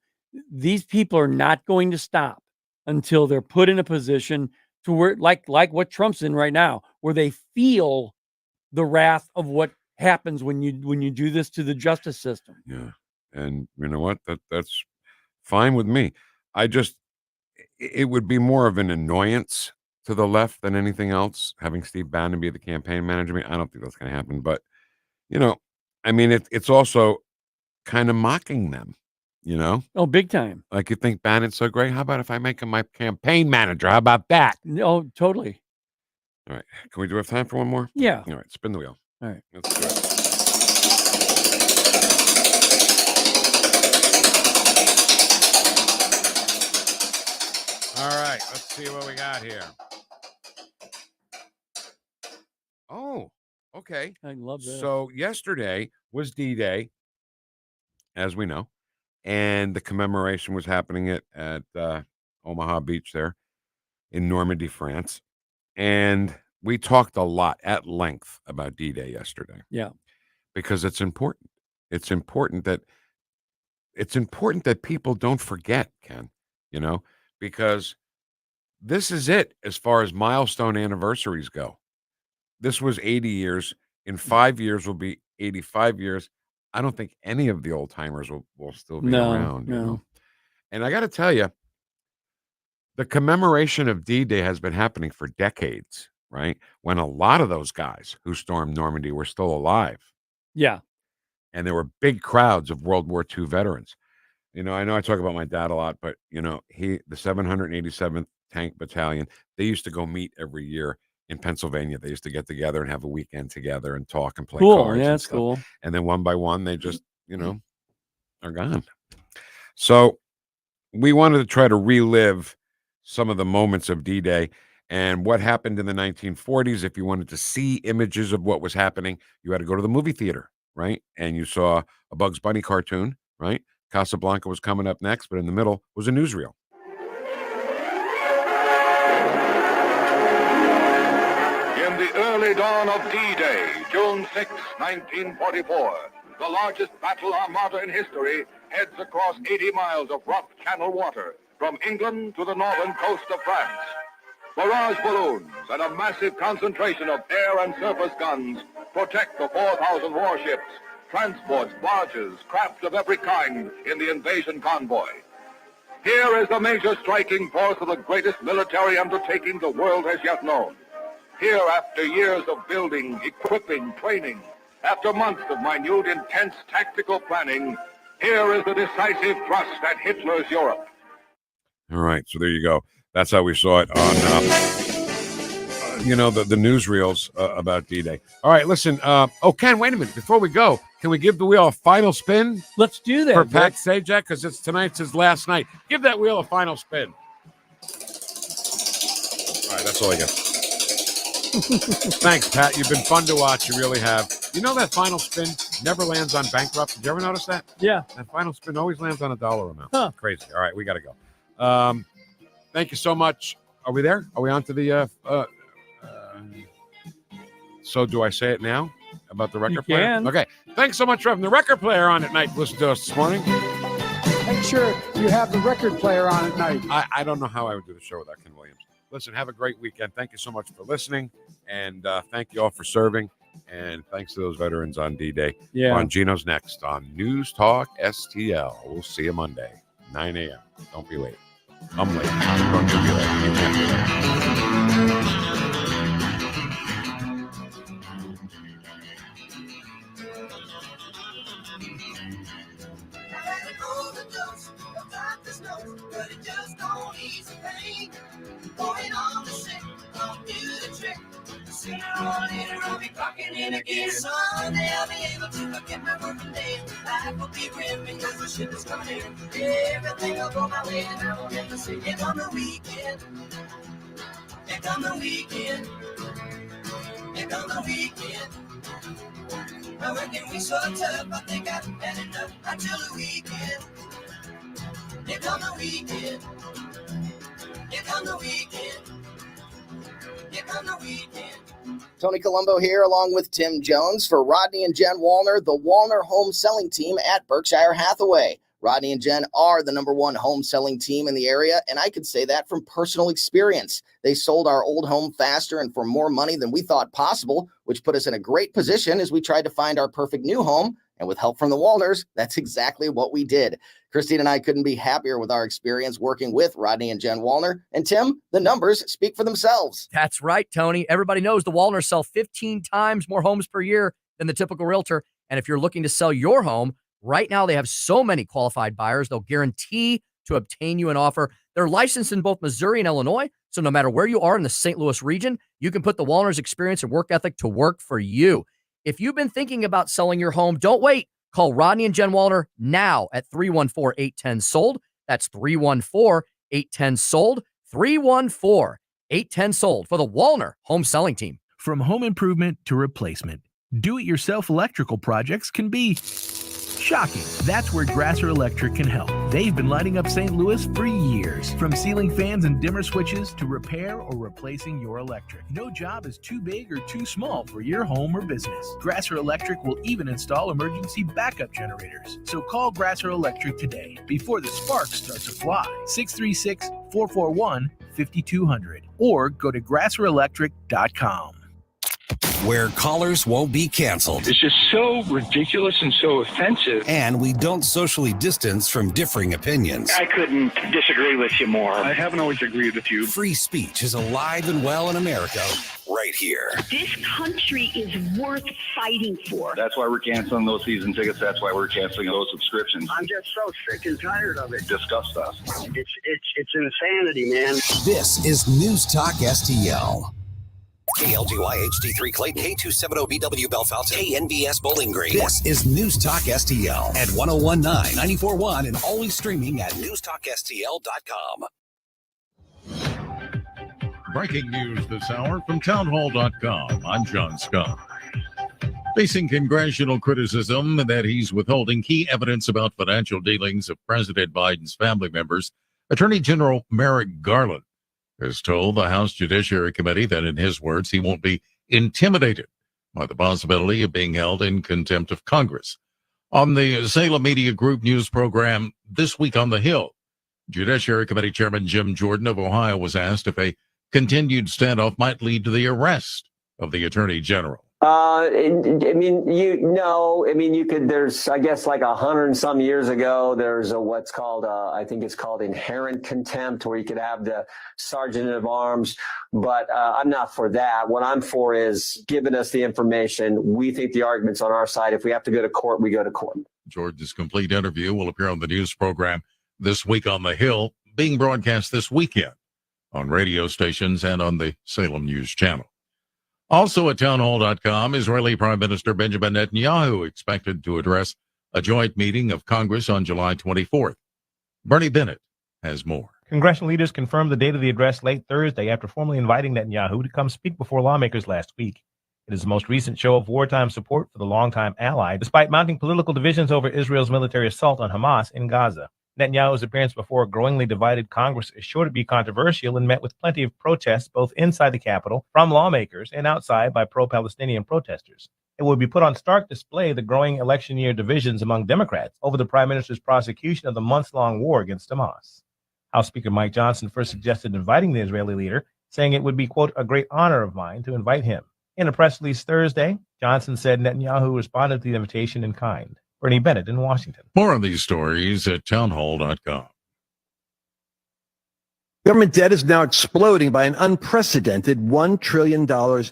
These people are not going to stop until they're put in a position to where, like what Trump's in right now, where they feel the wrath of what happens when you do this to the justice system. Yeah. And you know what? That's fine with me. It would be more of an annoyance to the left than anything else, having Steve Bannon be the campaign manager. I don't think that's going to happen, but it's also kind of mocking them, Oh, big time. Like, you think Bannon's so great? How about if I make him my campaign manager? How about that? Oh, totally. All right. Can we do have time for one more? Yeah. All right. Spin the wheel. All right. Let's do it. All right. Let's see what we got here. Oh, okay. I love this. So yesterday was D-Day, as we know, and the commemoration was happening at Omaha Beach there in Normandy, France. And we talked a lot at length about D-Day yesterday. Yeah. Because it's important. It's important that people don't forget, Ken, because this is it as far as milestone anniversaries go. This was 80 years. In 5 years will be 85 years. I don't think any of the old timers will still be around. No. And I got to tell you, the commemoration of D-Day has been happening for decades, right? When a lot of those guys who stormed Normandy were still alive. Yeah. And there were big crowds of World War II veterans. I know I talk about my dad a lot, but, the 787th Tank Battalion, they used to go meet every year in Pennsylvania. They used to get together and have a weekend together and talk and play cards. Yeah, and that's stuff. cool. And then one by one, they just, are gone. So we wanted to try to relive some of the moments of D-Day and what happened in the 1940s. If you wanted to see images of what was happening, you had to go to the movie theater, right? And you saw a Bugs Bunny cartoon, right? Casablanca was coming up next, but in the middle was a newsreel. In the early dawn of D-Day, June 6, 1944, the largest battle armada in history heads across 80 miles of rough channel water from England to the northern coast of France. Barrage balloons and a massive concentration of air and surface guns protect the 4,000 warships, transports, barges, craft of every kind in the invasion convoy. Here is the major striking force of the greatest military undertaking the world has yet known. Here, after years of building, equipping, training, after months of minute, intense tactical planning, here is the decisive thrust at Hitler's Europe. All right, so there you go. That's how we saw it on, the newsreels about D-Day. All right, listen. Ken, wait a minute. Before we go, can we give the wheel a final spin? Let's do that. For Pat Sajak, because it's tonight's his last night. Give that wheel a final spin. All right, that's all I got. Thanks, Pat. You've been fun to watch. You really have. You know that final spin never lands on bankrupt? Did you ever notice that? Yeah. That final spin always lands on a dollar amount. Huh. Crazy. All right, we got to go. Thank you so much. Are we there? Are we on to the... so do I say it now about the record player? can. Okay. Thanks so much for having the record player on at night. Listen to us this morning. Make sure you have the record player on at night. I don't know how I would do the show without Ken Williams. Listen, have a great weekend. Thank you so much for listening. And thank you all for serving. And thanks to those veterans on D-Day. Yeah. Bongino's next on News Talk STL. We'll see you Monday, 9 a.m. Don't be late. I'm late. I'm going to be late. You can't be late. But it just don't ease the pain. Going on the sick, don't do the trick. Sooner or later I'll be clocking in again. Someday I'll be able to forget my working days. Life will be grim because the ship is coming in. Everything will go my way and I won't have to say it on the weekend. Here come the weekend. Here come the weekend. My working week's so tough, I think I've had enough until the weekend. Here come the weekend. Here come the weekend. Here come the weekend. Tony Colombo here, along with Tim Jones for Rodney and Jen Wallner, the Wallner home selling team at Berkshire Hathaway. Rodney and Jen are the #1 home selling team in the area, and I could say that from personal experience. They sold our old home faster and for more money than we thought possible, which put us in a great position as we tried to find our perfect new home. And with help from the Wallners, that's exactly what we did. Christine and I couldn't be happier with our experience working with Rodney and Jen Wallner. And Tim, the numbers speak for themselves. That's right, Tony. Everybody knows the Wallners sell 15 times more homes per year than the typical realtor. And if you're looking to sell your home, right now they have so many qualified buyers, they'll guarantee to obtain you an offer. They're licensed in both Missouri and Illinois. So no matter where you are in the St. Louis region, You can put the Wallner's experience and work ethic to work for you. If you've been thinking about selling your home, don't wait. Call Rodney and Jen Wallner now at 314-810-SOLD. That's 314-810-SOLD. 314-810-SOLD for the Wallner Home Selling Team. From home improvement to replacement, do-it-yourself electrical projects can be shocking. That's where Grasser Electric can help. They've been lighting up St. Louis for years. From ceiling fans and dimmer switches to repair or replacing your electric. No job is too big or too small for your home or business. Grasser Electric will even install emergency backup generators. So call Grasser Electric today before the sparks start to fly. 636-441-5200 or go to grasserelectric.com. Where callers won't be canceled. It's just so ridiculous and so offensive. And we don't socially distance from differing opinions. I couldn't disagree with you more. I haven't always agreed with you. Free speech is alive and well in America right here. This country is worth fighting for. That's why we're canceling those season tickets. That's why we're canceling those subscriptions. I'm just so sick and tired of it. Disgust us. It's insanity, man. This is News Talk STL. KLGY HD3 Clayton, K270BW Bellefontaine, KNBS Bowling Green. This is News Talk STL at 1019, 94.1, and always streaming at NewstalkSTL.com. Breaking news this hour from townhall.com. I'm John Scott. Facing congressional criticism that he's withholding key evidence about financial dealings of President Biden's family members, Attorney General Merrick Garland has told the House Judiciary Committee that, in his words, he won't be intimidated by the possibility of being held in contempt of Congress. On the Salem Media Group news program This Week on the Hill, Judiciary Committee Chairman Jim Jordan of Ohio was asked if a continued standoff might lead to the arrest of the Attorney General. You could, there's, I guess, like 100 and some years ago, there's what's called, I think it's called inherent contempt, where you could have the sergeant of arms, but I'm not for that. What I'm for is giving us the information. We think the argument's on our side. If we have to go to court, we go to court. Jordan's complete interview will appear on the news program This Week on the Hill, being broadcast this weekend on radio stations and on the Salem News Channel. Also at townhall.com, Israeli Prime Minister Benjamin Netanyahu expected to address a joint meeting of Congress on July 24th. Bernie Bennett has more. Congressional leaders confirmed the date of the address late Thursday after formally inviting Netanyahu to come speak before lawmakers last week. It is the most recent show of wartime support for the longtime ally, despite mounting political divisions over Israel's military assault on Hamas in Gaza. Netanyahu's appearance before a growingly divided Congress is sure to be controversial and met with plenty of protests both inside the Capitol from lawmakers and outside by pro-Palestinian protesters. It would be put on stark display the growing election year divisions among Democrats over the prime minister's prosecution of the months-long war against Hamas. House Speaker Mike Johnson first suggested inviting the Israeli leader, saying it would be, quote, a great honor of mine to invite him. In a press release Thursday, Johnson said Netanyahu responded to the invitation in kind. Bernie Bennett in Washington. More on these stories at townhall.com. Government debt is now exploding by an unprecedented $1 trillion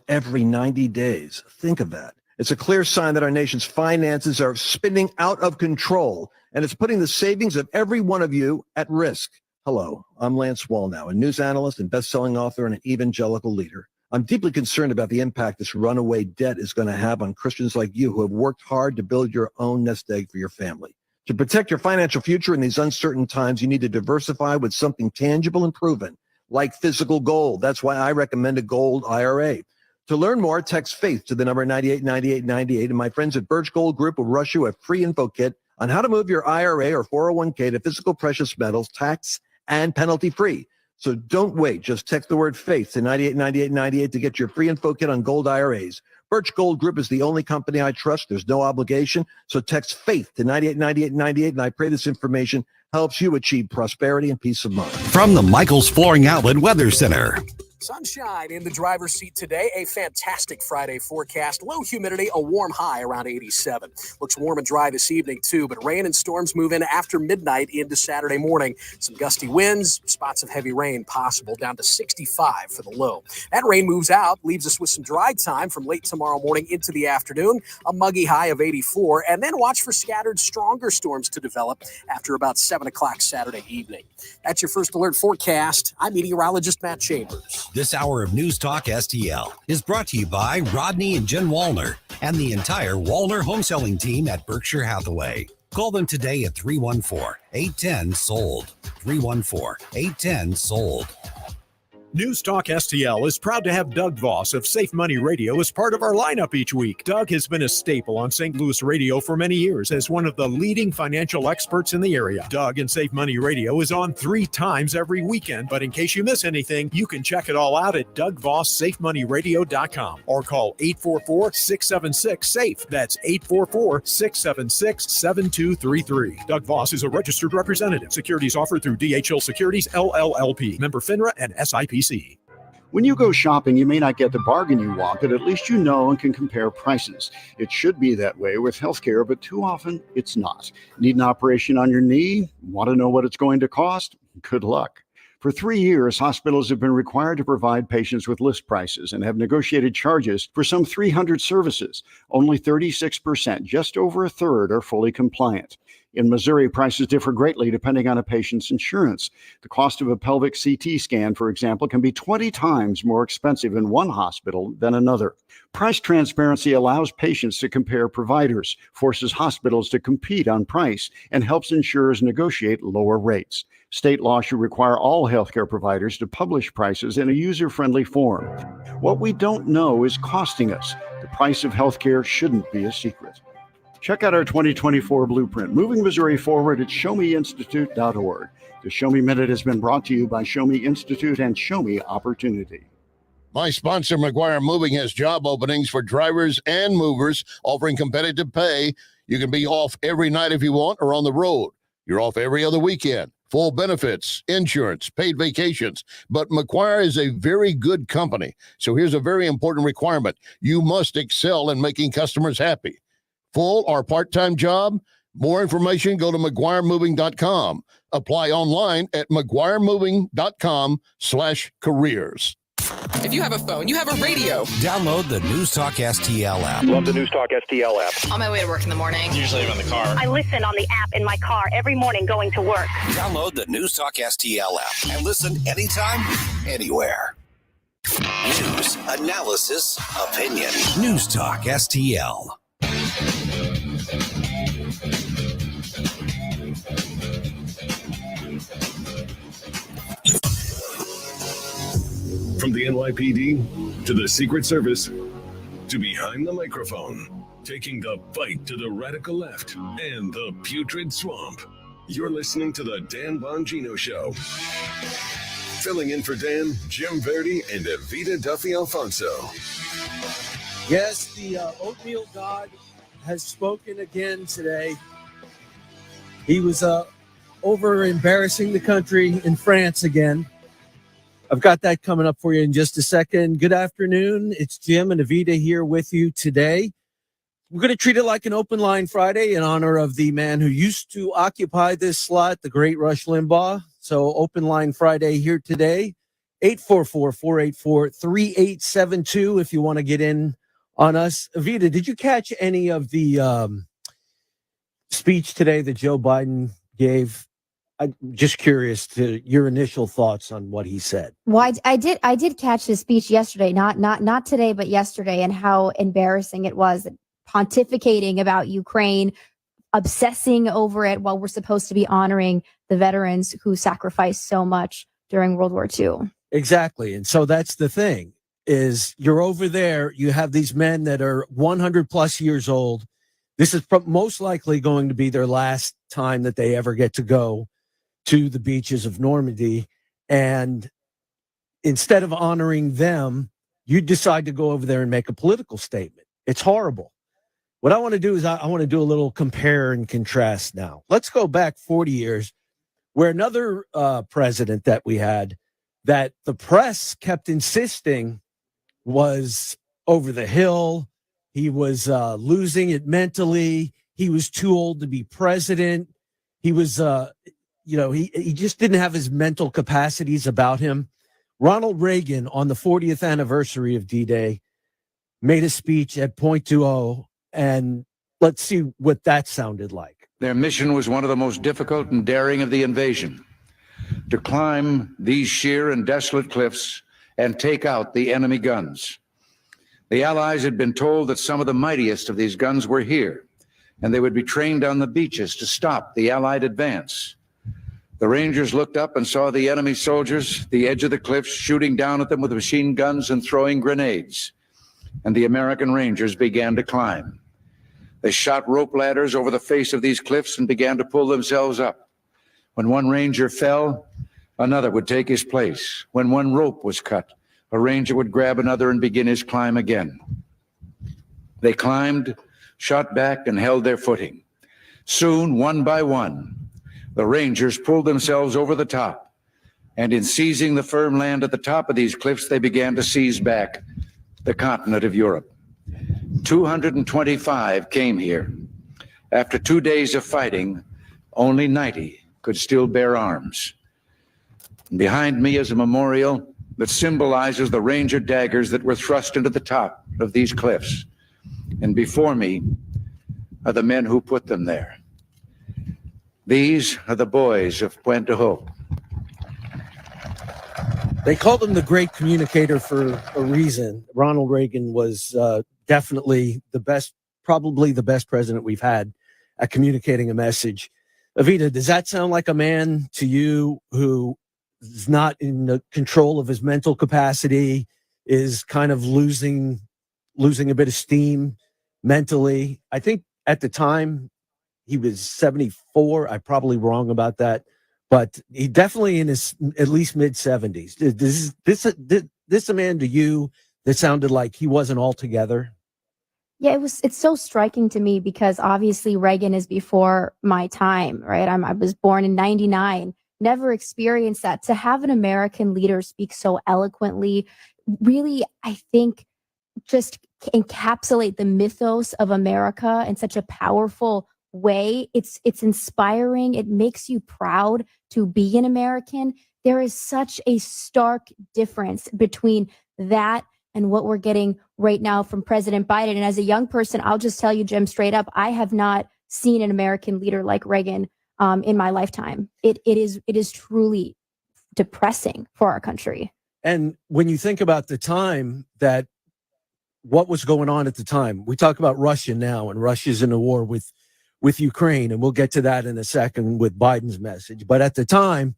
every 90 days. Think of that. It's a clear sign that our nation's finances are spinning out of control, and it's putting the savings of every one of you at risk. Hello, I'm Lance Wallnow, a news analyst and best-selling author and an evangelical leader. I'm deeply concerned about the impact this runaway debt is going to have on Christians like you who have worked hard to build your own nest egg for your family. To protect your financial future in these uncertain times, you need to diversify with something tangible and proven, like physical gold. That's why I recommend a gold IRA. To learn more, text FAITH to the number 989898, and my friends at Birch Gold Group will rush you a free info kit on how to move your IRA or 401k to physical precious metals, tax and penalty free. So don't wait. Just text the word FAITH to 989898 to get your free info kit on gold IRAs. Birch Gold Group is the only company I trust. There's no obligation. So text FAITH to 989898, and I pray this information helps you achieve prosperity and peace of mind. From the Michaels Flooring Outlet Weather Center. Sunshine in the driver's seat today. A fantastic Friday forecast. Low humidity, a warm high around 87. Looks warm and dry this evening too, but rain and storms move in after midnight into Saturday morning. Some gusty winds, spots of heavy rain possible, down to 65 for the low. That rain moves out, leaves us with some dry time from late tomorrow morning into the afternoon. A muggy high of 84, and then watch for scattered stronger storms to develop after about 7 o'clock Saturday evening. That's your first alert forecast. I'm meteorologist Matt Chambers. This hour of News Talk STL is brought to you by Rodney and Jen Wallner and the entire Wallner home selling team at Berkshire Hathaway. Call them today at 314-810-SOLD. 314-810-SOLD. News Talk STL is proud to have Doug Voss of Safe Money Radio as part of our lineup each week. Doug has been a staple on St. Louis radio for many years as one of the leading financial experts in the area. Doug and Safe Money Radio is on 3 times every weekend, but in case you miss anything, you can check it all out at DougVossSafeMoneyRadio.com or call 844-676-SAFE. That's 844-676-7233. Doug Voss is a registered representative. Securities offered through DHL Securities, LLLP. Member FINRA and SIPC. When you go shopping, you may not get the bargain you want, but at least you know and can compare prices. It should be that way with healthcare, but too often it's not. Need an operation on your knee? Want to know what it's going to cost? Good luck. For 3 years, hospitals have been required to provide patients with list prices and have negotiated charges for some 300 services. Only 36%, just over a third, are fully compliant. In Missouri, prices differ greatly depending on a patient's insurance. The cost of a pelvic CT scan, for example, can be 20 times more expensive in one hospital than another. Price transparency allows patients to compare providers, forces hospitals to compete on price, and helps insurers negotiate lower rates. State law should require all healthcare providers to publish prices in a user-friendly form. What we don't know is costing us. The price of healthcare shouldn't be a secret. Check out our 2024 blueprint, Moving Missouri Forward at ShowMeInstitute.org. The Show Me Minute has been brought to you by Show Me Institute and Show Me Opportunity. My sponsor, McGuire Moving, has job openings for drivers and movers, offering competitive pay. You can be off every night if you want or on the road. You're off every other weekend. Full benefits, insurance, paid vacations. But McGuire is a very good company. So here's a very important requirement. You must excel in making customers happy. Full or part-time job? More information, go to McGuireMoving.com. Apply online at McGuireMoving.com/careers. If you have a phone, you have a radio. Download the News Talk STL app. Love the News Talk STL app. On my way to work in the morning. Usually I'm in the car. I listen on the app in my car every morning going to work. Download the News Talk STL app and listen anytime, anywhere. News, analysis, opinion. News Talk STL. From the NYPD to the Secret Service to behind the microphone, taking the fight to the radical left and the putrid swamp. You're listening to the Dan Bongino Show. Filling in for Dan, Jim Verdi, and Evita Duffy Alfonso. Yes, the oatmeal god has spoken again today. He was over embarrassing the country in France again. I've got that coming up for you in just a second. Good afternoon. It's Jim and Evita here with you today. We're going to treat it like an open line Friday in honor of the man who used to occupy this slot, the great Rush Limbaugh. So open line Friday here today. 844-484-3872 if you want to get in on us. Evita, did you catch any of the speech today that Joe Biden gave? I'm just curious to your initial thoughts on what he said. Well, I did catch his speech yesterday, not today, but yesterday, and how embarrassing it was, pontificating about Ukraine, obsessing over it while we're supposed to be honoring the veterans who sacrificed so much during World War II. Exactly. And so that's the thing, is you're over there, you have these men that are 100 plus years old. This is most likely going to be their last time that they ever get to go to the beaches of Normandy. And instead of honoring them, you decide to go over there and make a political statement. It's horrible. What I want to do is I want to do a little compare and contrast now. Let's go back 40 years where another president that we had that the press kept insisting was over the hill. He was losing it mentally. He was too old to be president. He was, he just didn't have his mental capacities about him. Ronald Reagan, on the 40th anniversary of D-Day, made a speech at Point 20, and let's see what that sounded like. Their mission was one of the most difficult and daring of the invasion, to climb these sheer and desolate cliffs and take out the enemy guns. The Allies had been told that some of the mightiest of these guns were here, and they would be trained on the beaches to stop the Allied advance. The Rangers looked up and saw the enemy soldiers, the edge of the cliffs, shooting down at them with machine guns and throwing grenades. And the American Rangers began to climb. They shot rope ladders over the face of these cliffs and began to pull themselves up. When one Ranger fell, another would take his place. When one rope was cut, a Ranger would grab another and begin his climb again. They climbed, shot back, and held their footing. Soon, one by one, the Rangers pulled themselves over the top, and in seizing the firm land at the top of these cliffs, they began to seize back the continent of Europe. 225 came here. After 2 days of fighting, only 90 could still bear arms. And behind me is a memorial that symbolizes the Ranger daggers that were thrust into the top of these cliffs. And before me are the men who put them there. These are the boys of Puente Hope. They called him the great communicator for a reason. Ronald Reagan was definitely the best, probably the best president we've had at communicating a message. Evita, does that sound like a man to you who is not in the control of his mental capacity, is kind of losing a bit of steam mentally? I think at the time he was 74. I'm probably wrong about that, but he definitely in his at least mid 70s. This a man to you that sounded like he wasn't all together? Yeah, it's so striking to me because obviously Reagan is before my time, right? I was born in 99, never experienced that. To have an American leader speak so eloquently, really, I think just encapsulate the mythos of America in such a powerful way. It's inspiring. It makes you proud to be an American. There is such a stark difference between that and what we're getting right now from President Biden. And as a young person, I'll just tell you, Jim, straight up, I have not seen an American leader like Reagan in my lifetime. It is truly depressing for our country. And when you think about the time that what was going on at the time, we talk about Russia now, and Russia's in a war with Ukraine, and we'll get to that in a second with Biden's message. But at the time,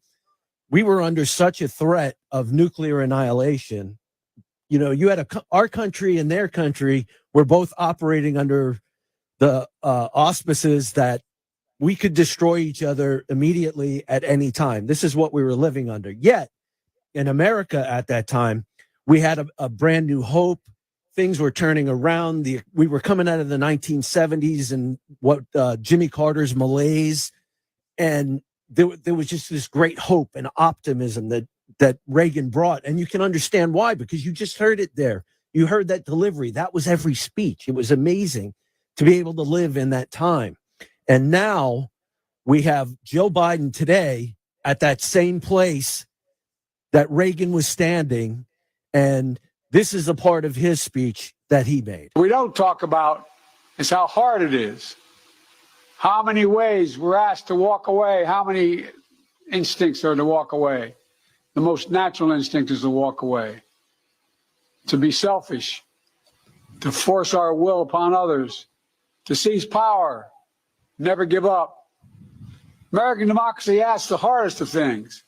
we were under such a threat of nuclear annihilation. You know, you had our country and their country were both operating under the auspices that we could destroy each other immediately at any time. This is what we were living under. Yet, in America at that time, we had a brand new hope. Things were turning around. We were coming out of the 1970s and what Jimmy Carter's malaise, and there was just this great hope and optimism that Reagan brought. And you can understand why, because you just heard it there. You heard that delivery. That was every speech. It was amazing to be able to live in that time. And now we have Joe Biden today at that same place that Reagan was standing. And this is a part of his speech that he made. We don't talk about is how hard it is. How many ways we're asked to walk away. How many instincts are to walk away. The most natural instinct is to walk away, to be selfish, to force our will upon others, to seize power, never give up. American democracy asks the hardest of things,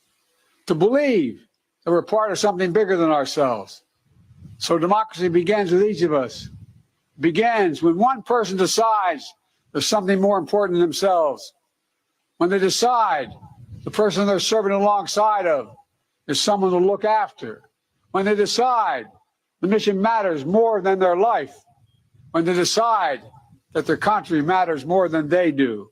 to believe that we're part of something bigger than ourselves. So democracy begins with each of us. Begins when one person decides there's something more important than themselves. When they decide the person they're serving alongside of is someone to look after. When they decide the mission matters more than their life. When they decide that their country matters more than they do.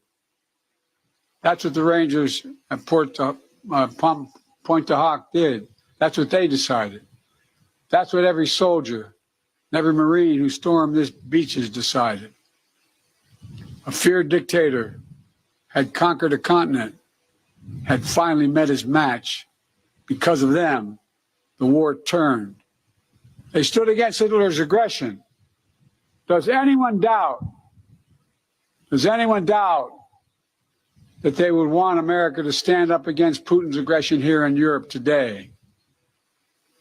That's what the Rangers at Pointe du Hoc did. That's what they decided. That's what every soldier and every Marine who stormed this beaches decided. A feared dictator had conquered a continent, had finally met his match. Because of them, the war turned. They stood against Hitler's aggression. Does anyone doubt that they would want America to stand up against Putin's aggression here in Europe today?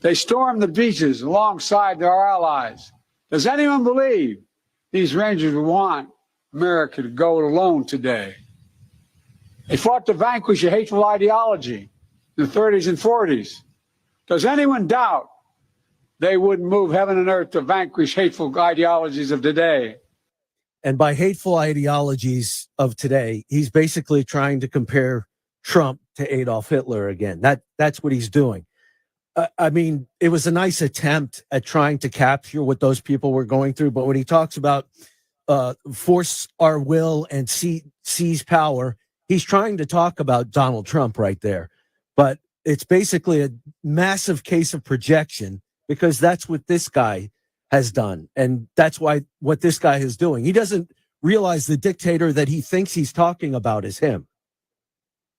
They stormed the beaches alongside our allies. Does anyone believe these Rangers would want America to go it alone today? They fought to vanquish a hateful ideology in the 30s and 40s. Does anyone doubt they wouldn't move heaven and earth to vanquish hateful ideologies of today? And by hateful ideologies of today, he's basically trying to compare Trump to Adolf Hitler again. That's what he's doing. I mean, it was a nice attempt at trying to capture what those people were going through. But when he talks about force our will and seize power, he's trying to talk about Donald Trump right there. But it's basically a massive case of projection, because that's what this guy has done. And that's what this guy is doing. He doesn't realize the dictator that he thinks he's talking about is him.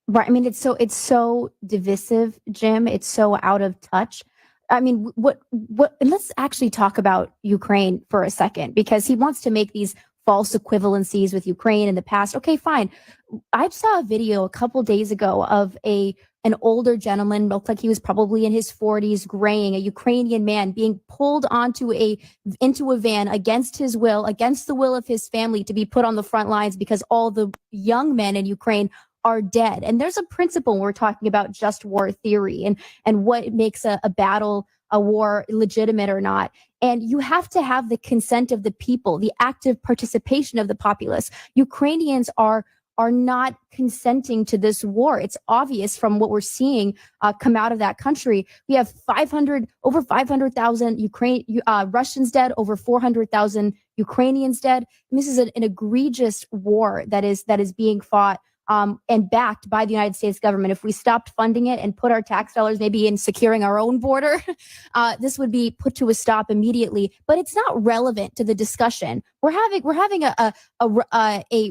Right. I mean, it's so divisive, Jim. It's so out of touch. I mean, and let's actually talk about Ukraine for a second, because he wants to make these false equivalencies with Ukraine in the past. Okay, fine. I saw a video a couple days ago of an older gentleman, looked like he was probably in his 40s, graying, a Ukrainian man being pulled into a van against his will, against the will of his family, to be put on the front lines because all the young men in Ukraine are dead. And there's a principle when we're talking about just war theory and what makes a battle, a war legitimate or not. And you have to have the consent of the people, the active participation of the populace. Ukrainians are not consenting to this war. It's obvious from what we're seeing come out of that country. We have over 500,000 Russians dead, over 400,000 Ukrainians dead. And this is an egregious war that is being fought and backed by the United States government. If we stopped funding it and put our tax dollars maybe in securing our own border, this would be put to a stop immediately. But it's not relevant to the discussion. We're having a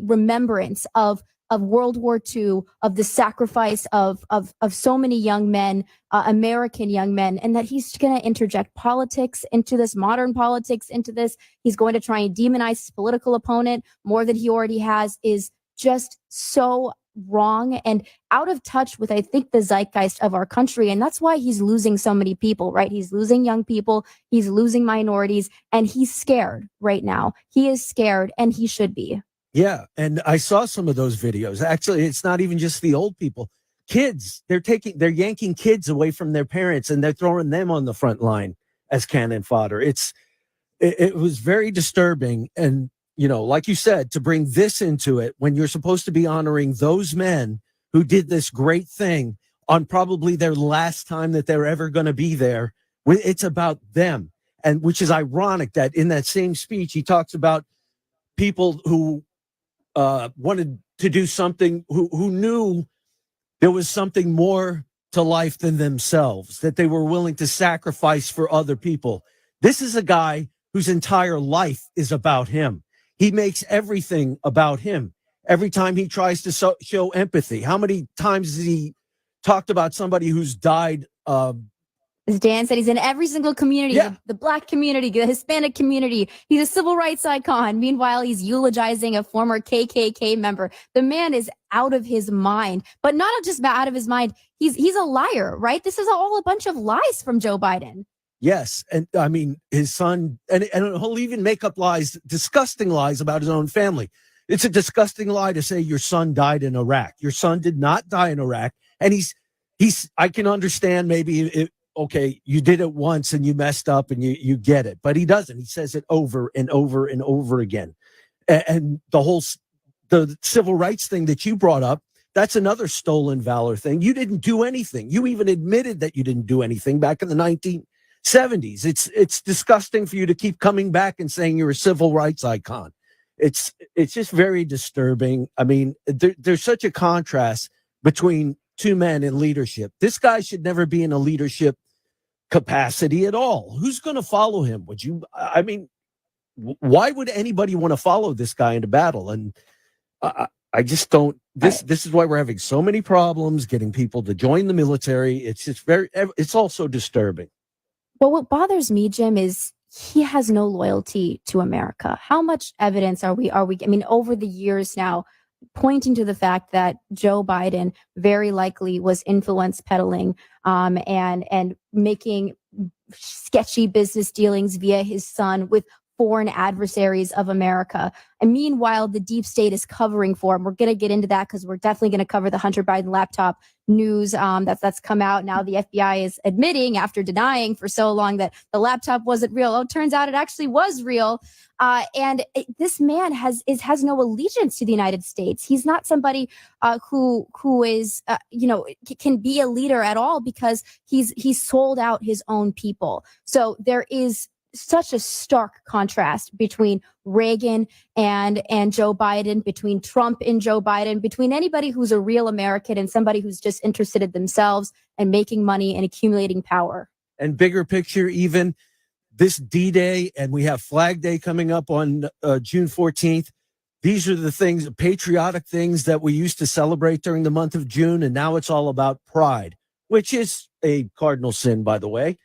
remembrance of World War II, of the sacrifice of so many young men, American young men, and that he's going to interject politics into this, modern politics into this. He's going to try and demonize his political opponent more than he already has, is just so wrong and out of touch with, I think, the zeitgeist of our country. And that's why he's losing so many people, right? He's losing young people, he's losing minorities, and he's scared right now. He is scared, and he should be. Yeah. And I saw some of those videos. Actually, it's not even just the old people. Kids, they're yanking kids away from their parents, and they're throwing them on the front line as cannon fodder. It was very disturbing. And you know, like you said, to bring this into it when you're supposed to be honoring those men who did this great thing on probably their last time that they're ever going to be there. It's about them. And which is ironic that in that same speech, he talks about people who wanted to do something, who knew there was something more to life than themselves, that they were willing to sacrifice for other people. This is a guy whose entire life is about him. He makes everything about him. Every time he tries to show empathy, how many times has he talked about somebody who's died? As Dan said, he's in every single community, the Black community, the Hispanic community. He's a civil rights icon. Meanwhile, he's eulogizing a former KKK member. The man is out of his mind, but not just out of his mind. He's a liar, right? This is all a bunch of lies from Joe Biden. Yes. And I mean, his son, and he'll even make up lies, disgusting lies about his own family. It's a disgusting lie to say your son died in Iraq. Your son did not die in Iraq. And I can understand maybe, okay, you did it once and you messed up and you get it, but he doesn't. He says it over and over and over again. And the civil rights thing that you brought up, that's another stolen valor thing. You didn't do anything. You even admitted that you didn't do anything back in the 1970s. It's disgusting for you to keep coming back and saying you're a civil rights icon. It's just very disturbing. I mean, there's such a contrast between two men in leadership. This guy should never be in a leadership capacity at all. Who's going to follow him? Why would anybody want to follow this guy into battle? And I just don't. This is why we're having so many problems getting people to join the military. It's also disturbing. But what bothers me, Jim, is he has no loyalty to America. How much evidence are we, I mean, over the years now, pointing to the fact that Joe Biden very likely was influence peddling and making sketchy business dealings via his son with foreign adversaries of America. And meanwhile, the deep state is covering for him. We're going to get into that because we're definitely going to cover the Hunter Biden laptop news that's come out. Now the FBI is admitting, after denying for so long, that the laptop wasn't real. Oh, it turns out it actually was real. This man has no allegiance to the United States. He's not somebody who is can be a leader at all, because he's sold out his own people. So there is such a stark contrast between Reagan and Joe Biden, between Trump and Joe Biden, between anybody who's a real American and somebody who's just interested in themselves and making money and accumulating power. And bigger picture, even this D-Day, and we have Flag Day coming up on June 14th. These are the things, patriotic things that we used to celebrate during the month of June, and now it's all about pride, which is a cardinal sin, by the way.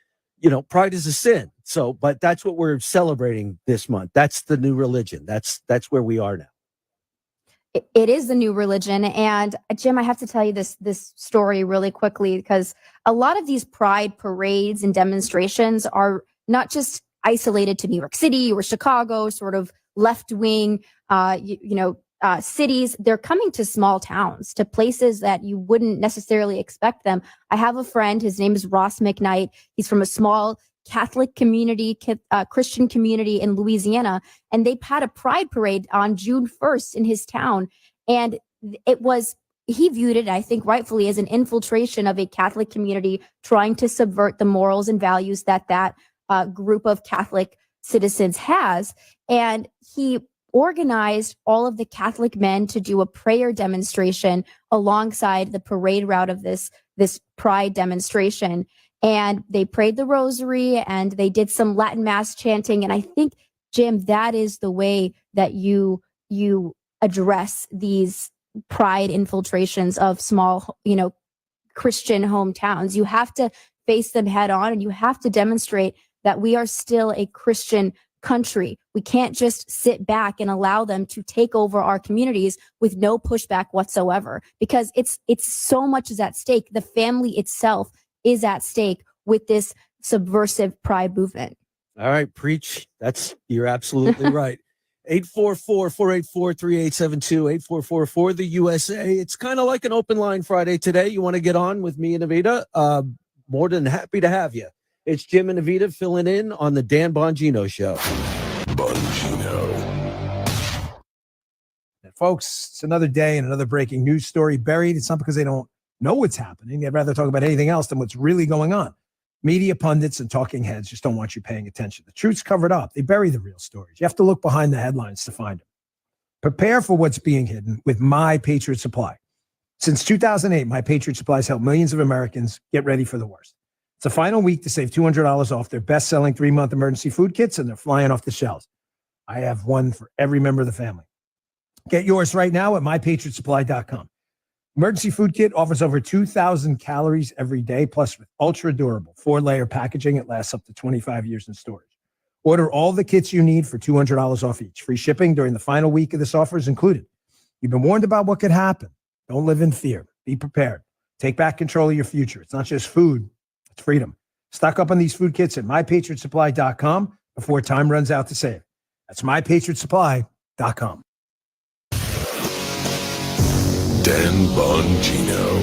Pride is a sin. So, but that's what we're celebrating this month. That's the new religion. That's where we are now. It is the new religion. And Jim, I have to tell you this story really quickly, because a lot of these pride parades and demonstrations are not just isolated to New York City or Chicago, sort of left-wing, cities. They're coming to small towns, to places that you wouldn't necessarily expect them. I have a friend, his name is Ross McKnight. He's from a small Catholic community, Christian community in Louisiana, and they had a pride parade on June 1st in his town. And he viewed it, I think rightfully, as an infiltration of a Catholic community trying to subvert the morals and values that group of Catholic citizens has. And he organized all of the Catholic men to do a prayer demonstration alongside the parade route of this pride demonstration. And they prayed the rosary and they did some Latin mass chanting. And I think, Jim, that is the way that you address these pride infiltrations of small, Christian hometowns. You have to face them head on, and you have to demonstrate that we are still a Christian country. We can't just sit back and allow them to take over our communities with no pushback whatsoever, because it's so much is at stake. The family itself is at stake with this subversive pride movement. All right, preach. You're absolutely right. 844-484-3872, 844 the USA. It's kind of like an open line Friday today. You want to get on with me and Evita? More than happy to have you. It's Jim and Evita filling in on the Dan Bongino Show. Bongino. Folks, it's another day and another breaking news story buried. It's not because they don't know what's happening. They'd rather talk about anything else than what's really going on. Media pundits and talking heads just don't want you paying attention. The truth's covered up. They bury the real stories. You have to look behind the headlines to find them. Prepare for what's being hidden with My Patriot Supply. Since 2008, My Patriot Supply has helped millions of Americans get ready for the worst. It's the final week to save $200 off their best-selling 3-month emergency food kits, and they're flying off the shelves. I have one for every member of the family. Get yours right now at mypatriotsupply.com. Emergency food kit offers over 2,000 calories every day, plus with ultra durable 4-layer packaging. It lasts up to 25 years in storage. Order all the kits you need for $200 off each. Free shipping during the final week of this offer is included. You've been warned about what could happen. Don't live in fear. Be prepared. Take back control of your future. It's not just food, it's freedom. Stock up on these food kits at mypatriotsupply.com before time runs out to save. That's mypatriotsupply.com. Dan Bongino.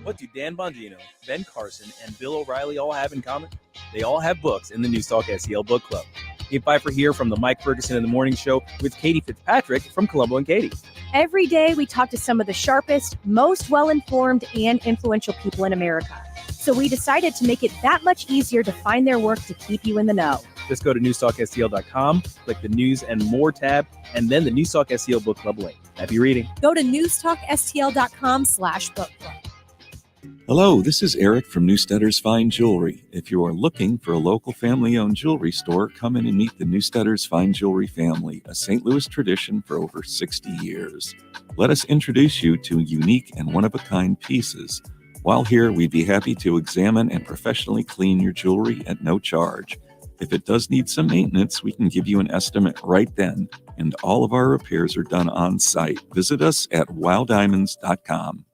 What do Dan Bongino, Ben Carson, and Bill O'Reilly all have in common? They all have books in the NewstalkSTL book club. Gabe Pfeiffer here from the Mike Ferguson in the Morning Show with Katie Fitzpatrick from Columbo and Katie. Every day we talk to some of the sharpest, most well-informed, and influential people in America. So we decided to make it that much easier to find their work to keep you in the know. Just go to NewstalkSTL.com, click the News and More tab, and then the NewstalkSTL Book Club link. Happy reading. Go to NewstalkSTL.com/book club. Hello, this is Eric from Newsteaders Fine Jewelry. If you are looking for a local family-owned jewelry store, come in and meet the Newsteaders Fine Jewelry family, a St. Louis tradition for over 60 years. Let us introduce you to unique and one-of-a-kind pieces. While here, we'd be happy to examine and professionally clean your jewelry at no charge. If it does need some maintenance, we can give you an estimate right then, and all of our repairs are done on site. Visit us at wilddiamonds.com.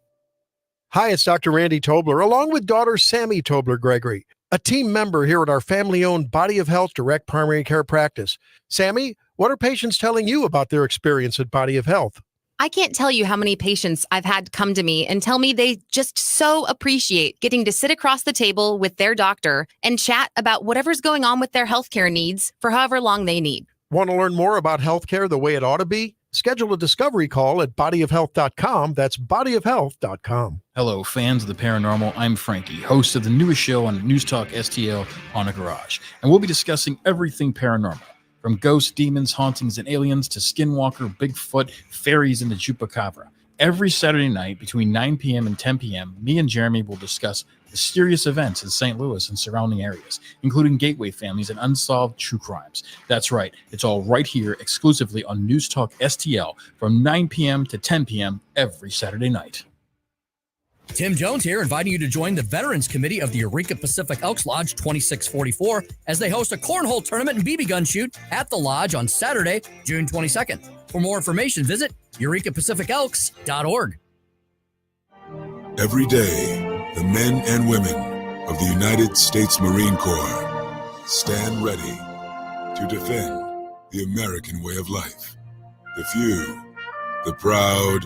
Hi, it's Dr. Randy Tobler, along with daughter Sammy Tobler-Gregory, a team member here at our family-owned Body of Health Direct Primary Care Practice. Sammy, what are patients telling you about their experience at Body of Health? I can't tell you how many patients I've had come to me and tell me they just so appreciate getting to sit across the table with their doctor and chat about whatever's going on with their healthcare needs for however long they need. Want to learn more about healthcare the way it ought to be? Schedule a discovery call at bodyofhealth.com. That's bodyofhealth.com. Hello, fans of the paranormal. I'm Frankie, host of the newest show on NewstalkSTL on a Garage. And we'll be discussing everything paranormal, from ghosts, demons, hauntings, and aliens to Skinwalker, Bigfoot, fairies, and the Chupacabra. Every Saturday night between 9 p.m. and 10 p.m., me and Jeremy will discuss mysterious events in St. Louis and surrounding areas, including gateway families and unsolved true crimes. That's right. It's all right here exclusively on News Talk STL from 9 p.m. to 10 p.m. every Saturday night. Tim Jones here, inviting you to join the Veterans Committee of the Eureka Pacific Elks Lodge 2644 as they host a cornhole tournament and BB gun shoot at the lodge on Saturday, June 22nd. For more information, visit eurekapacificelks.org. Every day, the men and women of the United States Marine Corps stand ready to defend the American way of life. The few, the proud,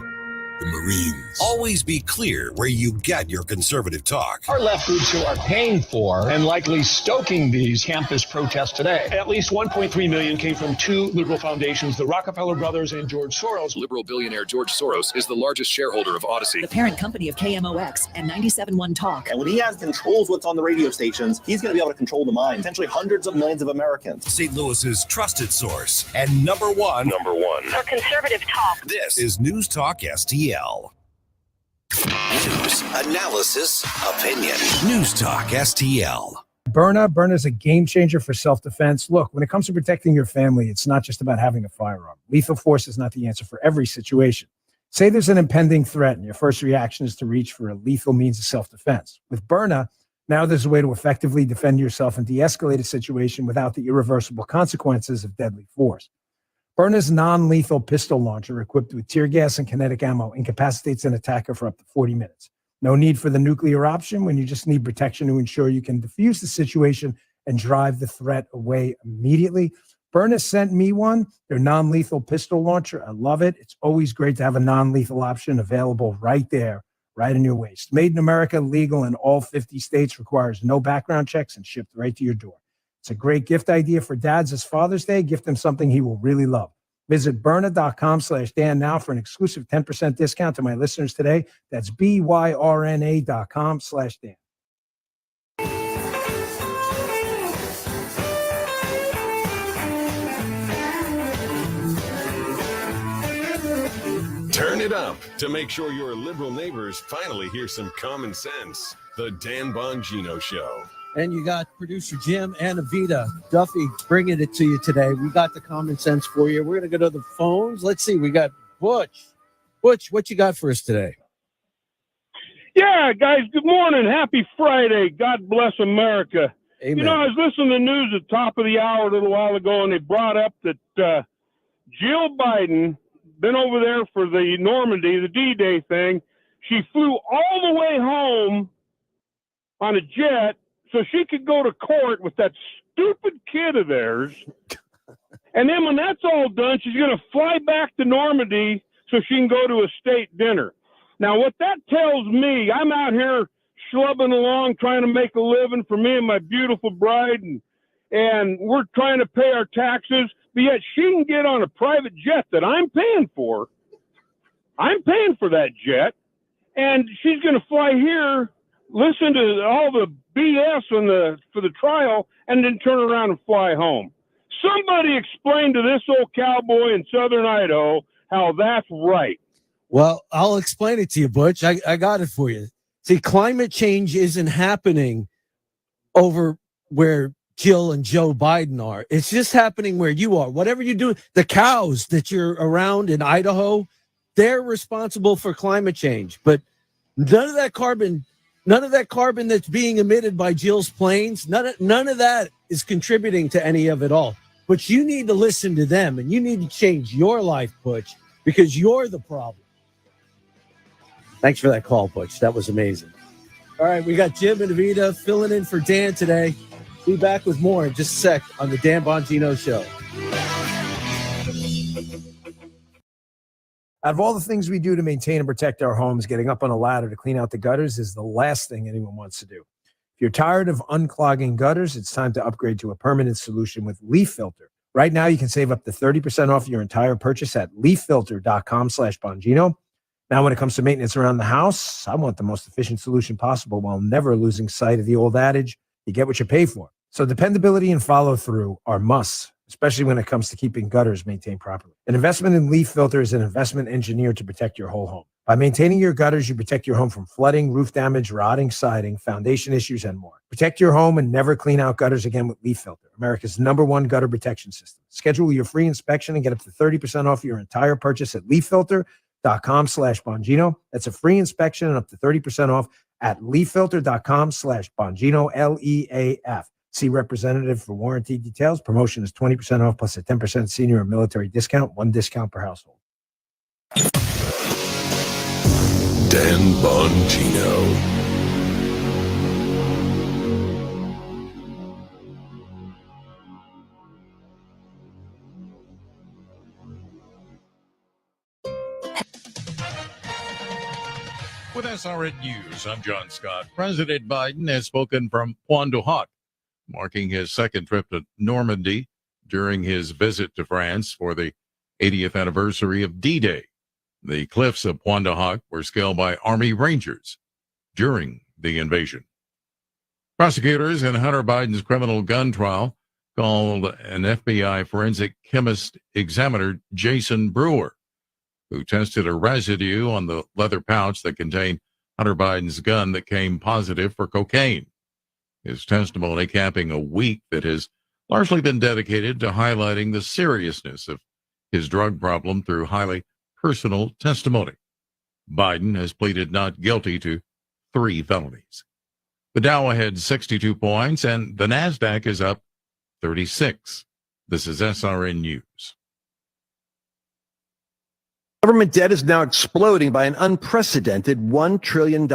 the Marines. Always be clear where you get your conservative talk. Our left groups who are paying for and likely stoking these campus protests today. At least 1.3 million came from two liberal foundations, the Rockefeller Brothers and George Soros. Liberal billionaire George Soros is the largest shareholder of Odyssey, the parent company of KMOX and 97.1 Talk. And when he has controls what's on the radio stations, he's going to be able to control the minds, potentially hundreds of millions of Americans. St. Louis's trusted source and number one for conservative talk. This is News Talk STL. News, analysis, opinion. News Talk STL. Burna is a game changer for self-defense. Look, when it comes to protecting your family, it's not just about having a firearm. Lethal force is not the answer for every situation. Say there's an impending threat and your first reaction is to reach for a lethal means of self-defense. With Burna, now there's a way to effectively defend yourself and de-escalate a situation without the irreversible consequences of deadly force. Burna's non-lethal pistol launcher, equipped with tear gas and kinetic ammo, incapacitates an attacker for up to 40 minutes. No need for the nuclear option when you just need protection to ensure you can defuse the situation and drive the threat away immediately. Burna sent me one, their non-lethal pistol launcher. I love it. It's always great to have a non-lethal option available right there, right in your waist. Made in America, legal in all 50 states, requires no background checks and shipped right to your door. It's a great gift idea for dads this Father's Day. Gift him something he will really love. Visit Byrna.com/Dan now for an exclusive 10% discount to my listeners today. That's BYRNA.com/Dan. Turn it up to make sure your liberal neighbors finally hear some common sense. The Dan Bongino Show. And you got producer Jim and Avita Duffy bringing it to you today. We got the common sense for you. We're going to go to the phones. Let's see. We got Butch. Butch, what you got for us today? Yeah, guys, good morning. Happy Friday. God bless America. Amen. You know, I was listening to the news at the top of the hour a little while ago, and they brought up that Jill Biden been over there for the Normandy, the D-Day thing. She flew all the way home on a jet so she could go to court with that stupid kid of theirs. And then when that's all done, she's going to fly back to Normandy so she can go to a state dinner. Now, what that tells me, I'm out here schlubbing along trying to make a living for me and my beautiful bride, and we're trying to pay our taxes, but yet she can get on a private jet that I'm paying for. I'm paying for that jet, and she's going to fly here, listen to all the BS for the trial, and then turn around and fly home. Somebody explain to this old cowboy in southern Idaho how that's right. Well, I'll explain it to you, Butch. I got it for you. See, climate change isn't happening over where Jill and Joe Biden are. It's just happening where you are. Whatever you do, the cows that you're around in Idaho, they're responsible for climate change. But none of that carbon None of that carbon that's being emitted by Jill's planes, none of that is contributing to any of it all. But you need to listen to them, and you need to change your life, Butch, because you're the problem. Thanks for that call, Butch. That was amazing. All right, we got Jim and Avita filling in for Dan today. Be back with more in just a sec on the Dan Bongino Show. Out of all the things we do to maintain and protect our homes, getting up on a ladder to clean out the gutters is the last thing anyone wants to do. If you're tired of unclogging gutters, it's time to upgrade to a permanent solution with Leaf Filter. Right now, you can save up to 30% off your entire purchase at leaffilter.com/Bongino. Now, when it comes to maintenance around the house, I want the most efficient solution possible while never losing sight of the old adage, you get what you pay for. So dependability and follow-through are musts, especially when it comes to keeping gutters maintained properly. An investment in Leaf Filter is an investment engineered to protect your whole home. By maintaining your gutters, you protect your home from flooding, roof damage, rotting siding, foundation issues, and more. Protect your home and never clean out gutters again with Leaf Filter, America's #1 gutter protection system. Schedule your free inspection and get up to 30% off your entire purchase at leaffilter.com/Bongino. That's a free inspection and up to 30% off at leaffilter.com/Bongino, LEAF. See representative for warranty details. Promotion is 20% off plus a 10% senior and military discount, 1 discount per household. Dan Bongino. With SRN News, I'm John Scott. President Biden has spoken from Pointe du Hoc, marking his second trip to Normandy during his visit to France for the 80th anniversary of D-Day. The cliffs of Pointe du Hoc were scaled by Army Rangers during the invasion. Prosecutors in Hunter Biden's criminal gun trial called an FBI forensic chemist examiner, Jason Brewer, who tested a residue on the leather pouch that contained Hunter Biden's gun that came positive for cocaine. His testimony capping a week that has largely been dedicated to highlighting the seriousness of his drug problem through highly personal testimony. Biden has pleaded not guilty to 3 felonies. The Dow had 62 points and the NASDAQ is up 36. This is SRN News. Government debt is now exploding by an unprecedented $1 trillion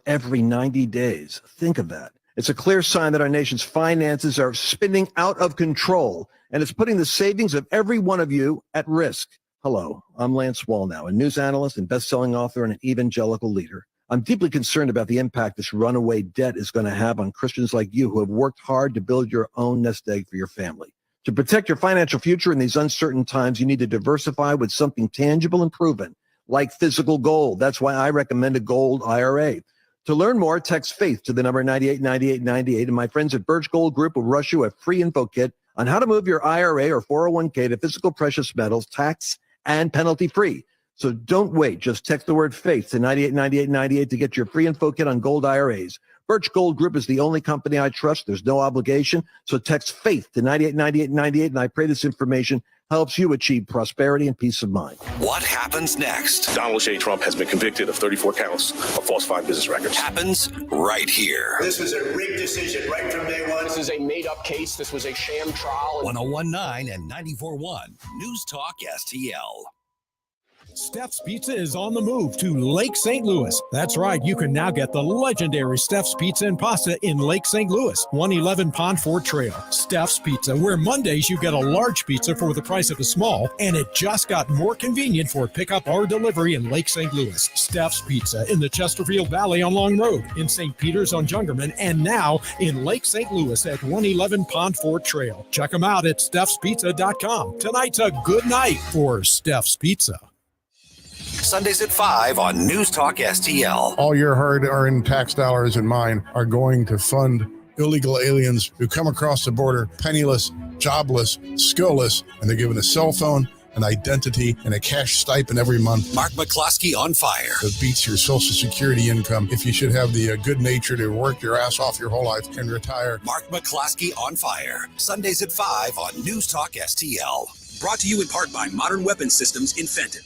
every 90 days. Think of that. It's a clear sign that our nation's finances are spinning out of control, and it's putting the savings of every one of you at risk. Hello, I'm Lance Wallnow, a news analyst and best-selling author and an evangelical leader. I'm deeply concerned about the impact this runaway debt is going to have on Christians like you who have worked hard to build your own nest egg for your family. To protect your financial future in these uncertain times, you need to diversify with something tangible and proven, like physical gold. That's why I recommend a gold IRA. To learn more, text FAITH to the number 989898, and my friends at Birch Gold Group will rush you a free info kit on how to move your IRA or 401k to physical precious metals, tax and penalty free. So don't wait. Just text the word FAITH to 989898 to get your free info kit on gold IRAs. Birch Gold Group is the only company I trust. There's no obligation. So text FAITH to 989898, and I pray this information helps you achieve prosperity and peace of mind. What happens next? Donald J. Trump has been convicted of 34 counts of falsified business records. Happens right here. This was a rigged decision right from day one. This is a made-up case. This was a sham trial. 101.9 and 94.1 News Talk STL. Steph's Pizza is on the move to Lake St. Louis. That's right, you can now get the legendary Steph's Pizza and Pasta in Lake St. Louis, 111 Pond Fort Trail. Steph's Pizza, where Mondays you get a large pizza for the price of a small, and it just got more convenient for pickup or delivery in Lake St. Louis. Steph's Pizza in the Chesterfield Valley on Long Road, in St. Peter's on Jungerman, and now in Lake St. Louis at 111 Pond Fort Trail. Check them out at Steph'sPizza.com. Tonight's a good night for Steph's Pizza. Sundays at 5 on News Talk STL. All your hard-earned tax dollars and mine are going to fund illegal aliens who come across the border penniless, jobless, skillless, and they're given a cell phone, an identity, and a cash stipend every month. Mark McCloskey on fire. That beats your Social Security income if you should have the good nature to work your ass off your whole life and retire. Mark McCloskey on fire. Sundays at 5 on News Talk STL. Brought to you in part by Modern Weapons Systems in Fenton.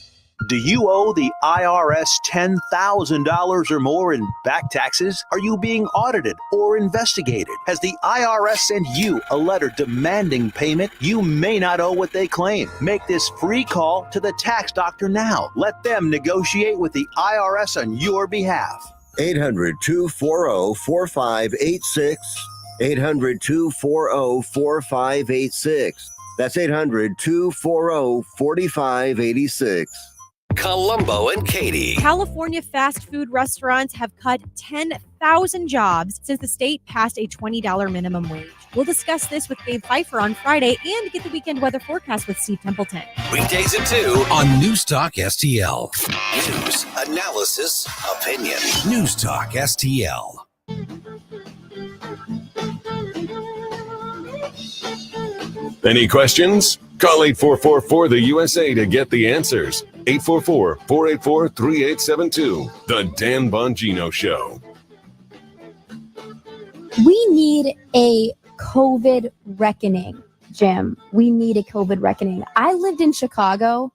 Do you owe the IRS $10,000 or more in back taxes? Are you being audited or investigated? Has the IRS sent you a letter demanding payment? You may not owe what they claim. Make this free call to the tax doctor now. Let them negotiate with the IRS on your behalf. 800-240-4586. 800-240-4586. That's 800-240-4586. Columbo and Katie. California fast food restaurants have cut 10,000 jobs since the state passed a $20 minimum wage. We'll discuss this with Dave Pfeiffer on Friday and get the weekend weather forecast with Steve Templeton. Weekdays at 2 on Newstalk STL. News, analysis, opinion. Newstalk STL. Any questions? Call 8444-the-USA to get the answers. 844-484-3872. The Dan Bongino Show. We need a COVID reckoning, Jim. We need a COVID reckoning. I lived in Chicago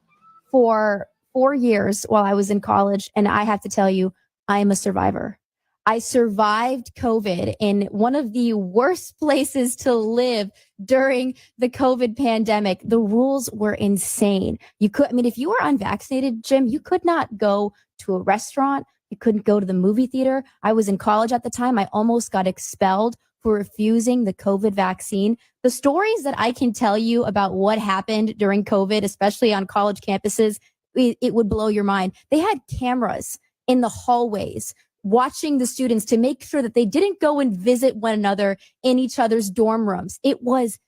for 4 years while I was in college, and I have to tell you, I am a survivor. I survived COVID in one of the worst places to live during the COVID pandemic. The rules were insane. If you were unvaccinated, Jim, you could not go to a restaurant. You couldn't go to the movie theater. I was in college at the time. I almost got expelled for refusing the COVID vaccine. The stories that I can tell you about what happened during COVID, especially on college campuses, it would blow your mind. They had cameras in the hallways watching the students to make sure that they didn't go and visit one another in each other's dorm rooms. It was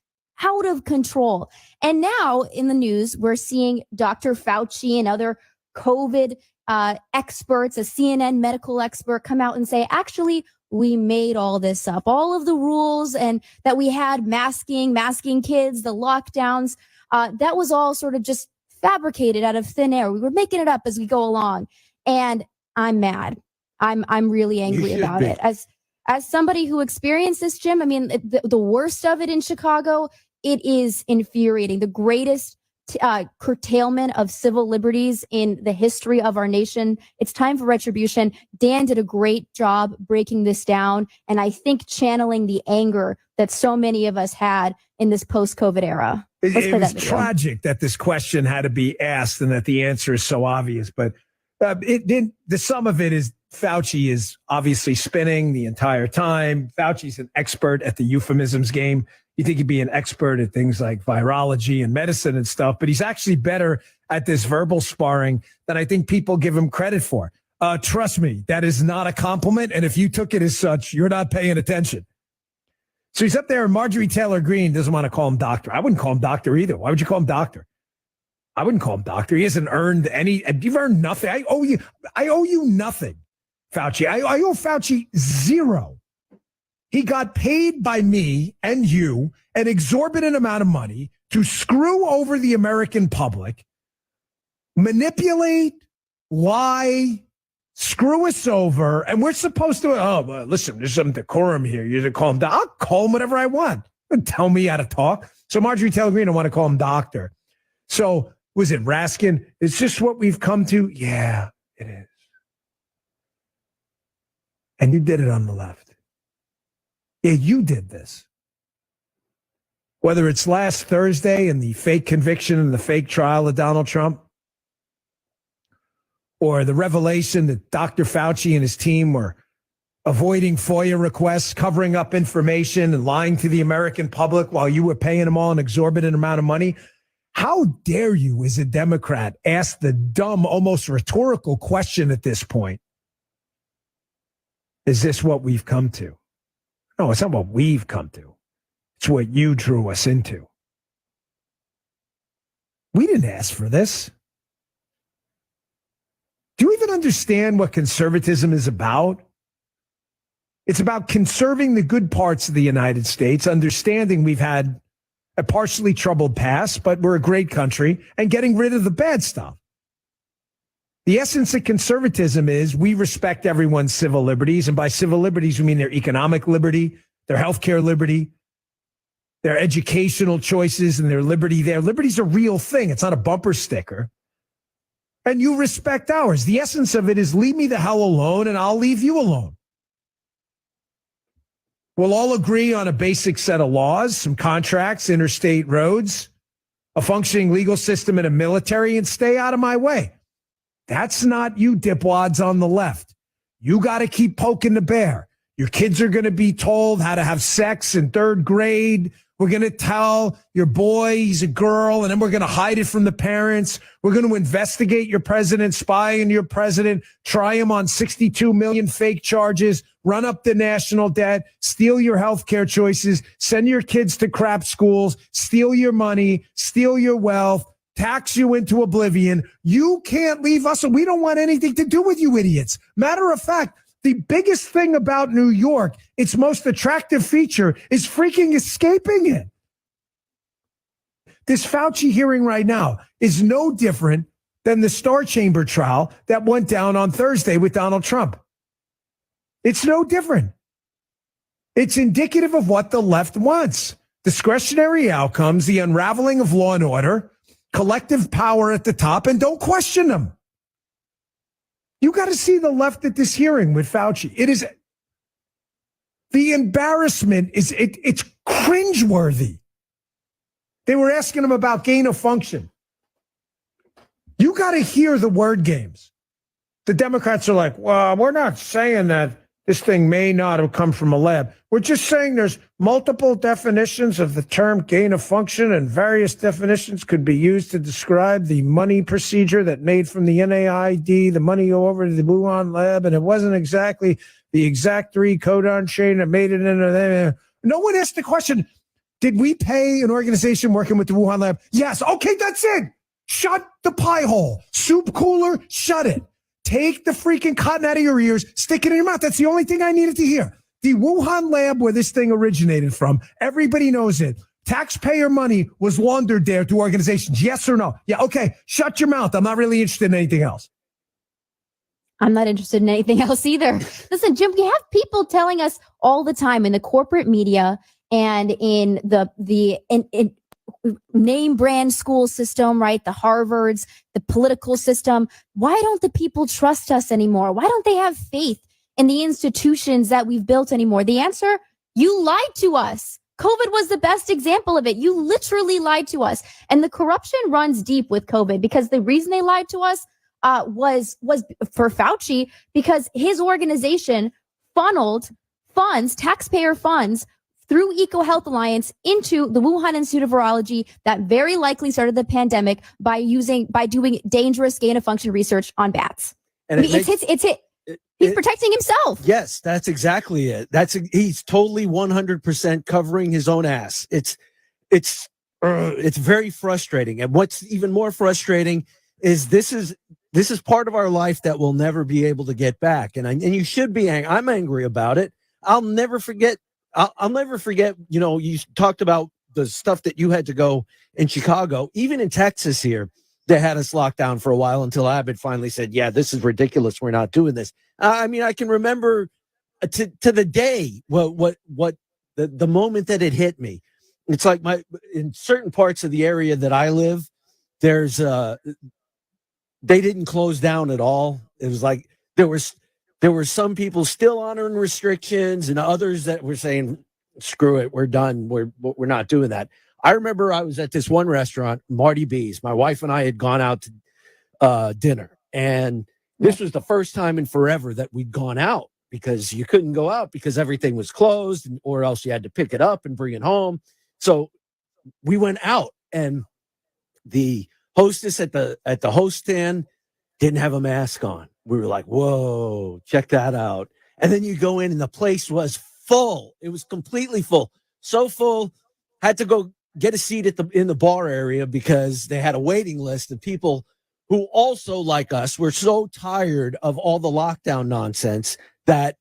out of control. And now in the news, we're seeing Dr. Fauci and other COVID experts, a CNN medical expert, come out and say, actually, we made all this up. All of the rules and that we had masking kids, the lockdowns, that was all sort of just fabricated out of thin air. We were making it up as we go along. And I'm mad. I'm really angry about it. As somebody who experienced this, Jim, I mean, the worst of it in Chicago, it is infuriating. The greatest curtailment of civil liberties in the history of our nation. It's time for retribution. Dan did a great job breaking this down, and I think channeling the anger that so many of us had in this post-COVID era. It was tragic that this question had to be asked and that the answer is so obvious, but the sum of it is Fauci is obviously spinning the entire time. Fauci's an expert at the euphemisms game. You think he'd be an expert at things like virology and medicine and stuff, but he's actually better at this verbal sparring than I think people give him credit for. Trust me, that is not a compliment. And if you took it as such, you're not paying attention. So he's up there, and Marjorie Taylor Greene doesn't want to call him doctor. I wouldn't call him doctor either. Why would you call him doctor? I wouldn't call him doctor. He hasn't earned any. You've earned nothing. I owe you nothing, Fauci. I owe Fauci zero. He got paid by me and you an exorbitant amount of money to screw over the American public, manipulate, lie, screw us over, and we're supposed to, listen, there's some decorum here. You're to call him doctor. I'll call him whatever I want. Don't tell me how to talk. So Marjorie Taylor Greene, I want to call him doctor. So was it Raskin? Is this what we've come to? Yeah, it is. And you did it on the left. Yeah, you did this. Whether it's last Thursday and the fake conviction and the fake trial of Donald Trump, or the revelation that Dr. Fauci and his team were avoiding FOIA requests, covering up information, and lying to the American public while you were paying them all an exorbitant amount of money. How dare you, as a Democrat, ask the dumb, almost rhetorical question at this point? Is this what we've come to? No, it's not what we've come to. It's what you drew us into. We didn't ask for this. Do you even understand what conservatism is about? It's about conserving the good parts of the United States, understanding we've had a partially troubled past, but we're a great country, and getting rid of the bad stuff. The essence of conservatism is we respect everyone's civil liberties, and by civil liberties, we mean their economic liberty, their healthcare liberty, their educational choices, and their liberty there. Liberty's a real thing. It's not a bumper sticker. and you respect ours. The essence of it is leave me the hell alone and I'll leave you alone. We'll all agree on a basic set of laws, some contracts, interstate roads, a functioning legal system, and a military, and stay out of my way. That's not you dipwads on the left. You got to keep poking the bear. Your kids are going to be told how to have sex in 3rd grade. We're going to tell your boy he's a girl, and then we're going to hide it from the parents. We're going to investigate your president, spy on your president, try him on 62 million fake charges, run up the national debt, steal your health care choices, send your kids to crap schools, steal your money, steal your wealth, tax you into oblivion. You can't leave us, and we don't want anything to do with you idiots. Matter of fact, the biggest thing about New York, its most attractive feature, is freaking escaping it. This Fauci hearing right now is no different than the Star Chamber trial that went down on Thursday with Donald Trump. It's no different. It's indicative of what the left wants. Discretionary outcomes, the unraveling of law and order, collective power at the top, and don't question them. You got to see the left at this hearing with Fauci. It is the embarrassment it's cringeworthy. They were asking him about gain of function. You got to hear the word games. The Democrats are like, well, we're not saying that this thing may not have come from a lab. We're just saying there's multiple definitions of the term gain of function, and various definitions could be used to describe the money procedure that made from the NAID, the money go over to the Wuhan lab, and it wasn't exactly the exact 3 codon chain that made it into there. No one asked the question, did we pay an organization working with the Wuhan lab? Yes. Okay, that's it. Shut the pie hole. Soup cooler, shut it. Take the freaking cotton out of your ears, stick it in your mouth. That's the only thing I needed to hear. The Wuhan lab where this thing originated from, everybody knows it. Taxpayer money was laundered there to organizations. Yes or no? Yeah, okay. Shut your mouth. I'm not really interested in anything else. I'm not interested in anything else either. Listen, Jim, we have people telling us all the time in the corporate media and in the name brand school system, right? The Harvards, the political system. Why don't the people trust us anymore? Why don't they have faith in the institutions that we've built anymore? The answer, you lied to us. COVID was the best example of it. You literally lied to us. And the corruption runs deep with COVID, because the reason they lied to us was for Fauci, because his organization funneled funds, taxpayer funds, through EcoHealth Alliance into the Wuhan Institute of Virology that very likely started the pandemic by doing dangerous gain of function research on bats. And he's protecting himself. Yes, that's exactly it. He's totally 100% covering his own ass. It's very frustrating. And what's even more frustrating is this is part of our life that we'll never be able to get back. And you should be angry. I'm angry about it. I'll never forget. You know, you talked about the stuff that you had to go in Chicago, even in Texas here, they had us locked down for a while until Abbott finally said, yeah, this is ridiculous. We're not doing this. I mean, I can remember to the day, what the moment that it hit me. It's like in certain parts of the area that I live, they didn't close down at all. It was like there were some people still honoring restrictions and others that were saying, screw it, we're done. We're not doing that. I remember I was at this one restaurant, Marty B's. My wife and I had gone out to dinner. And this was the first time in forever that we'd gone out, because you couldn't go out because everything was closed, or else you had to pick it up and bring it home. So we went out, and the hostess at the host stand didn't have a mask on. We were like, whoa, check that out. And then you go in and the place was full. It was completely full. So full, had to go get a seat in the bar area because they had a waiting list of people who also, like us, were so tired of all the lockdown nonsense that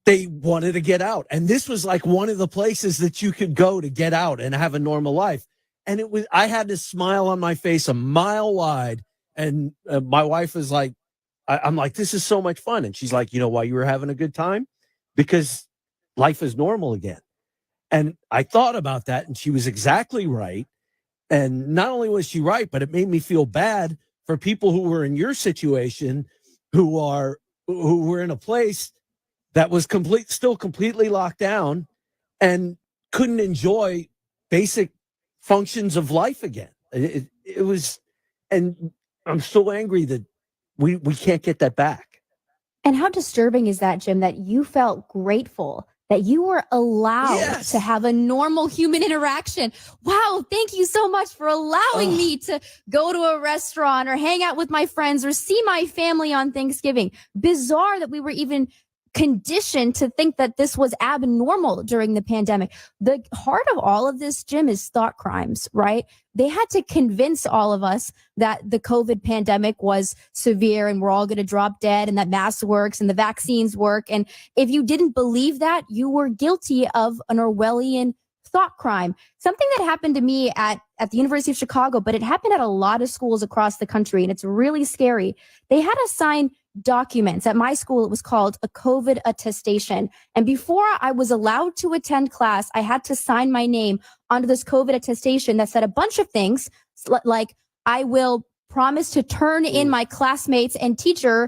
they wanted to get out. And this was like one of the places that you could go to get out and have a normal life. And I had this smile on my face a mile wide. And my wife was like, I'm like, this is so much fun. And she's like, you know why you were having a good time? Because life is normal again. And I thought about that, and she was exactly right. And not only was she right, but it made me feel bad for people who were in your situation, who were in a place that was still completely locked down and couldn't enjoy basic functions of life again. It was, and I'm so angry that we can't get that back. And how disturbing is that, Jim, that you felt grateful that you were allowed to have a normal human interaction? Wow, thank you so much for allowing me to go to a restaurant or hang out with my friends or see my family on Thanksgiving. Bizarre that we were even conditioned to think that this was abnormal during the pandemic. The heart of all of this, Jim, is thought crimes, right? They had to convince all of us that the COVID pandemic was severe and we're all going to drop dead and that masks works and the vaccines work. And if you didn't believe that, you were guilty of an Orwellian thought crime. Something that happened to me at the University of Chicago, but it happened at a lot of schools across the country, and it's really scary. They had to sign documents. At my school, it was called a COVID attestation. And before I was allowed to attend class, I had to sign my name onto this COVID attestation that said a bunch of things, like I will promise to turn in my classmates and teacher